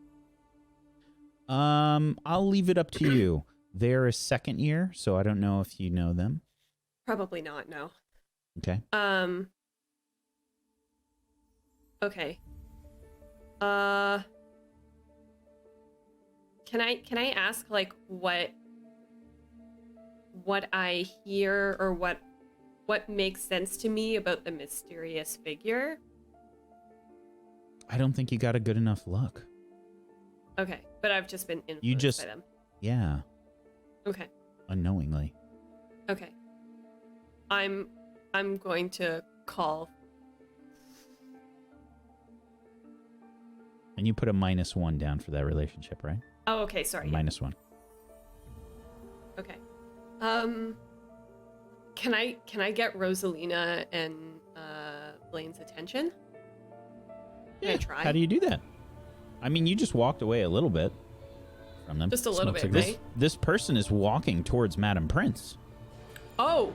I'll leave it up to you. They're a second year, so I don't know if you know them. Probably not, no. Okay. Okay. Can I ask, like, what I hear, or what makes sense to me about the mysterious figure? I don't think you got a good enough look. Okay, but I've just been influenced by them. Yeah. Okay. Unknowingly. Okay. I'm going to call. And you put a -1 down for that relationship, right? Oh, okay, sorry. -1. Okay. Can I get Rosalina and Blaine's attention? Can I try? How do you do that? I mean, you just walked away a little bit from them. Just a little bit, This, right? this person is walking towards Madam Prince. Oh.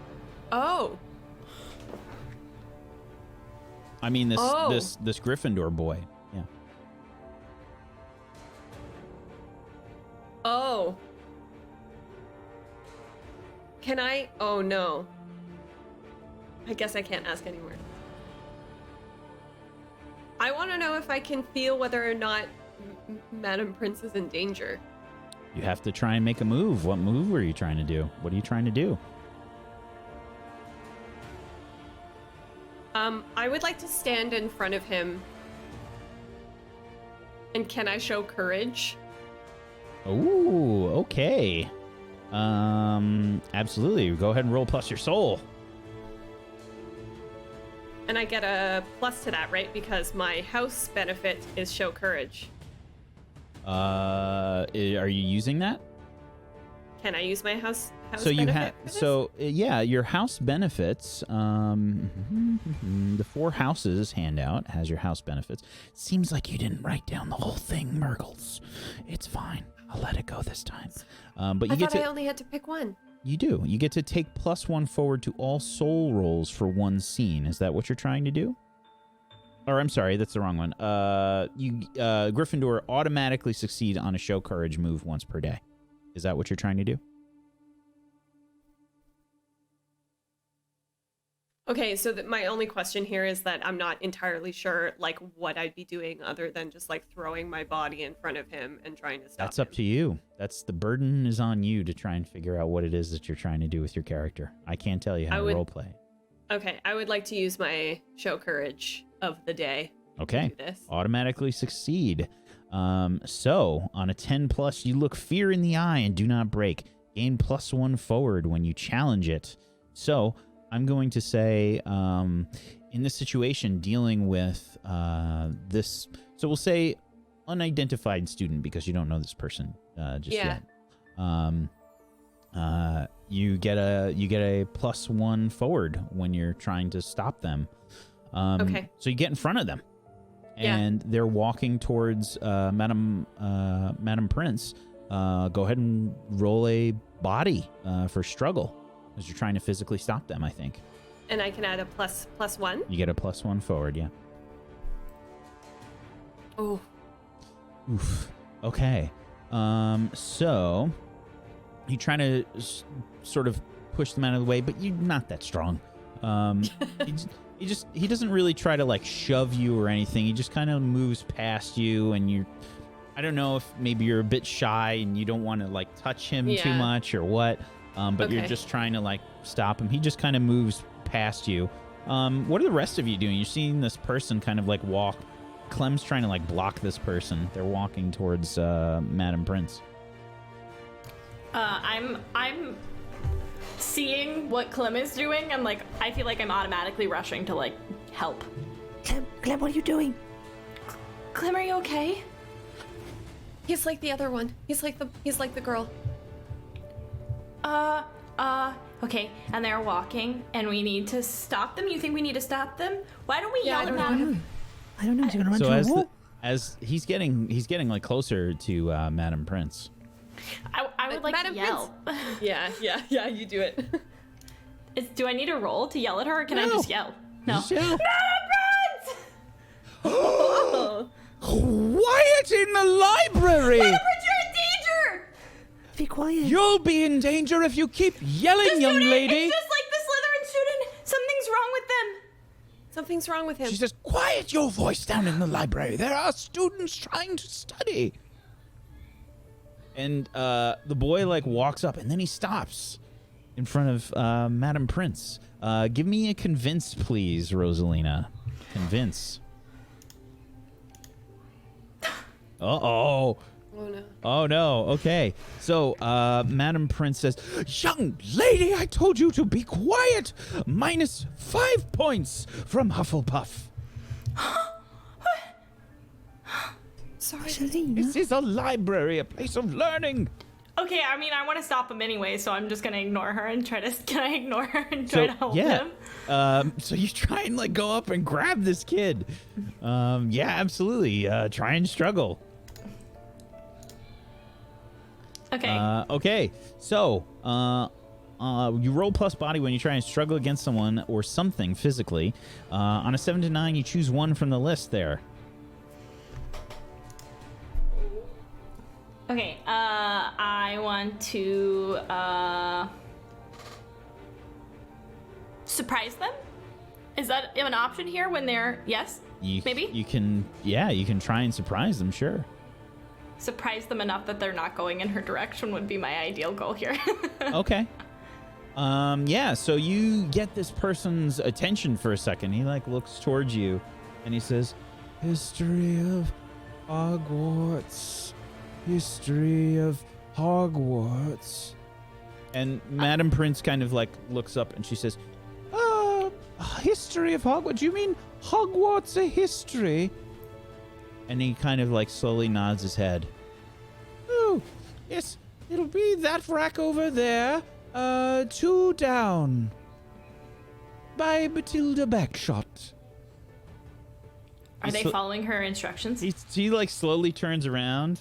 I mean, this Gryffindor boy. Yeah. Oh. Can I? Oh, no. I guess I can't ask anymore. I want to know if I can feel whether or not Madam Prince is in danger. You have to try and make a move. What move were you trying to do? What are you trying to do? I would like to stand in front of him. And can I show courage? Ooh, okay. Absolutely. Go ahead and roll plus your soul. And I get a plus to that, right? Because my house benefit is show courage. Are you using that? Can I use my house So you have have yeah, your house benefits. The 4 houses handout has your house benefits. Seems like you didn't write down the whole thing, Murgles. It's fine. I'll let it go this time. But you I only had to pick one. You do. You get to take +1 forward to all soul rolls for one scene. Is that what you're trying to do? Or I'm sorry, that's the wrong one. Gryffindor automatically succeed on a show courage move once per day. Is that what you're trying to do? Okay, so my only question here is that I'm not entirely sure, like, what I'd be doing other than just, like, throwing my body in front of him and trying to stop That's up to you. That's the burden is on you to try and figure out what it is that you're trying to do with your character. I can't tell you how to roleplay. Okay, I would like to use my show courage of the day. Okay. To do this. Automatically succeed. So, on a 10+, you look fear in the eye and do not break. Gain +1 forward when you challenge it. So, I'm going to say, in this situation, dealing with this... So, we'll say unidentified student because you don't know this person just yet. You get a +1 forward when you're trying to stop them. Okay. So you get in front of them, and they're walking towards Madam Prince. Go ahead and roll a body for struggle, as you're trying to physically stop them. I think. And I can add a +1. You get a +1 forward. Yeah. Oh. Oof. Okay. So you're trying to sort of push them out of the way, but you're not that strong. He doesn't really try to like shove you or anything. He just kind of moves past you, and I don't know if maybe you're a bit shy and you don't want to like touch him too much or what. But you're just trying to like stop him. He just kind of moves past you. What are the rest of you doing? You're seeing this person kind of like walk. Clem's trying to like block this person. They're walking towards Madam Prince. I'm seeing what Clem is doing. I feel like I'm automatically rushing to like help. Clem, what are you doing? Clem, are you okay? He's like the other one. He's like the girl. Okay, and they're walking, and we need to stop them. You think we need to stop them? Why don't we yell at I them? don't know. Is he gonna run through a wall? As he's getting like closer to Madam Prince. I would like Madam to yell. Yeah, you do it. Do I need a roll to yell at her, or can I just yell? No. Just yell. Madam Prince! Quiet in the library! Madam Prince, you're in danger! Be quiet. You'll be in danger if you keep yelling, young lady. It's just like the Slytherin student. Something's wrong with them. Something's wrong with him. She says, quiet your voice down in the library. There are students trying to study. And the boy like walks up, and then he stops in front of Madam Prince. Give me a convince, please, Rosalina. Convince. Uh-oh. Oh, no. Oh, no. Okay. So, Madam Prince says, Young lady, I told you to be quiet. -5 points from Hufflepuff. Sorry. Selena. This is a library, a place of learning. Okay, I mean, I want to stop him anyway, so I'm just gonna ignore her and try to. Can I ignore her and try to help him? So you try and like go up and grab this kid. Yeah, absolutely. Try and struggle. Okay. Okay. So, you roll plus body when you try and struggle against someone or something physically. On a 7 to 9, you choose one from the list there. Okay, I want to surprise them. Is that an option here when they're maybe? You can try and surprise them, sure. Surprise them enough that they're not going in her direction would be my ideal goal here. Okay. So you get this person's attention for a second. He like looks towards you and he says, "History of Hogwarts. History of Hogwarts." And Madam Prince kind of like looks up and she says, "History of Hogwarts? You mean Hogwarts a history?" And he kind of like slowly nods his head. "Oh, yes, it'll be that rack over there. 2 down. By Matilda Backshot." Are they following her instructions? He like slowly turns around.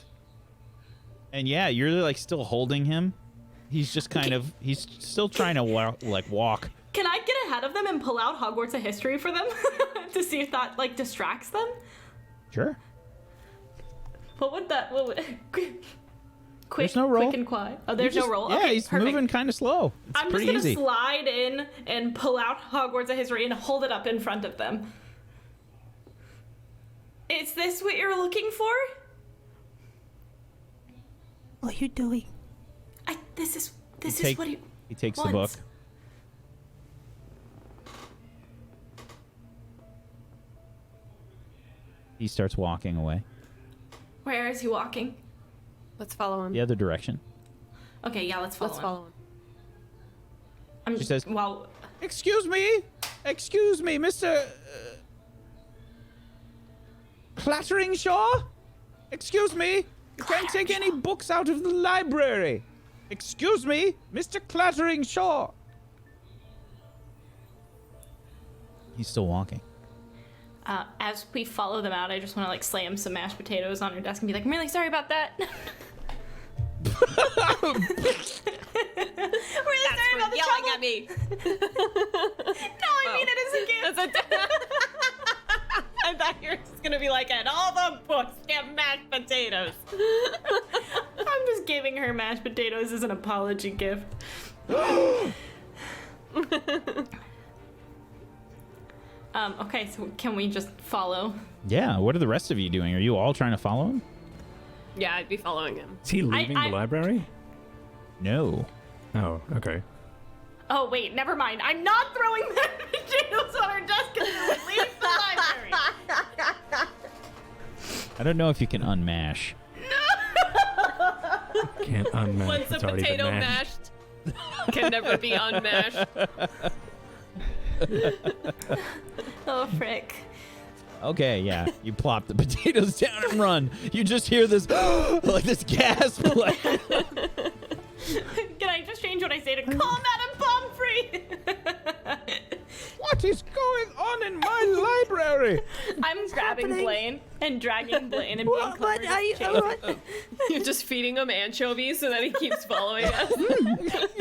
And yeah, you're like still holding him. He's just he's still trying to walk. Can I get ahead of them and pull out Hogwarts a history for them to see if that like distracts them? Sure. What would quick, there's no roll. Quick and quiet. Oh, there's no roll. Yeah, Okay, he's perfect. moving kind of slow. It's I'm just pretty gonna easy. slide in and pull out Hogwarts a history and hold it up in front of them. Is this what you're looking for? What are you doing? This is what he takes wants. the book. He starts walking away. Where is he walking? Let's follow him. The other direction. Okay, yeah, let's follow him. She says, "Well, Excuse me, Mr. Clattering Shaw? Excuse me, you can't take any books out of the library. Excuse me, Mr. Clattering Shaw." He's still walking. As we follow them out, I just want to like slam some mashed potatoes on her desk and be like, "I'm really sorry about that." Really sorry about the yelling trouble. at me. No, I mean it as a gift. I thought you were just gonna be like, "And all the books get mashed potatoes." I'm just giving her mashed potatoes as an apology gift. Okay, so can we just follow? Yeah, what are the rest of you doing? Are you all trying to follow him? Yeah, I'd be following him. Is he leaving the library? No. Oh, okay. Oh, wait, never mind. I'm not throwing mashed potatoes on her desk until we leave the library. I don't know if you can unmash. Can't unmash. Once a It's already been potato mashed. mashed can never be unmashed. Oh, frick. Okay, yeah. You plop the potatoes down and run. You just hear this, like this gasp. Like, Can I just change what I say to call Madame Pomfrey? what is going on in my library? I'm grabbing happening? Blaine and dragging Blaine and being What? clever. Are you all right? You're just feeding him anchovies so that he keeps following us.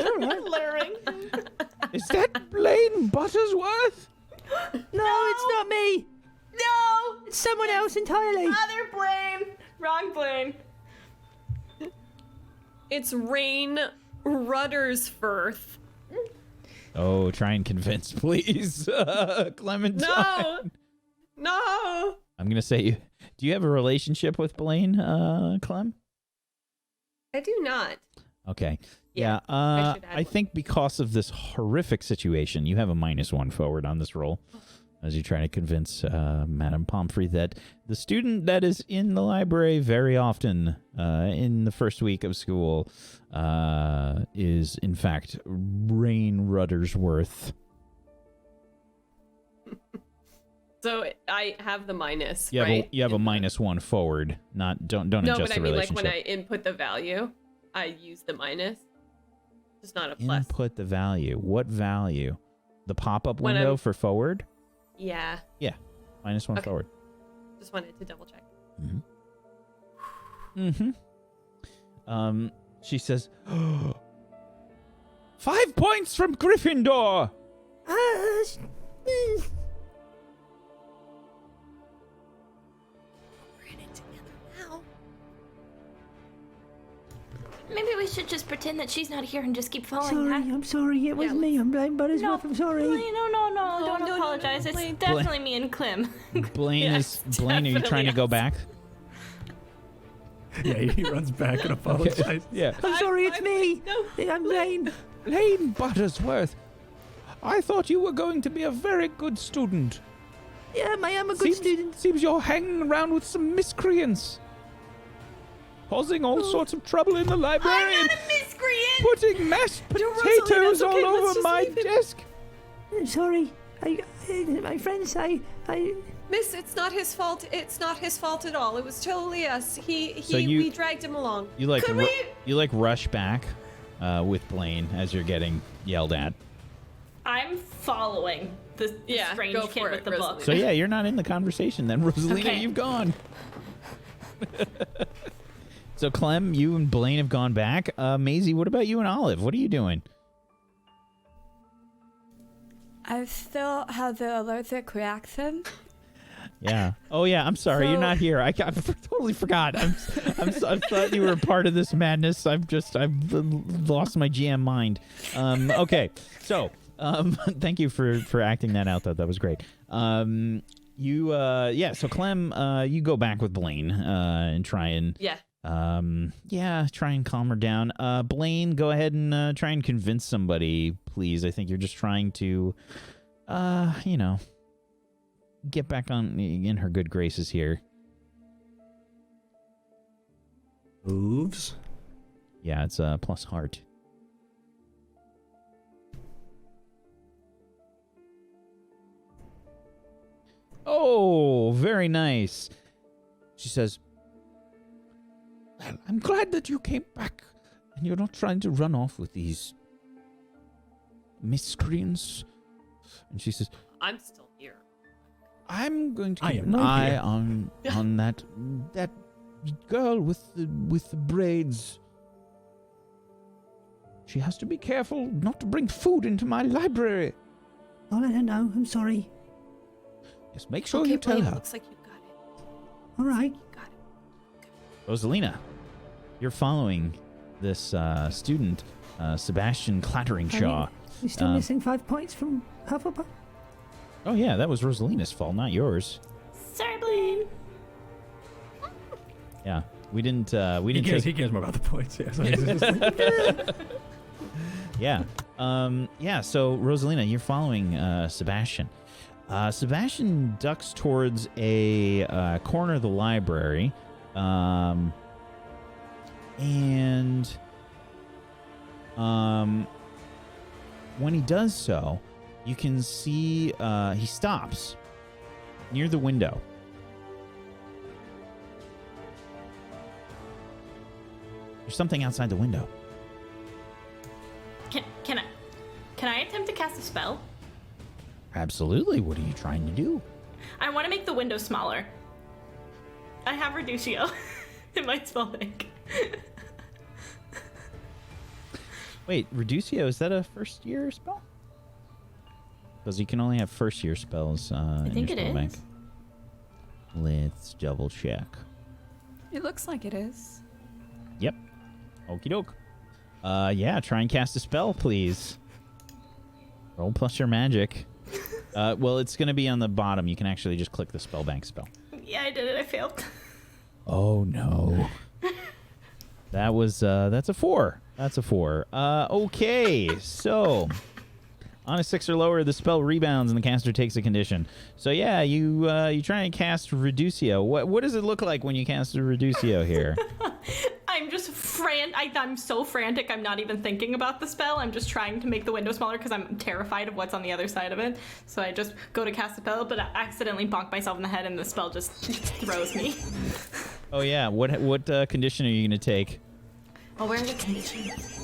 Luring. Is that Blaine Buttersworth? No, it's not me. No! It's someone else entirely. Other Blaine! Wrong Blaine. It's Rain Ruddersforth. Oh, try and convince, please. Clementine. No! I'm going to say, do you have a relationship with Blaine, Clem? I do not. Okay. Yeah, Yeah, I should add I one. think because of this horrific situation, you have a -1 forward on this roll as you try to convince Madame Pomfrey that the student that is in the library very often in the first week of school is, in fact, Rain Ruddersworth. So I have the minus, You have right? a -1 forward. Don't No, adjust but the I mean, like, relationship. when I input the value, I use the minus. It's not a plus. Input the value. What value? The pop-up When window I'm- for forward? Yeah. Yeah. -1 Okay. forward. Just wanted to double check. She says, 5 points from Gryffindor. Uh, Maybe we should just pretend that she's not here and just keep following sorry, that. I'm sorry. It was me. I'm Blaine Buttersworth. I'm sorry. Blaine, no, don't no, apologize. no, It's Blaine. definitely me and Clem. Blaine Yes, Blaine, are you trying to go back? Yeah, he runs back and apologizes. Yeah. I'm sorry, it's me. No. I'm Blaine. Blaine Buttersworth, I thought you were going to be a very good student. Yeah, I am a good student. Seems you're hanging around with some miscreants. Causing all sorts of trouble in the library. I'm not a miscreant! Putting mashed Rosalie, potatoes that's okay, all let's over just my leave it. desk. Sorry. My friends, Miss, it's not his fault. It's not his fault at all. It was totally us. We dragged him along. You like Could we- rush back with Blaine as you're getting yelled at. I'm following the Yeah, strange go kid for with it, the Rosalie. book. So yeah, you're not in the conversation then, Rosalina. Okay. You've gone. So Clem, you and Blaine have gone back. Maisie, what about you and Olive? What are you doing? I still have the allergic reaction. Yeah. Oh yeah. I'm sorry. You're not here. I totally forgot. I thought you were a part of this madness. I've lost my GM mind. Okay. So thank you for acting that out. That was great. So Clem, you go back with Blaine and try and try and calm her down. Blaine, go ahead and try and convince somebody, please. I think you're just trying to get back in her good graces here. Moves. Yeah, it's plus heart. Oh, very nice. She says, Well, I'm glad that you came back and you're not trying to run off with these miscreants. And she says, I'm still here. I'm going to I keep am an not eye here." on that girl with the braids. She has to be careful not to bring food into my library. I'll let her know. I'm sorry. Yes, make sure Okay, you tell Blaine, her. looks like you got it. All right. You got it. Rosalina, you're following this student, Sebastian Clatteringshaw. We're still missing 5 points from Hufflepuff. Oh yeah, that was Rosalina's fault, not yours. Sorry, Blaine. Yeah, we didn't He take. cares more about the points. Yeah. So he's just like, Yeah. So Rosalina, you're following Sebastian. Sebastian ducks towards a corner of the library. When he does so, you can see he stops near the window. There's something outside the window. Can I attempt to cast a spell? Absolutely. What are you trying to do? I want to make the window smaller. I have Reducio in my spell bank. Wait, Reducio, is that a first year spell? Because you can only have first year spells in think your it spell bank. is. Let's double check. It looks like it is. Yep. Okie doke. Try and cast a spell, please. Roll plus your magic. Well, it's going to be on the bottom. You can actually just click the spell bank spell. Yeah, I did it. I failed. Oh no. That's a 4. That's a 4. Okay, so on a 6 or lower, the spell rebounds and the caster takes a condition. So yeah, you try and cast Reducio. What does it look like when you cast a Reducio here? I'm just I'm so frantic. I'm not even thinking about the spell. I'm just trying to make the window smaller because I'm terrified of what's on the other side of it. So I just go to cast a spell, but I accidentally bonk myself in the head, and the spell just throws me. Oh yeah, what condition are you going to take? Oh, where are the conditions?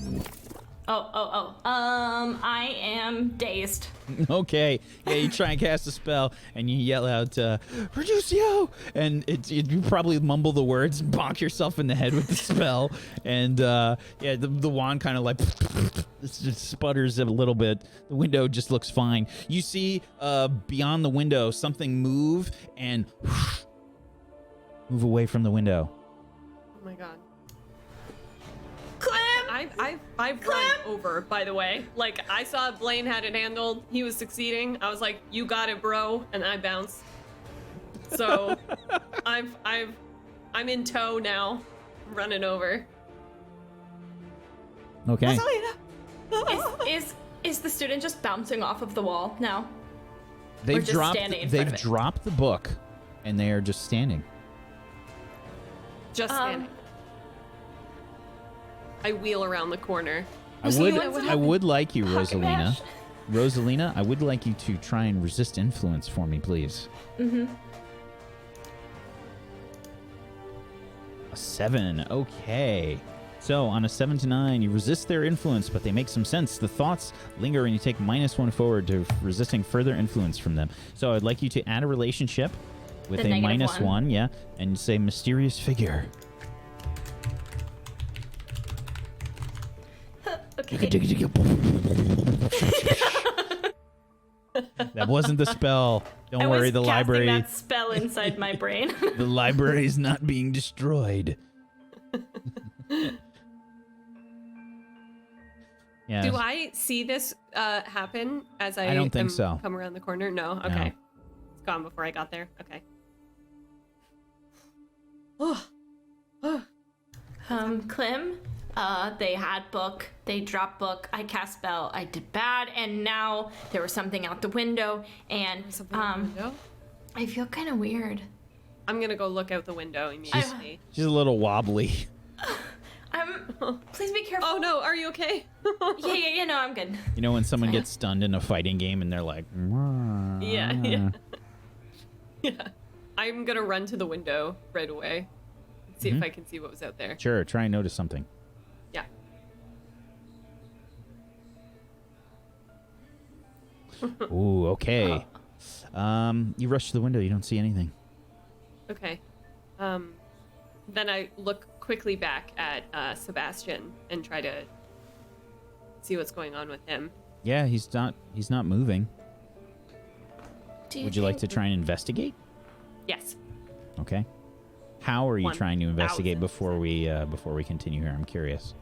I am dazed. Okay. Yeah, you try and cast a spell, and you yell out, Reducio! And you probably mumble the words and bonk yourself in the head with the spell. And, the wand kind of like it just sputters a little bit. The window just looks fine. You see beyond the window something move and move away from the window. Oh my god. Clem! I've run over, by the way. Like, I saw Blaine had it handled. He was succeeding. I was like, you got it, bro. And I bounced. So I'm in tow now. I'm running over. Okay. Is the student just bouncing off of the wall now? They've just dropped standing in front of it? dropped the book, and they are just standing. Just standing. I wheel around the corner. I would like you, Pocket Rosalina. mash. Rosalina, I would like you to try and resist influence for me, please. Mm-hmm. A 7. Okay. So on a 7 to 9, you resist their influence, but they make some sense. The thoughts linger, and you take -1 forward to resisting further influence from them. So I'd like you to add a relationship with The a -1. -1, yeah, and say mysterious figure. Okay. That wasn't the spell. Don't I worry, was the casting library. that spell inside my brain. The library is not being destroyed. Yeah. Do I see this happen as I don't think so. come around the corner? No? Okay. It's gone before I got there. Okay. Clem, they had book, they dropped book, I cast spell, I did bad, and now there was something out the window, and I feel kind of weird. I'm gonna go look out the window immediately. She's a little wobbly. Please be careful. Oh no, are you okay? Yeah, no, I'm good. You know when someone gets stunned in a fighting game and they're like, Yeah. Yeah. I'm gonna run to the window right away. See if I can see what was out there. Sure, try and notice something. Yeah. Ooh, okay. You rush to the window, you don't see anything. Okay. Then I look quickly back at Sebastian and try to see what's going on with him. Yeah, he's not moving. Would you like to try and investigate? Yes. Okay. How are you trying to investigate 1,000%. before we continue here? I'm curious.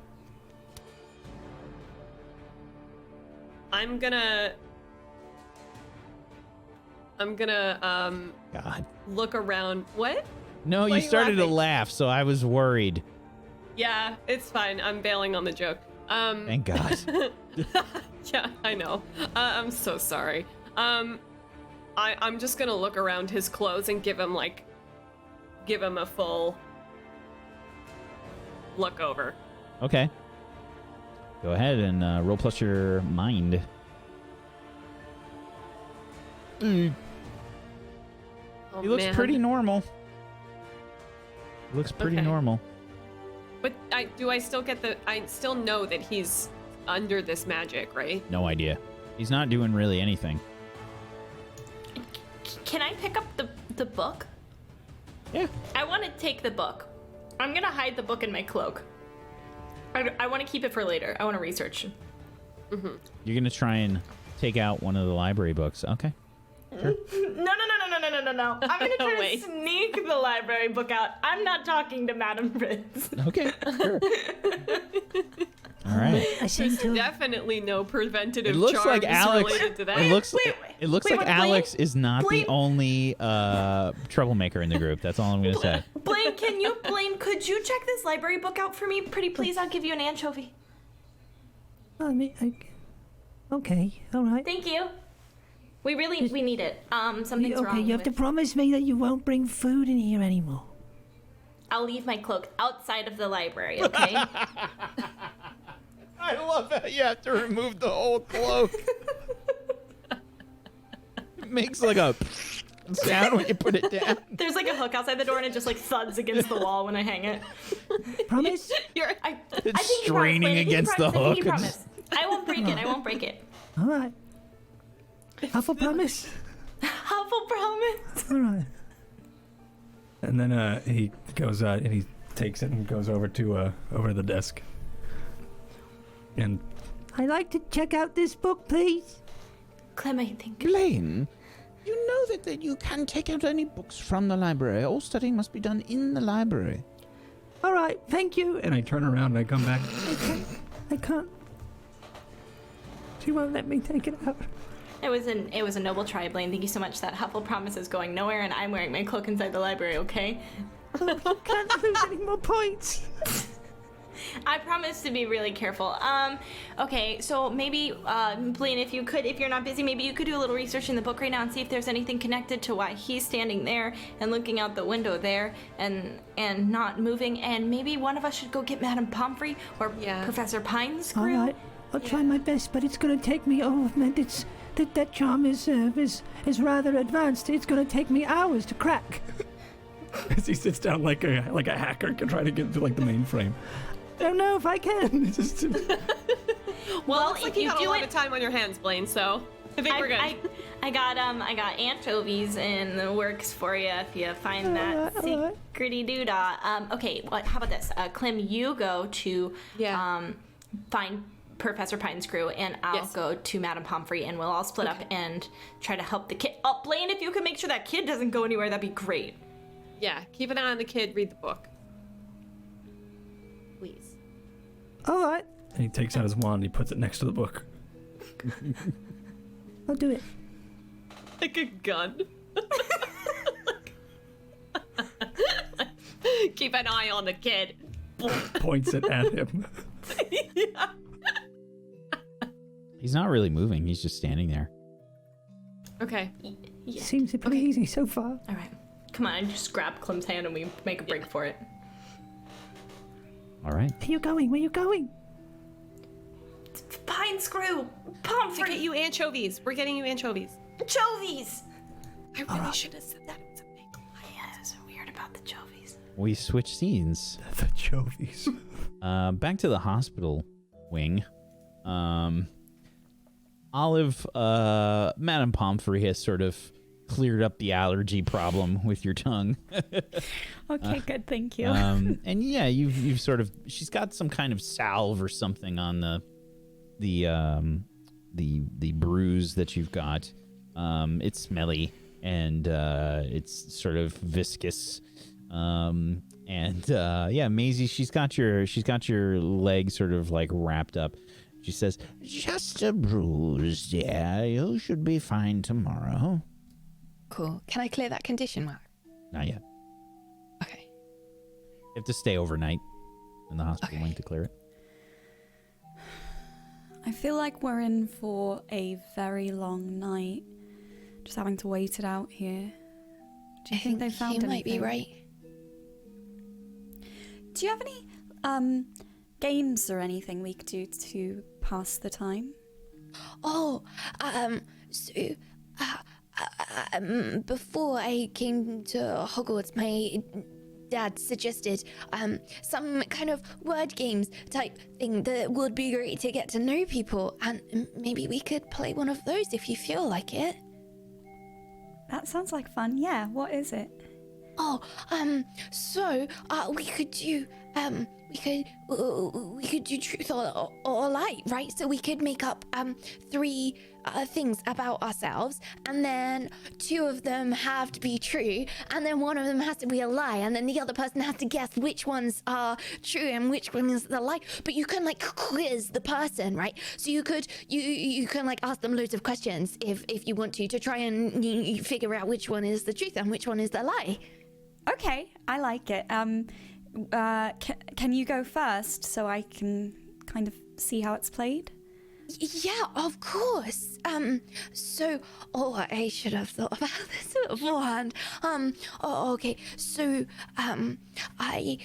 I'm gonna God. look around. What? No, Why you are started to laughing? laugh, so I was worried. Yeah, it's fine. I'm bailing on the joke. Thank God. Yeah, I know. I'm so sorry. I'm just gonna look around his clothes and give him a full look over. Okay. Go ahead and roll plus your mind. Oh, He looks man. pretty normal. He looks pretty Okay. normal. But I still get I still know that he's under this magic, right? No idea. He's not doing really anything. Can I pick up the book? Yeah. I want to take the book. I'm gonna hide the book in my cloak. I want to keep it for later. I want to research. You're going to try and take out one of the library books. Okay. Sure. No. I'm gonna try Wait. to sneak the library book out. I'm not talking to Madame Ritz. Okay. Sure. All right. I seem to. Definitely no preventative It looks charms like Alex. related to that. It looks like wait, Alex is not Blaine? the only troublemaker in the group. That's all I'm going to say. Blaine, could you check this library book out for me? Pretty please, I'll give you an anchovy. I mean, okay, all right. Thank you. We need it. Something's Okay, wrong you have to with- promise me that you won't bring food in here anymore. I'll leave my cloak outside of the library, okay? I love how you have to remove the whole cloak. It makes like a sound when you put it down. There's like a hook outside the door and it just like thuds against the wall when I hang it. Promise? I It's think you straining promise, Lady. against the I think you hook. promise. I won't break it. I won't break it. All right. Huffle promise? Huffle promise. All right. And then he goes and he takes it and goes over to over the desk. And I'd like to check out this book, please. Clem, I think. Blaine, you know that you can't take out any books from the library. All studying must be done in the library. All right, thank you. and I turn around and I come back. I can't. She won't let me take it out. It was a noble try, Blaine. Thank you so much. That Huffle promise is going nowhere, and I'm wearing my cloak inside the library. Okay. I can't lose any more points. I promise to be really careful. Okay, so maybe, Blaine, if you're not busy, maybe you could do a little research in the book right now and see if there's anything connected to why he's standing there and looking out the window there and not moving. And maybe one of us should go get Madame Pomfrey or Professor Pine's All crew. right, I'll try my best, but it's going to take me. Oh, man, that charm is rather advanced. It's going to take me hours to crack. As he sits down like a hacker trying to get to like the mainframe. I don't know if I can. It's just Well, Looks like if you got a do lot it, of time on your hands, Blaine. So I think we're good. I got anchovies in the works for you if you find that all right. secrety doodah. Okay, how about this? Clem, you go to find Professor Pine's crew, and I'll go to Madame Pomfrey, and we'll all split up and try to help the kid. Oh, Blaine, if you could make sure that kid doesn't go anywhere, that'd be great. Yeah, keep an eye on the kid. Read the book, please. All right, and he takes out his wand and he puts it next to the book. I'll do it. Like a gun. Keep an eye on the kid. Points it at him. He's not really moving. He's just standing there. Okay. Yeah. Seems pretty easy so far. All right. Come on, just grab Clem's hand and we make a break for it. All right. Where you going? Where you going? Pine's crew! To Pomfrey! get you anchovies. We're getting you anchovies. Anchovies! I really should have said that. It's a big lie. Yeah, it's weird about the Jovies. We switch scenes. The Jovies. Back to the hospital wing. Olive, Madame Pomfrey has sort of cleared up the allergy problem with your tongue. Okay, good, thank you. And yeah, you've sort of, she's got some kind of salve or something on the bruise that you've got. It's smelly and it's sort of viscous. Yeah, Maisie, she's got your leg sort of like wrapped up. She says, Just a bruise, dear. You should be fine tomorrow. Cool. Can I clear that condition mark? not yet. Okay. You have to stay overnight in the hospital wing to clear it. I feel like we're in for a very long night. Just having to wait it out here. Do you think they found you anything? might be right. Do you have any games or anything we could do to pass the time? Oh, before I came to Hogwarts, my dad suggested some kind of word games type thing that would be great to get to know people, and maybe we could play one of those if you feel like it. That sounds like fun. Yeah, what is it? Oh, so we could do truth or lie, right? So we could make up 3 things about ourselves, and then 2 of them have to be true, and then 1 of them has to be a lie, and then the other person has to guess which ones are true and which one is the lie. But you can like quiz the person, right? So you can like ask them loads of questions if you want to try and you figure out which one is the truth and which one is the lie. Okay, I like it. Can you go first so I can kind of see how it's played? Yeah, of course. I should have thought about this beforehand. Okay. So, I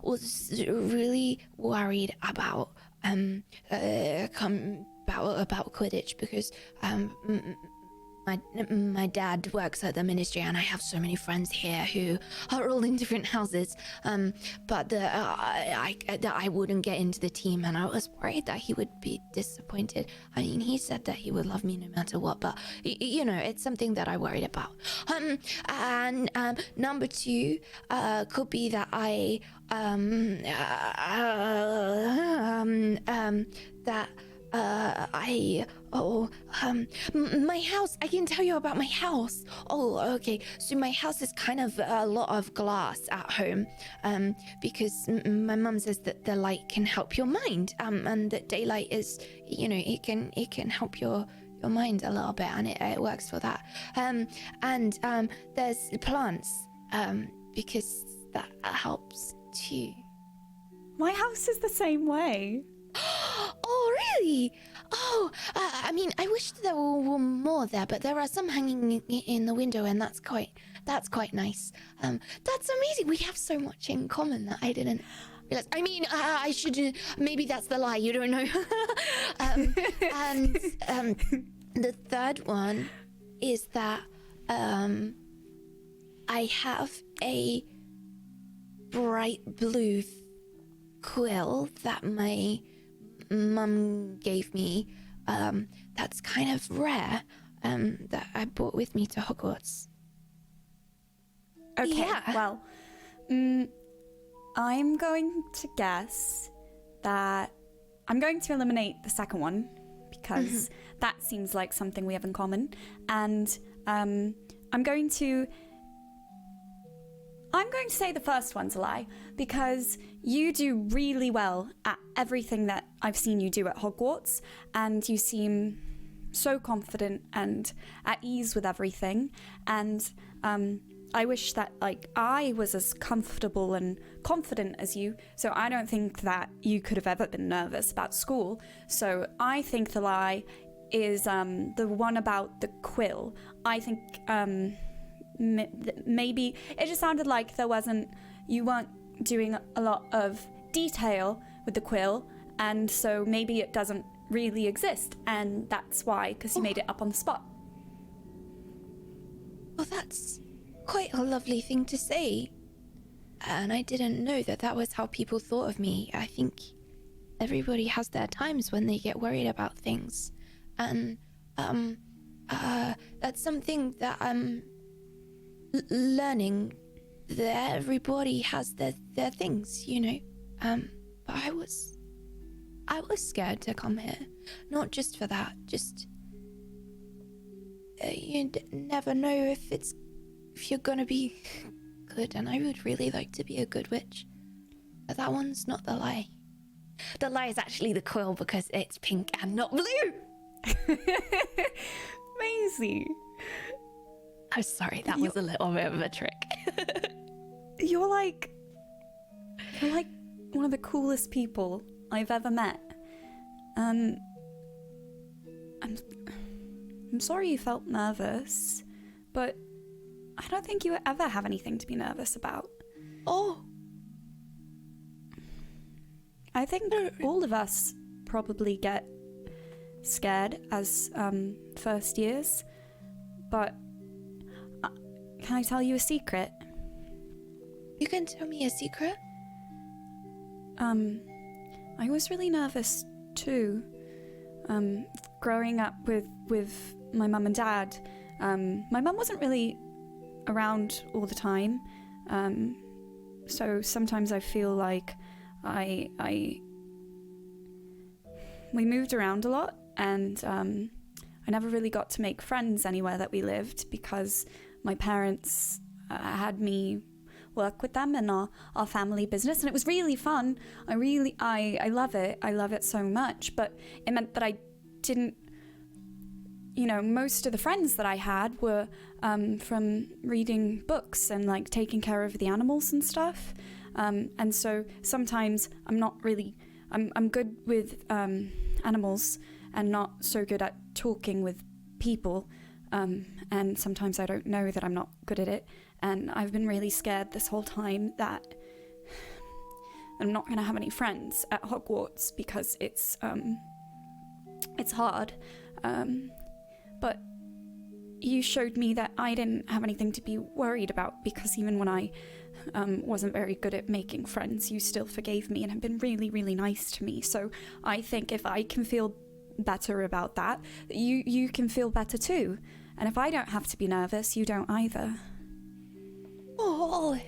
was really worried about about Quidditch because my dad works at the ministry, and I have so many friends here who are all in different houses. But I wouldn't get into the team, and I was worried that he would be disappointed. I mean, he said that he would love me no matter what, but it's something that I worried about. And number 2 could be that my house. I can tell you about my house. Oh, okay. So my house is kind of a lot of glass at home, because my mum says that the light can help your mind, and that daylight is, it can help your mind a little bit, and it works for that. And there's plants, because that helps too. My house is the same way. Oh, really? Oh, I mean, I wish there were more there, but there are some hanging in the window, and that's quite nice. That's amazing. We have so much in common that I didn't realize. I mean, I should. Maybe that's the lie. You don't know. And the third one is that I have a bright blue quill that my mum gave me, that's kind of rare, that I brought with me to Hogwarts. Okay, yeah. Well, I'm going to guess that I'm going to eliminate the second one, because that seems like something we have in common, and I'm going to say the first one's a lie, because you do really well at everything that I've seen you do at Hogwarts, and you seem so confident and at ease with everything, and I wish that I was as comfortable and confident as you, so I don't think that you could have ever been nervous about school. So I think the lie is the one about the quill. I think maybe it just sounded like you weren't doing a lot of detail with the quill, and so maybe it doesn't really exist, and that's why, because you made it up on the spot. Well, that's quite a lovely thing to say, and I didn't know that was how people thought of me. I think everybody has their times when they get worried about things, and that's something that I'm learning, that everybody has their things, but I was scared to come here, not just for that, just you never know if you're gonna be good, and I would really like to be a good witch, but that one's not the lie. The lie is actually the quill, because it's pink and not blue. Maisie, I'm sorry, that was a little bit of a trick. You're like one of the coolest people I've ever met. I'm sorry you felt nervous, but I don't think you ever have anything to be nervous about. Oh. I think all of us probably get scared as first years, but can I tell you a secret? You can tell me a secret? I was really nervous too. Growing up with my mum and dad, my mum wasn't really around all the time, so sometimes I feel like we moved around a lot, and I never really got to make friends anywhere that we lived, because my parents had me work with them in our family business, and it was really fun. I love it. I love it so much, but it meant that I didn't, most of the friends that I had were from reading books and like taking care of the animals and stuff. And so sometimes I'm good with animals and not so good at talking with people. And sometimes I don't know that I'm not good at it. And I've been really scared this whole time that I'm not going to have any friends at Hogwarts, because it's hard. But you showed me that I didn't have anything to be worried about, because even when I wasn't very good at making friends, you still forgave me and have been really, really nice to me. So I think if I can feel better about that, you can feel better too. And if I don't have to be nervous, you don't either. Oh,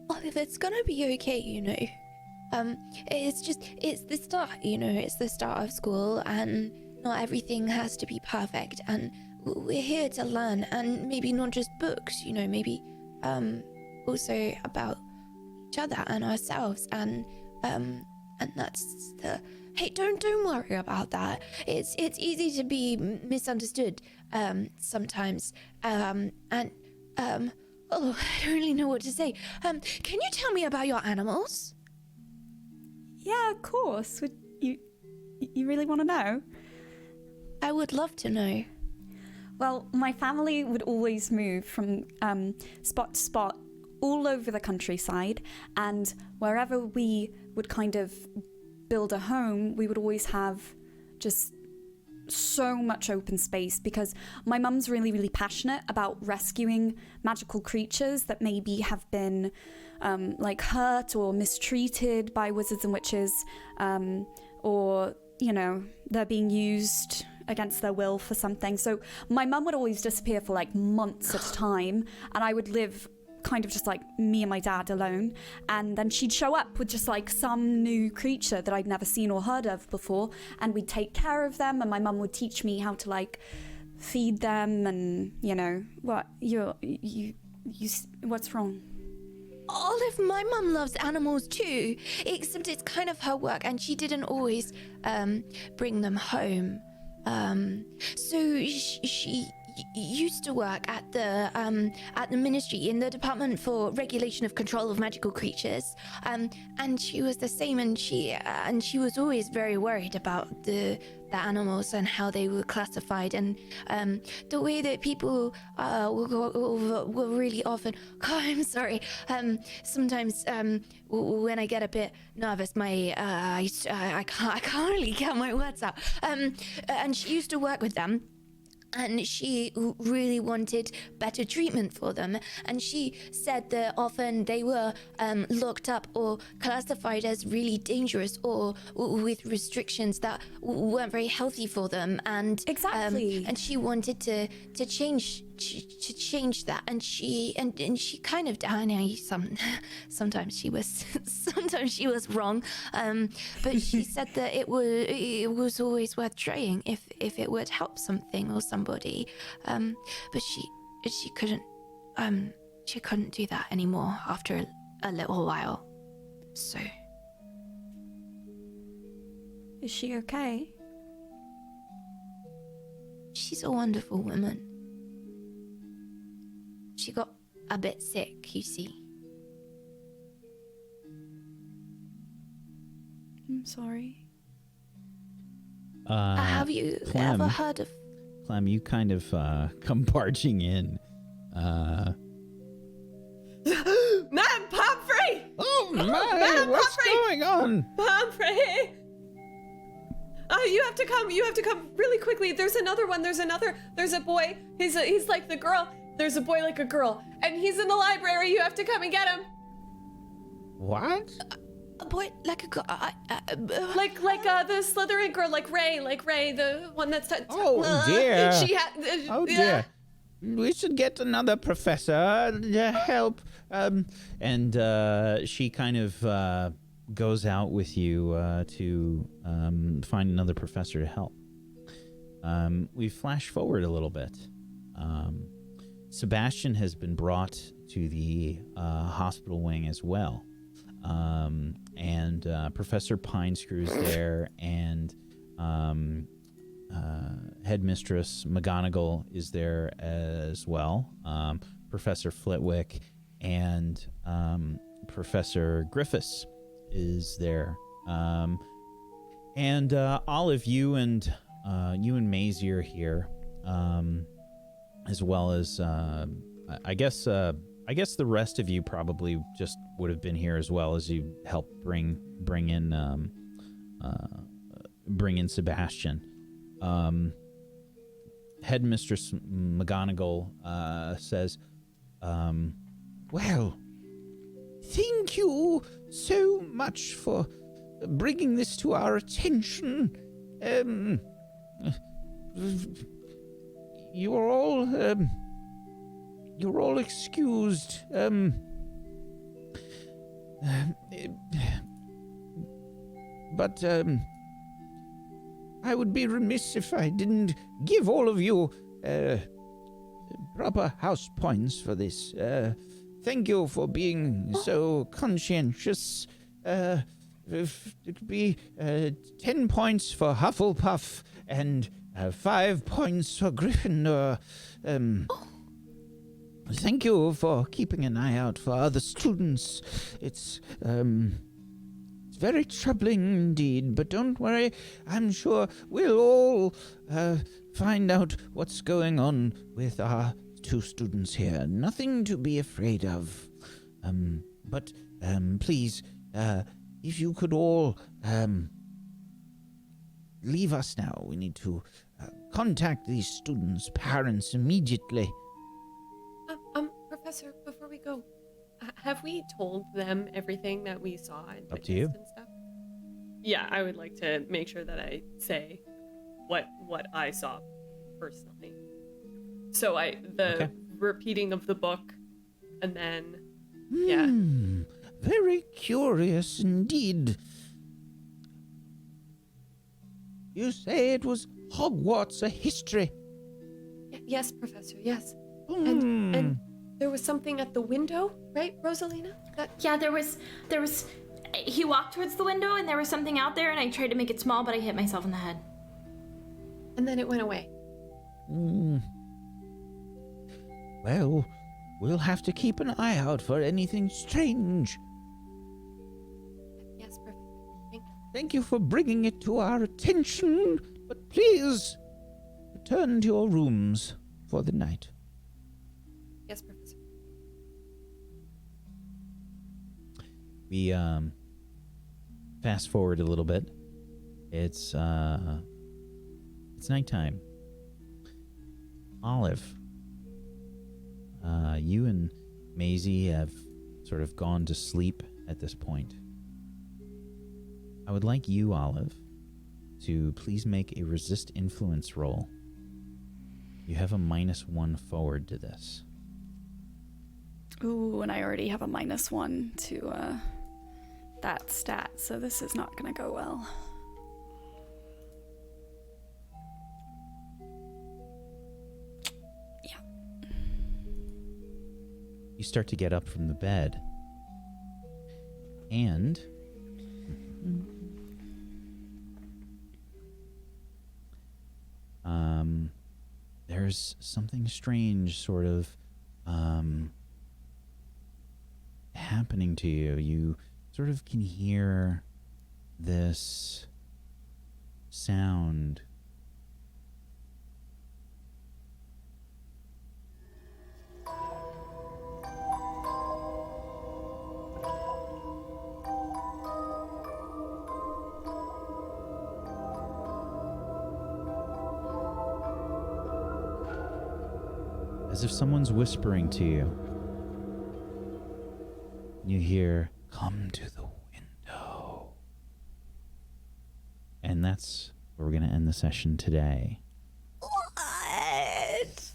Olive, it's gonna be okay, you know. It's the start, you know, it's the start of school, and not everything has to be perfect, and we're here to learn, and maybe not just books, you know, maybe also about each other and ourselves, and that's the... Hey, don't worry about that. It's easy to be misunderstood sometimes, oh, I don't really know what to say. Can you tell me about your animals? Yeah, of course. Would you really want to know? I would love to know. Well, my family would always move from spot to spot all over the countryside, and wherever we would kind of build a home, we would always have just so much open space, because my mum's really, really passionate about rescuing magical creatures that maybe have been like hurt or mistreated by wizards and witches, or, you know, they're being used against their will for something. So my mum would always disappear for like months at a time, and I would live kind of just like me and my dad alone, and then she'd show up with just like some new creature that I'd never seen or heard of before, and we'd take care of them, and my mum would teach me how to like feed them, and you know what, you what's wrong? Olive, my mum loves animals too, except it's kind of her work, and she didn't always bring them home. So she used to work at the ministry in the Department for Regulation of Control of Magical Creatures, and she was the same, and she was always very worried about the animals and how they were classified, and the way that people were really often... Oh, I'm sorry. Sometimes when I get a bit nervous, I can't really get my words out. And she used to work with them, and she really wanted better treatment for them, and she said that often they were locked up or classified as really dangerous, or with restrictions that weren't very healthy for them, and exactly, and she wanted to change that, and she kind of sometimes she was wrong, but she said that it was always worth trying if it would help something or somebody, but she couldn't do that anymore after a little while. So is she okay? She's a wonderful woman. She got a bit sick, you see. I'm sorry. Have you ever heard of... Clem, you kind of come barging in. Madam Pomfrey! Oh my, Madam what's Pomfrey! going on? Pomfrey! You have to come really quickly. There's a boy. He's like the girl. There's a boy like a girl, and he's in the library. You have to come and get him. What? A boy like a girl? Like the Slytherin girl, like Ray, the one that's... Oh dear. Oh dear. We should get another professor to help. And she kind of goes out with you to find another professor to help. We flash forward a little bit. Sebastian has been brought to the hospital wing as well. And Professor Pinescrew's there, and Headmistress McGonagall is there as well. Professor Flitwick and Professor Griffiths is there. And Olive, you and Maisie are here, as well as I guess the rest of you probably just would have been here as well, as you helped bring in bring in Sebastian. Headmistress McGonagall says, Well, thank you so much for bringing this to our attention. You're all excused. But I would be remiss if I didn't give all of you proper house points for this. Thank you for being so conscientious. It could be 10 points for Hufflepuff and 5 points for Gryffindor. Thank you for keeping an eye out for other students. It's very troubling indeed, but don't worry. I'm sure we'll all find out what's going on with our 2 students here. Nothing to be afraid of. But please, if you could all leave us now. We need to contact these students' parents immediately. Professor, before we go, have we told them everything that we saw and Up to you. witnessed and stuff? Yeah, I would like to make sure that I say what I saw personally. So Okay. repeating of the book, and then Very curious indeed. You say it was Hogwarts, a history. Yes, Professor, yes. Hmm. And there was something at the window, right, Rosalina? Yeah, there was. He walked towards the window, and there was something out there, and I tried to make it small, but I hit myself in the head. And then it went away. Well, we'll have to keep an eye out for anything strange. Yes, Professor. Thank you. Thank you for bringing it to our attention, but please return to your rooms for the night. Yes, Professor. we fast forward a little bit. It's nighttime. Olive, you and Maisie have sort of gone to sleep at this point. I would like you, Olive, to please make a resist influence roll. You have a -1 forward to this. Ooh, and I already have a -1 to that stat, so this is not gonna go well. Yeah. You start to get up from the bed, and there's something strange sort of happening to you. You sort of can hear this sound. As if someone's whispering to you. You hear, "Come to the window." And that's where we're going to end the session today. What?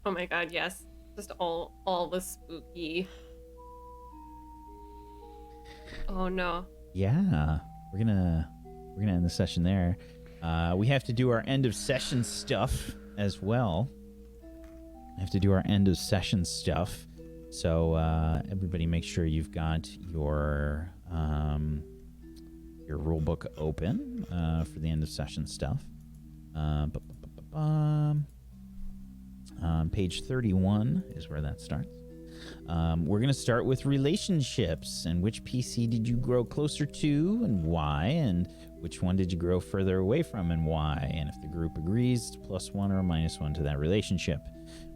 Oh my god, yes. Just all the spooky. Oh no. Yeah, we're gonna end the session there. We have to do our end of session stuff as well. We have to do our end of session stuff. So everybody, make sure you've got your rule book open for the end of session stuff. Page 31 is where that starts. We're going to start with relationships and which PC did you grow closer to and why, and Which one did you grow further away from and why? And if the group agrees, +1 or -1 to that relationship.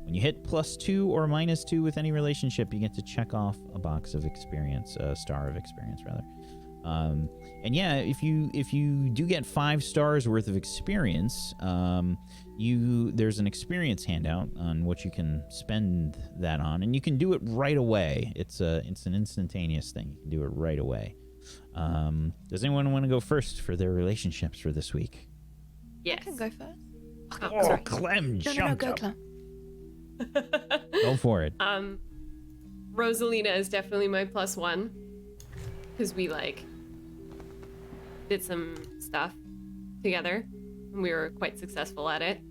When you hit +2 or -2 with any relationship, you get to check off a box of experience, a star of experience, rather. And yeah, if you do get 5 stars worth of experience, there's an experience handout on what you can spend that on, and you can do it right away. It's an instantaneous thing. You can do it right away. Does anyone want to go first for their relationships for this week? Yes. I can go first. Oh, sorry. Clem, No, jumped go, up. Clem. Go for it. Rosalina is definitely my +1 because we did some stuff together and we were quite successful at it.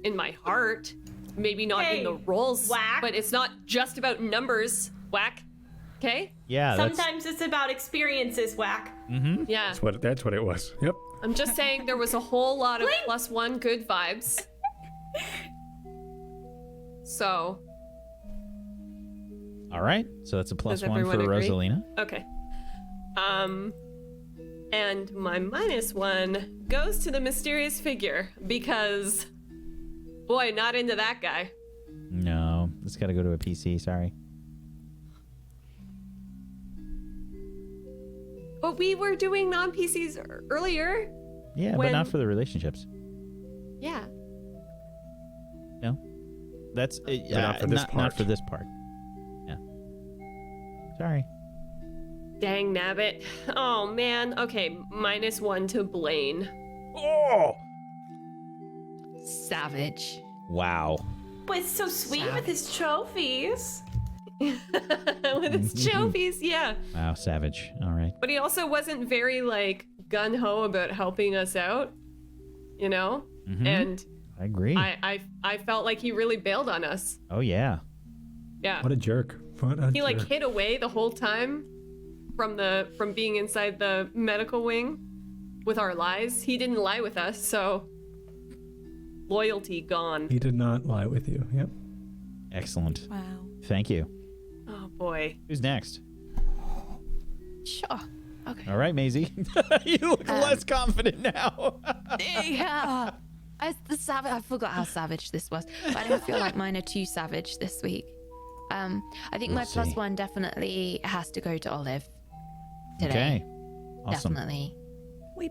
In my heart, maybe not in the roles, whack. but it's not just about numbers. Whack. Okay? Yeah, Sometimes it's about experiences, whack. Yeah. That's what it was. Yep. I'm just saying there was a whole lot of +1 good vibes. So. All right, so that's a +1 for everyone agree? Rosalina. Okay. And my -1 goes to the mysterious figure because, boy, not into that guy. No, it's got to go to a PC. Sorry. But we were doing non-PCs earlier. Yeah, but not for the relationships. Yeah. No, that's not for this part. Not for this part. Yeah. Sorry. Dang nabbit. Oh man. Okay, -1 to Blaine. Oh! Savage. Wow. But it's so sweet with his trophies. With his trophies, yeah. Wow, savage. All right. But he also wasn't very gung-ho about helping us out, you know? Mhm. And I agree. I felt like he really bailed on us. Oh yeah. Yeah. What a jerk. He hid away the whole time from being inside the medical wing with our lies. He didn't lie with us, so loyalty gone. He did not lie with you. Yep. Excellent. Wow. Thank you. Oh boy. Who's next? Sure. Okay. All right, Maisie. You look less confident now. Yeah. As the savage, I forgot how savage this was, but I don't feel like mine are too savage this week. I think my We'll see. +1 definitely has to go to Olive today. Okay. Awesome. Definitely.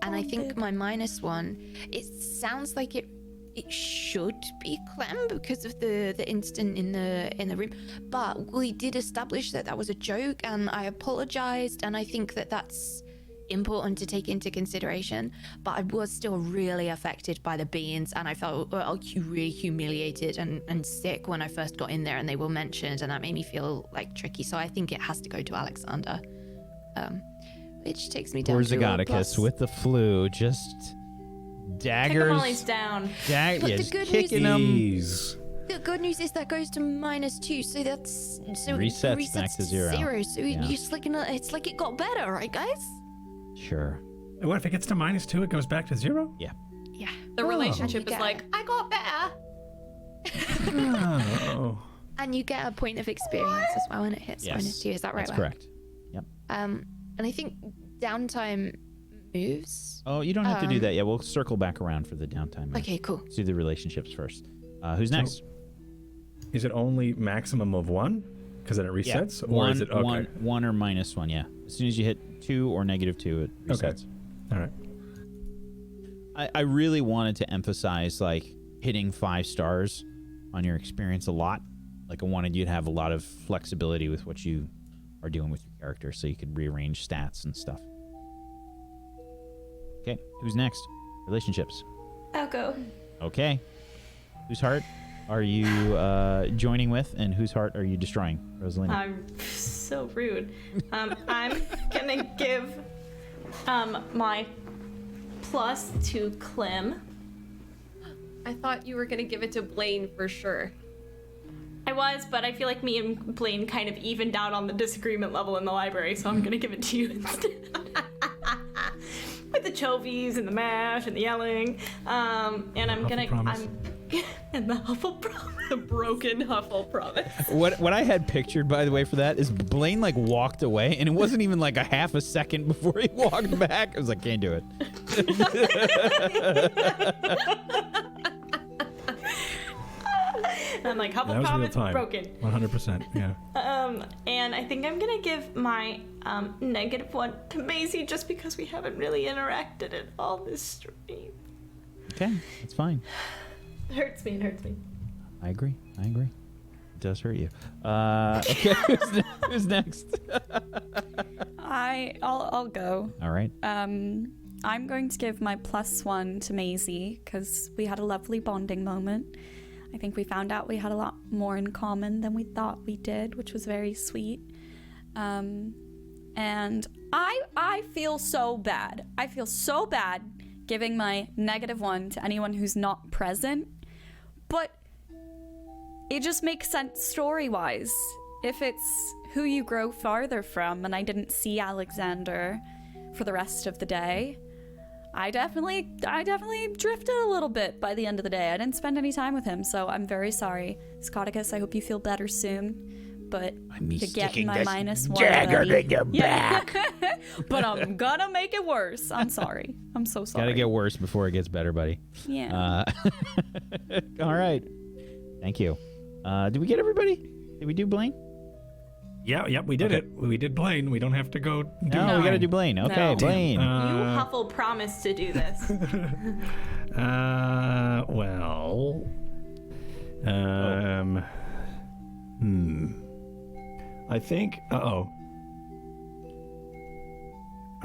And I think my -1, it sounds like it should be Clem because of the instant in the room, but we did establish that was a joke, and I apologized, and I think that that's important to take into consideration. But I was still really affected by the beans, and I felt really humiliated and sick when I first got in there and they were mentioned, and that made me feel tricky. So I think it has to go to Alexander, which takes me down Poor to a Zagonicus with the flu, just daggers. Molly's down. But the Just good kicking them. Jeez. The good news is that goes to -2, so that's so Resets it resets back to zero. So Yeah. it's like it got better, right, guys? Sure. And what if it gets to -2? It goes back to 0. Yeah. Yeah. The relationship And you is get- I got better. Oh. And you get a point of experience as well when it hits Yes. -2. Is that right? That's Wow? correct. Yep. And I think downtime moves. Oh, you don't have to do that yet. We'll circle back around for the downtime. move. Okay, cool. Let's do the relationships first. Who's next? Is it only maximum of 1? Because then it resets? Or one, is it okay? one or -1, yeah. As soon as you hit 2 or -2, it resets. All right. I really wanted to emphasize hitting 5 stars on your experience a lot. I wanted you to have a lot of flexibility with what you are doing with your character, so you could rearrange stats and stuff. Okay, who's next? Relationships. I'll go. Okay. Whose heart are you joining with, and whose heart are you destroying, Rosalina? I'm so rude. I'm gonna give my plus to Clem. I thought you were gonna give it to Blaine for sure. I was, but I feel like me and Blaine kind of evened out on the disagreement level in the library, so I'm gonna give it to you instead. With the anchovies and the mash and the yelling. And I'm gonna, and the Huffle Promise. The broken Huffle Promise. What I had pictured, by the way, for that is Blaine like walked away, and it wasn't even like a half a second before he walked back. I was like, can't do it. I'm like, Huffle That was real Promise time. broken. 100%. Yeah. And I think I'm gonna give my -1 to Maisie just because we haven't really interacted at all this stream. Okay, that's fine. It hurts me. I agree. It does hurt you. Okay, who's next? I'll go. All right. I'm going to give my +1 to Maisie because we had a lovely bonding moment. I think we found out we had a lot more in common than we thought we did, which was very sweet. And I feel so bad. I feel so bad giving my -1 to anyone who's not present, but it just makes sense story-wise. If it's who you grow farther from, and I didn't see Alexander for the rest of the day, I definitely drifted a little bit by the end of the day. I didn't spend any time with him, so I'm very sorry. Scoticus, I hope you feel better soon. But to get my -1 already. But I'm gonna make it worse. I'm sorry. I'm so sorry. Gotta get worse before it gets better, buddy. Yeah. All right. Thank you. Did we get everybody? Did we do Blaine? Yep, we did it. We did Blaine. We don't have to go do No, we gotta do Blaine. Okay, No. Blaine. You Huffle promised to do this. I think. All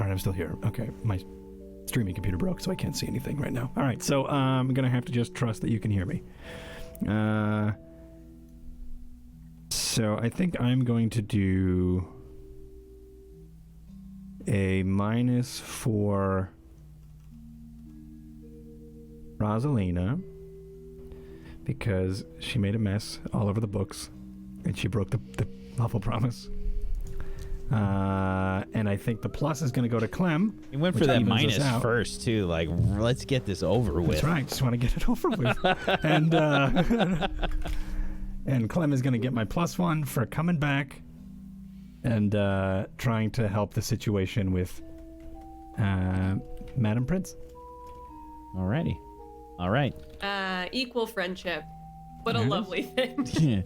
right, I'm still here. Okay, my streaming computer broke, so I can't see anything right now. All right, so I'm gonna have to just trust that you can hear me. So I think I'm going to do a -4 for Rosalina because she made a mess all over the books and she broke the Huffle Promise. And I think the plus is going to go to Clem. You went for that minus first, too. Like, let's get this over with. That's right. Just want to get it over with. And Clem is going to get my +1 for coming back and trying to help the situation with Madam Prince. Alrighty. All right. Equal friendship. What a lovely thing.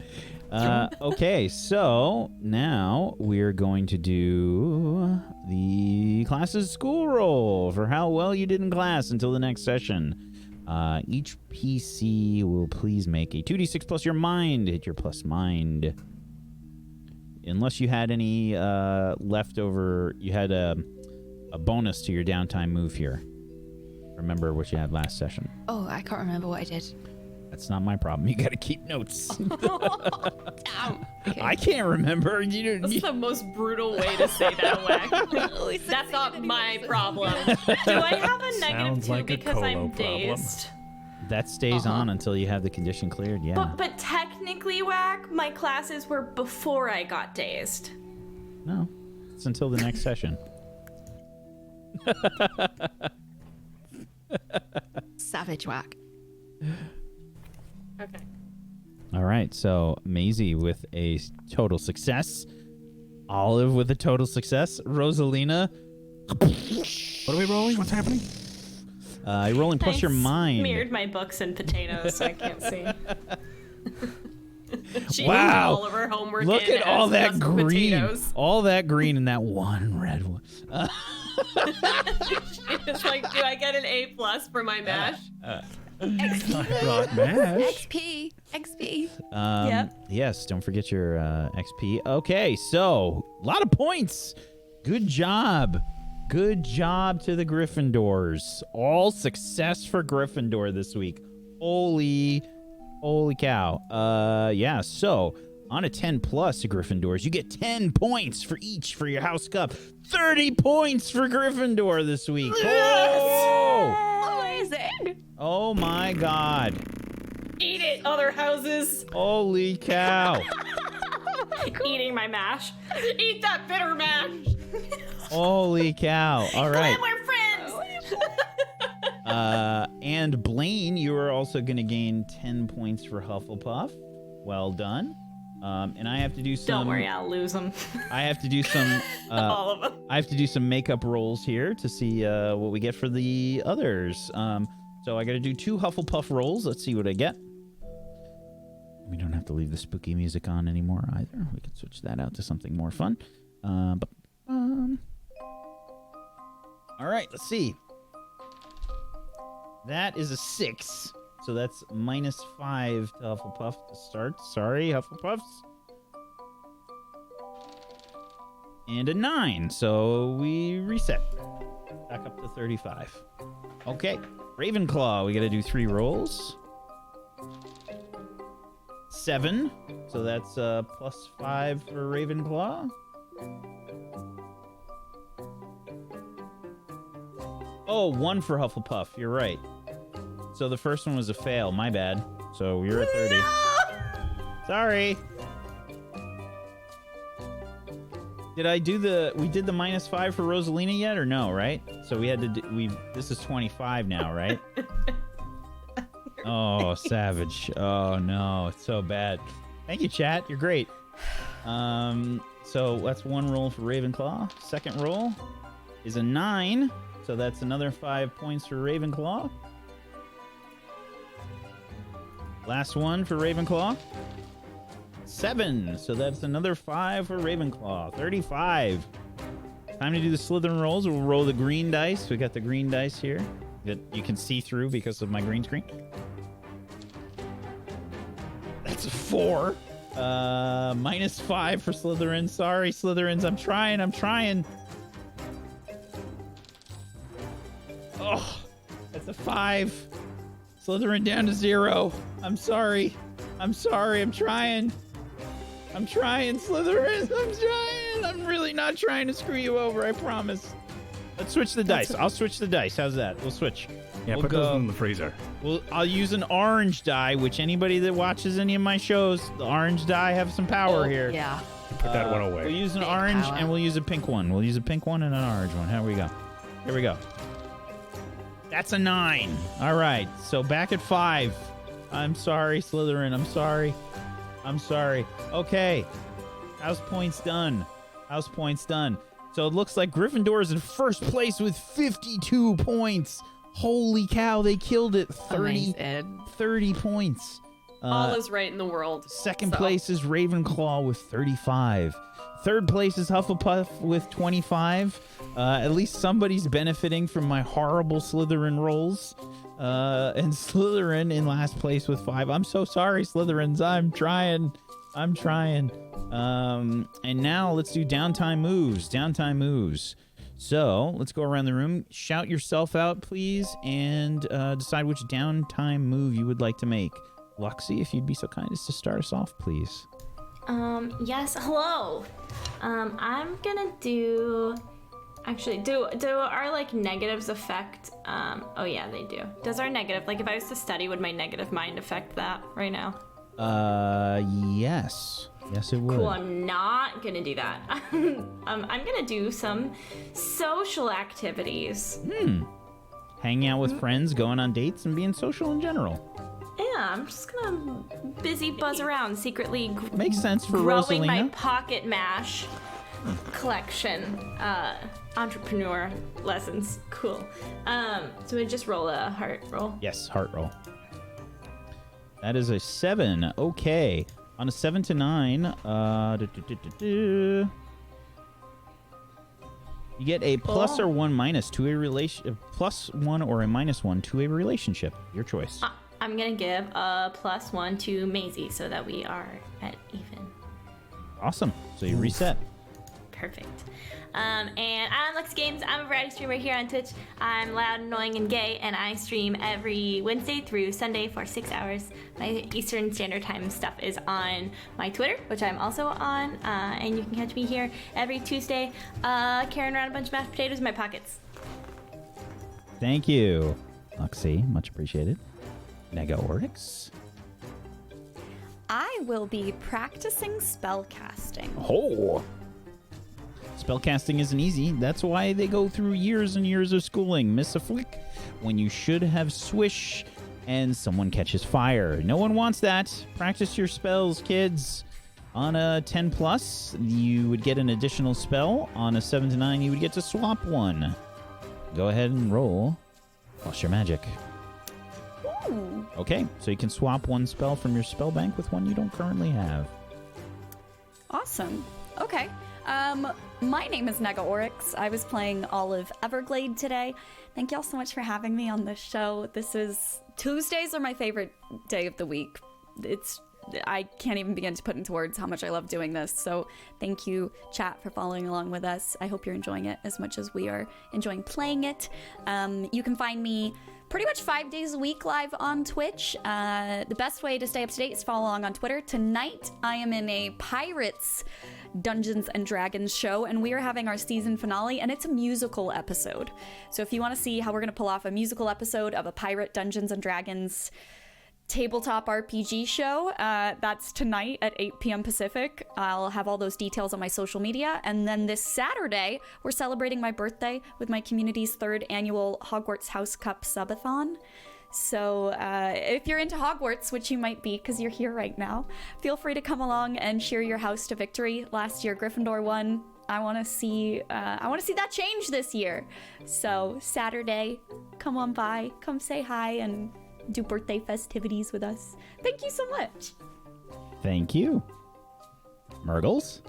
Okay, so now we're going to do the class's school roll for how well you did in class until the next session. Each PC will please make a 2d6 plus your mind. Hit your plus mind. Unless you had any leftover, you had a bonus to your downtime move here. Remember what you had last session. Oh, I can't remember what I did. That's not my problem. You got to keep notes. Damn. Okay. I can't remember. That's the most brutal way to say that, Wack. That's not my problem. Do I have a Sounds -2 like a because Colo I'm problem. dazed? That stays on until you have the condition cleared, yeah. But technically, Wack, my classes were before I got dazed. No, it's until the next session. Savage whack. Okay. All right, so Maisie with a total success. Olive with a total success. Rosalina. What are we rolling? What's happening? You're rolling plus your mind. Smeared my books in potatoes, so I can't see. She Wow. did all of her homework. Look in at all as that just green. Potatoes. All that green and that one red one. It's like, do I get an A+ for my mash? Brought mash. XP. Yep. Yes, don't forget your XP. Okay, so a lot of points. Good job. Good job to the Gryffindors. All success for Gryffindor this week. Holy cow. Yeah, so on a 10 plus to Gryffindors, you get 10 points for each for your house cup. 30 points for Gryffindor this week. Oh! Amazing. Oh my god. Eat it, other houses. Holy cow. Eating my mash. Eat that bitter mash. Holy cow. All right. We're friends. And Blaine, you are also going to gain 10 points for Hufflepuff. Well done. And I have to do some... Don't worry, I'll lose them. I have to do some... All of them. I have to do some makeup rolls here to see what we get for the others. So I got to do 2 Hufflepuff rolls. Let's see what I get. We don't have to leave the spooky music on anymore either. We can switch that out to something more fun. All right, let's see. That is a 6. So that's -5 to Hufflepuff to start. Sorry, Hufflepuffs. And a 9. So we reset. Back up to 35. Okay. Ravenclaw, we got to do 3 rolls. 7. So that's +5 for Ravenclaw. Oh, 1 for Hufflepuff. You're right. So the first one was a fail. My bad. So you're at 30. No! Sorry. Did I do we did the -5 for Rosalina yet or no, right? So we had to this is 25 now, right? Oh, savage. Oh no, it's so bad. Thank you, chat. You're great. So that's 1 roll for Ravenclaw. Second roll is a 9. So that's another 5 points for Ravenclaw. Last one for Ravenclaw. 7. So that's another 5 for Ravenclaw. 35. Time to do the Slytherin rolls. We'll roll the green dice. We got the green dice here that you can see through because of my green screen. That's a 4. -5 for Slytherin. Sorry, Slytherins. I'm trying. Oh, that's a 5. Slytherin down to 0. I'm sorry. I'm trying. Slytherin. I'm trying. I'm really not trying to screw you over, I promise. Let's switch the dice. I'll switch the dice. How's that? We'll switch. Yeah, we'll put those in the freezer. I'll use an orange die, which anybody that watches any of my shows, the orange die have some power here. Yeah. Put that one away. We'll use an Big orange power. and we'll use a pink one. We'll use a pink one and an orange one. Here we go. That's a 9. All right. So back at 5. I'm sorry, Slytherin. I'm sorry. Okay. House points done. So it looks like Gryffindor is in first place with 52 points. Holy cow, they killed it. 30 points. All is right in the world. Second place is Ravenclaw with 35. Third place is Hufflepuff with 25. At least somebody's benefiting from my horrible Slytherin rolls. And Slytherin in last place with 5. I'm so sorry, Slytherins. I'm trying. And now let's do downtime moves. So let's go around the room. Shout yourself out, please, and decide which downtime move you would like to make. Luxie, if you'd be so kind as to start us off, please. Yes, hello. I'm gonna do our like negatives affect oh yeah, they do. Does our negative, like if I was to study, would my negative mind affect that right now? Yes, it would. Cool, I'm not gonna do that. I'm gonna do some social activities. Hanging out with friends, going on dates, and being social in general. Yeah, I'm just gonna busy buzz around secretly. Makes sense for growing Rosalina. my pocket mash collection. Entrepreneur lessons. Cool. So we just roll a heart roll. Yes, heart roll. That is a 7. Okay. On a 7 to 9, you get a plus or 1 minus to a relation, plus 1 or a minus 1 to a relationship. Your choice. I'm gonna give a +1 to Maisie so that we are at even. Awesome. So you reset. Perfect. And I'm Lux Games. I'm a variety streamer here on Twitch. I'm loud, annoying, and gay, and I stream every Wednesday through Sunday for 6 hours. My Eastern Standard Time stuff is on my Twitter, which I'm also on, and you can catch me here every Tuesday, carrying around a bunch of mashed potatoes in my pockets. Thank you, Luxie. Much appreciated. Nega Oryx. I will be practicing spellcasting. Oh. Spellcasting isn't easy. That's why they go through years and years of schooling. Miss a flick when you should have swish and someone catches fire. No one wants that. Practice your spells, kids. On a 10 plus, you would get an additional spell. On a 7 to 9, you would get to swap one. Go ahead and roll. Plus your magic. Ooh. Okay, so you can swap one spell from your spell bank with one you don't currently have. Awesome. Okay. My name is Nega Oryx. I was playing Olive Everglade today. Thank y'all so much for having me on this show. Tuesdays are my favorite day of the week. I can't even begin to put into words how much I love doing this. So thank you, chat, for following along with us. I hope you're enjoying it as much as we are enjoying playing it. You can find me pretty much 5 days a week live on Twitch. The best way to stay up to date is follow along on Twitter. Tonight, I am in a Pirates Dungeons and Dragons show, and we are having our season finale, and it's a musical episode. So if you want to see how we're going to pull off a musical episode of a Pirate Dungeons and Dragons tabletop RPG show, that's tonight at 8 p.m. Pacific. I'll have all those details on my social media. And then this Saturday, we're celebrating my birthday with my community's 3rd annual Hogwarts House Cup Subathon. So if you're into Hogwarts, which you might be because you're here right now, feel free to come along and cheer your house to victory. Last year, Gryffindor won. I want to see that change this year. So Saturday, come on by, come say hi, and do birthday festivities with us. Thank you so much. Thank you. Murgles?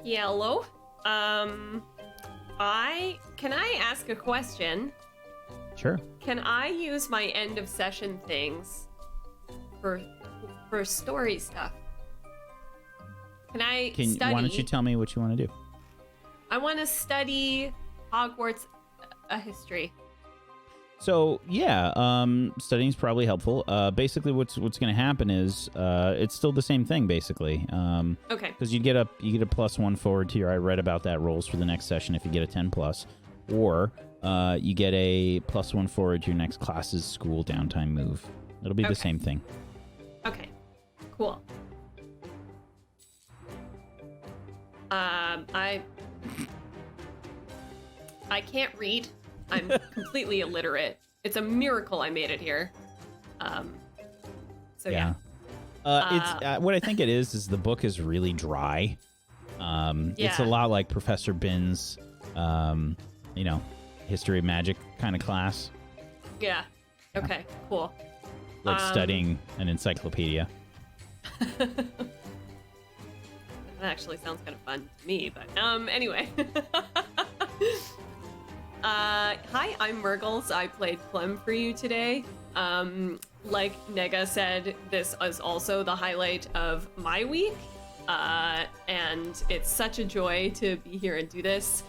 Yellow. Can I ask a question? Sure. Can I use my end of session things for story stuff? Can I study? Why don't you tell me what you want to do? I want to study Hogwarts history. So yeah, studying's probably helpful. Basically, what's going to happen is it's still the same thing, basically. Okay. Because you get a +1 forward to your I read about that rolls for the next session if you get a 10 plus, or you get a +1 forward to your next class's school downtime move. It'll be the same thing. Okay. Cool. I can't read. I'm completely illiterate. It's a miracle I made it here. So yeah. It's what I think it is the book is really dry. It's a lot like Professor Bin's, history of magic kind of class. Yeah. Okay. Cool. Like studying an encyclopedia. That actually sounds kind of fun to me, but anyway. Hi, I'm Murgles. I played Clem for you today. Like Nega said, this is also the highlight of my week. And it's such a joy to be here and do this.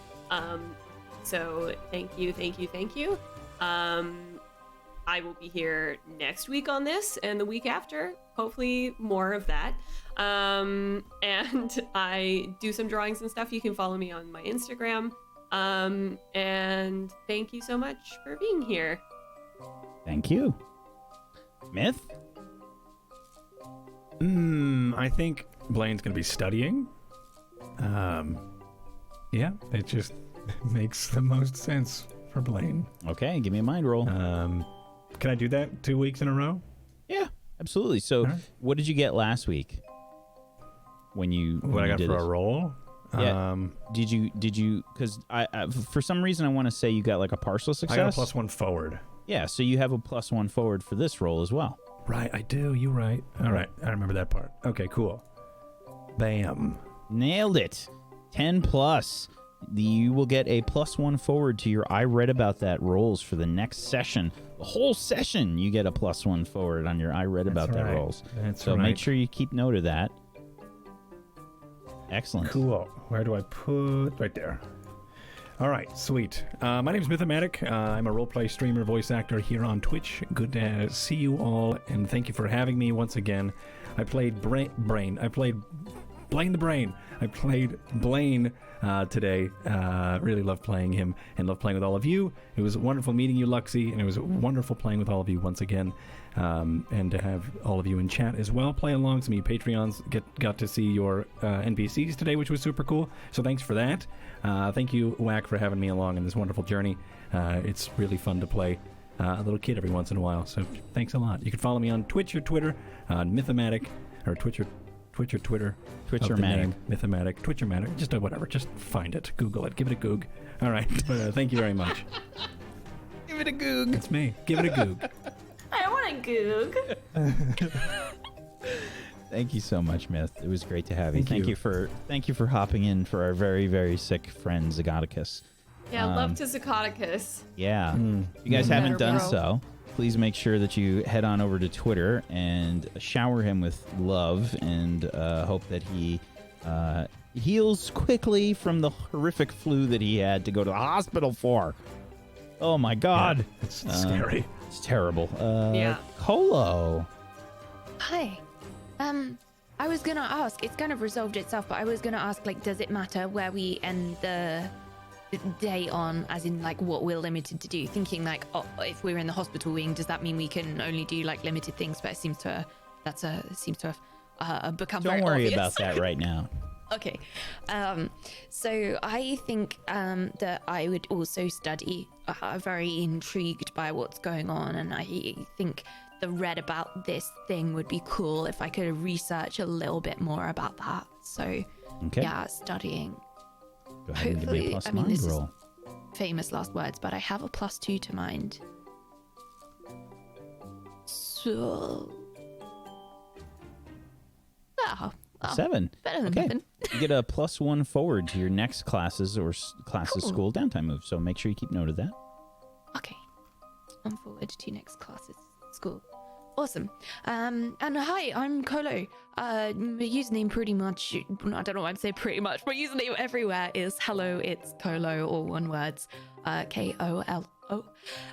So thank you. I will be here next week on this and the week after. Hopefully more of that. And I do some drawings and stuff. You can follow me on my Instagram. And thank you so much for being here. Thank you. Myth? I think Blaine's going to be studying. Yeah, it just makes the most sense for Blaine. Okay, give me a mind roll. Can I do that 2 weeks in a row? Yeah, absolutely. So, right. What did you get last week? When I got did for this? a roll? Yeah. Did you? Because I for some reason I want to say you got like a partial success. I got a +1 forward. Yeah, so you have a +1 forward for this roll as well. Right, I do. You're right. All right, I remember that part. Okay, cool. Bam. Nailed it. 10 plus. You will get a +1 forward to your I read about that rolls for the next session. The whole session you get a +1 forward on your I read about that rolls. So make sure you keep note of that. Excellent. Cool. Where do I put? Right there. All right, sweet. My name is Mythomatic. I'm a roleplay streamer, voice actor here on Twitch. Good to see you all, and thank you for having me once again. I played Brain. I played Blaine the Brain. I played Blaine today. Really loved playing him and loved playing with all of you. It was wonderful meeting you, Luxie, and it was wonderful playing with all of you once again. And to have all of you in chat as well play along. Some of you Patreons got to see your NPCs today, which was super cool. So thanks for that. Thank you, Whack, for having me along in this wonderful journey. It's really fun to play a little kid every once in a while. So thanks a lot. You can follow me on Twitch or Twitter on Mythomatic, or Twitch or Twitter. Twitcher-matic. Mythomatic. Twitcher-matic. Just whatever. Just find it. Google it. Give it a goog. All right. But thank you very much. Give it a goog. It's me. Give it a goog. I want a goog. Thank you so much, Myth. It was great to have you. Thank you. Thank you for hopping in for our very, very sick friend Zagoticus. Yeah, love to Zacoticus. Yeah. If you guys haven't done so, please make sure that you head on over to Twitter and shower him with love, and hope that he heals quickly from the horrific flu that he had to go to the hospital for. Oh my God. Yeah, it's scary. It's terrible. Yeah. Colo. Hi. I was gonna ask, it's kind of resolved itself, but I was gonna ask, like, does it matter where we end the day on, as in, like, what we're limited to do? Thinking, like, oh, if we're in the hospital wing, does that mean we can only do, like, limited things? But it seems to have become very Don't worry obvious. about that right now. Okay. So I think that I would also study. Very intrigued by what's going on, and I think the read about this thing would be cool if I could research a little bit more about that. So, Okay. yeah, studying. Go ahead and give me a plus mind this roll. is famous last words, but I have a +2 to mind. So, well, 7. better than Okay. nothing. You get a +1 forward to your next classes or classes Cool. school downtime move. So make sure you keep note of that. Okay. I'm forward to next classes school. Awesome. And hi, I'm Colo. My username pretty much, I don't know why I'm saying pretty much, my username everywhere is hello, it's Colo, all one words, KOLO.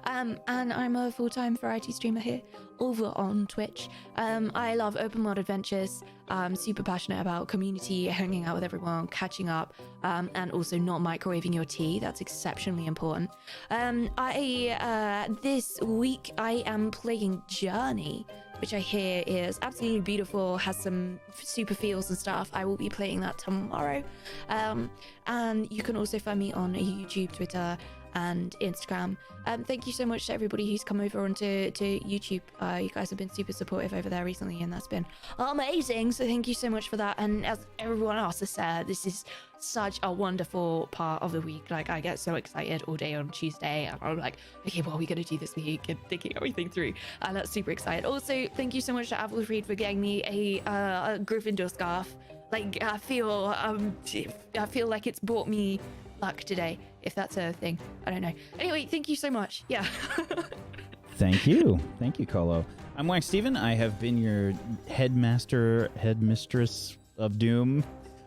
And I'm a full-time variety streamer here over on Twitch. I love open world adventures. I'm super passionate about community, hanging out with everyone, catching up, and also not microwaving your tea. That's exceptionally important. This week I am playing Journey, which I hear is absolutely beautiful, has some super feels and stuff. I will be playing that tomorrow. And you can also find me on YouTube, Twitter, and Instagram. Thank you so much to everybody who's come over onto YouTube. You guys have been super supportive over there recently, and that's been amazing. So thank you so much for that. And as everyone else has said, this is such a wonderful part of the week. Like, I get so excited all day on Tuesday, and I'm like, okay, what are we gonna do this week? And thinking everything through, and that's super excited. Also, thank you so much to Applereed for getting me a Gryffindor scarf. Like, I feel like it's brought me luck today, if that's a thing. I don't know. Anyway, thank you so much. Yeah. Thank you, Colo. I'm Wax Steven. I have been your headmistress of doom.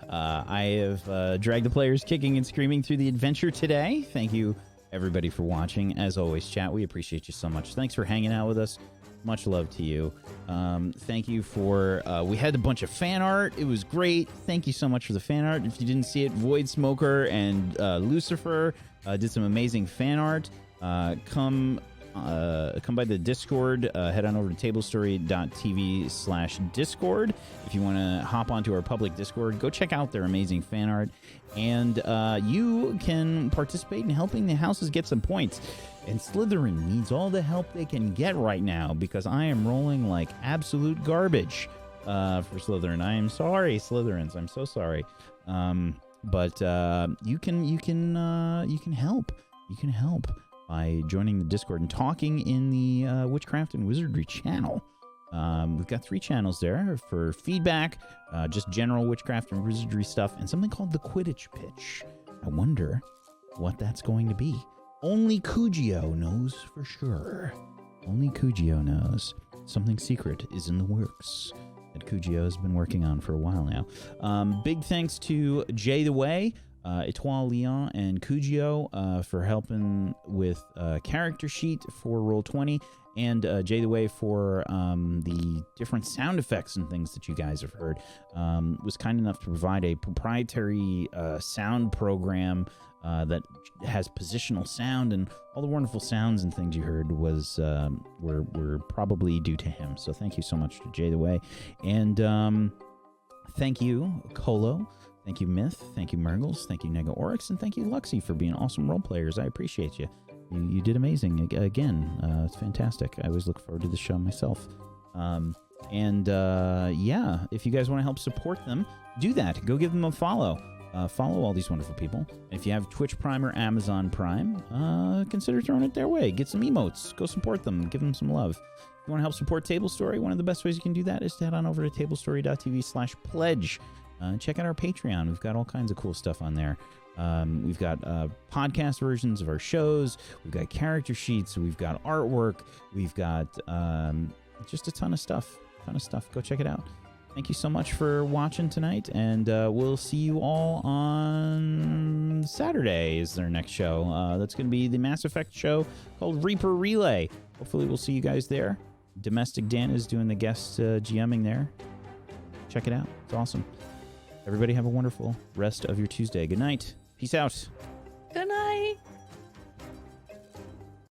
I have dragged the players kicking and screaming through the adventure today. Thank you, everybody, for watching. As always, chat, we appreciate you so much. Thanks for hanging out with us. Much love to you. Thank you for... we had a bunch of fan art. It was great. Thank you so much for the fan art. If you didn't see it, Void Smoker and Lucifer did some amazing fan art. Come by the Discord. Head on over to tablestory.tv/Discord. If you want to hop onto our public Discord, go check out their amazing fan art. And you can participate in helping the houses get some points. And Slytherin needs all the help they can get right now, because I am rolling like absolute garbage for Slytherin. I am sorry, Slytherins. I'm so sorry. But you can help. You can help by joining the Discord and talking in the Witchcraft and Wizardry channel. We've got 3 channels there for feedback, just general Witchcraft and Wizardry stuff, and something called the Quidditch Pitch. I wonder what that's going to be. Only Cugio knows for sure. Only Cugio knows. Something secret is in the works that Cugio has been working on for a while now. Big thanks to Jay the Way. Etoile Leon and Kujio for helping with character sheet for Roll20, and Jay the Way for the different sound effects and things that you guys have heard. Was kind enough to provide a proprietary sound program that has positional sound, and all the wonderful sounds and things you heard was were probably due to him. So thank you so much to Jay the Way, and thank you Colo. Thank you, Myth. Thank you, Murgles. Thank you, Nega Oryx. And thank you, Luxie, for being awesome role players. I appreciate you. You did amazing again. It's fantastic. I always look forward to the show myself. Yeah, if you guys want to help support them, do that. Go give them a follow. Follow all these wonderful people. And if you have Twitch Prime or Amazon Prime, consider throwing it their way. Get some emotes. Go support them. Give them some love. If you want to help support Tablestory, one of the best ways you can do that is to head on over to tablestory.tv/pledge. Check out our Patreon. We've got all kinds of cool stuff on there. We've got podcast versions of our shows. We've got character sheets. We've got artwork. We've got just a ton of stuff. Go check it out. Thank you so much for watching tonight, and we'll see you all on Saturday is their next show. That's going to be the Mass Effect show called Reaper Relay. Hopefully we'll see you guys there. Domestic Dan is doing the guest GMing there. Check it out. It's awesome. Everybody have a wonderful rest of your Tuesday. Good night. Peace out. Good night.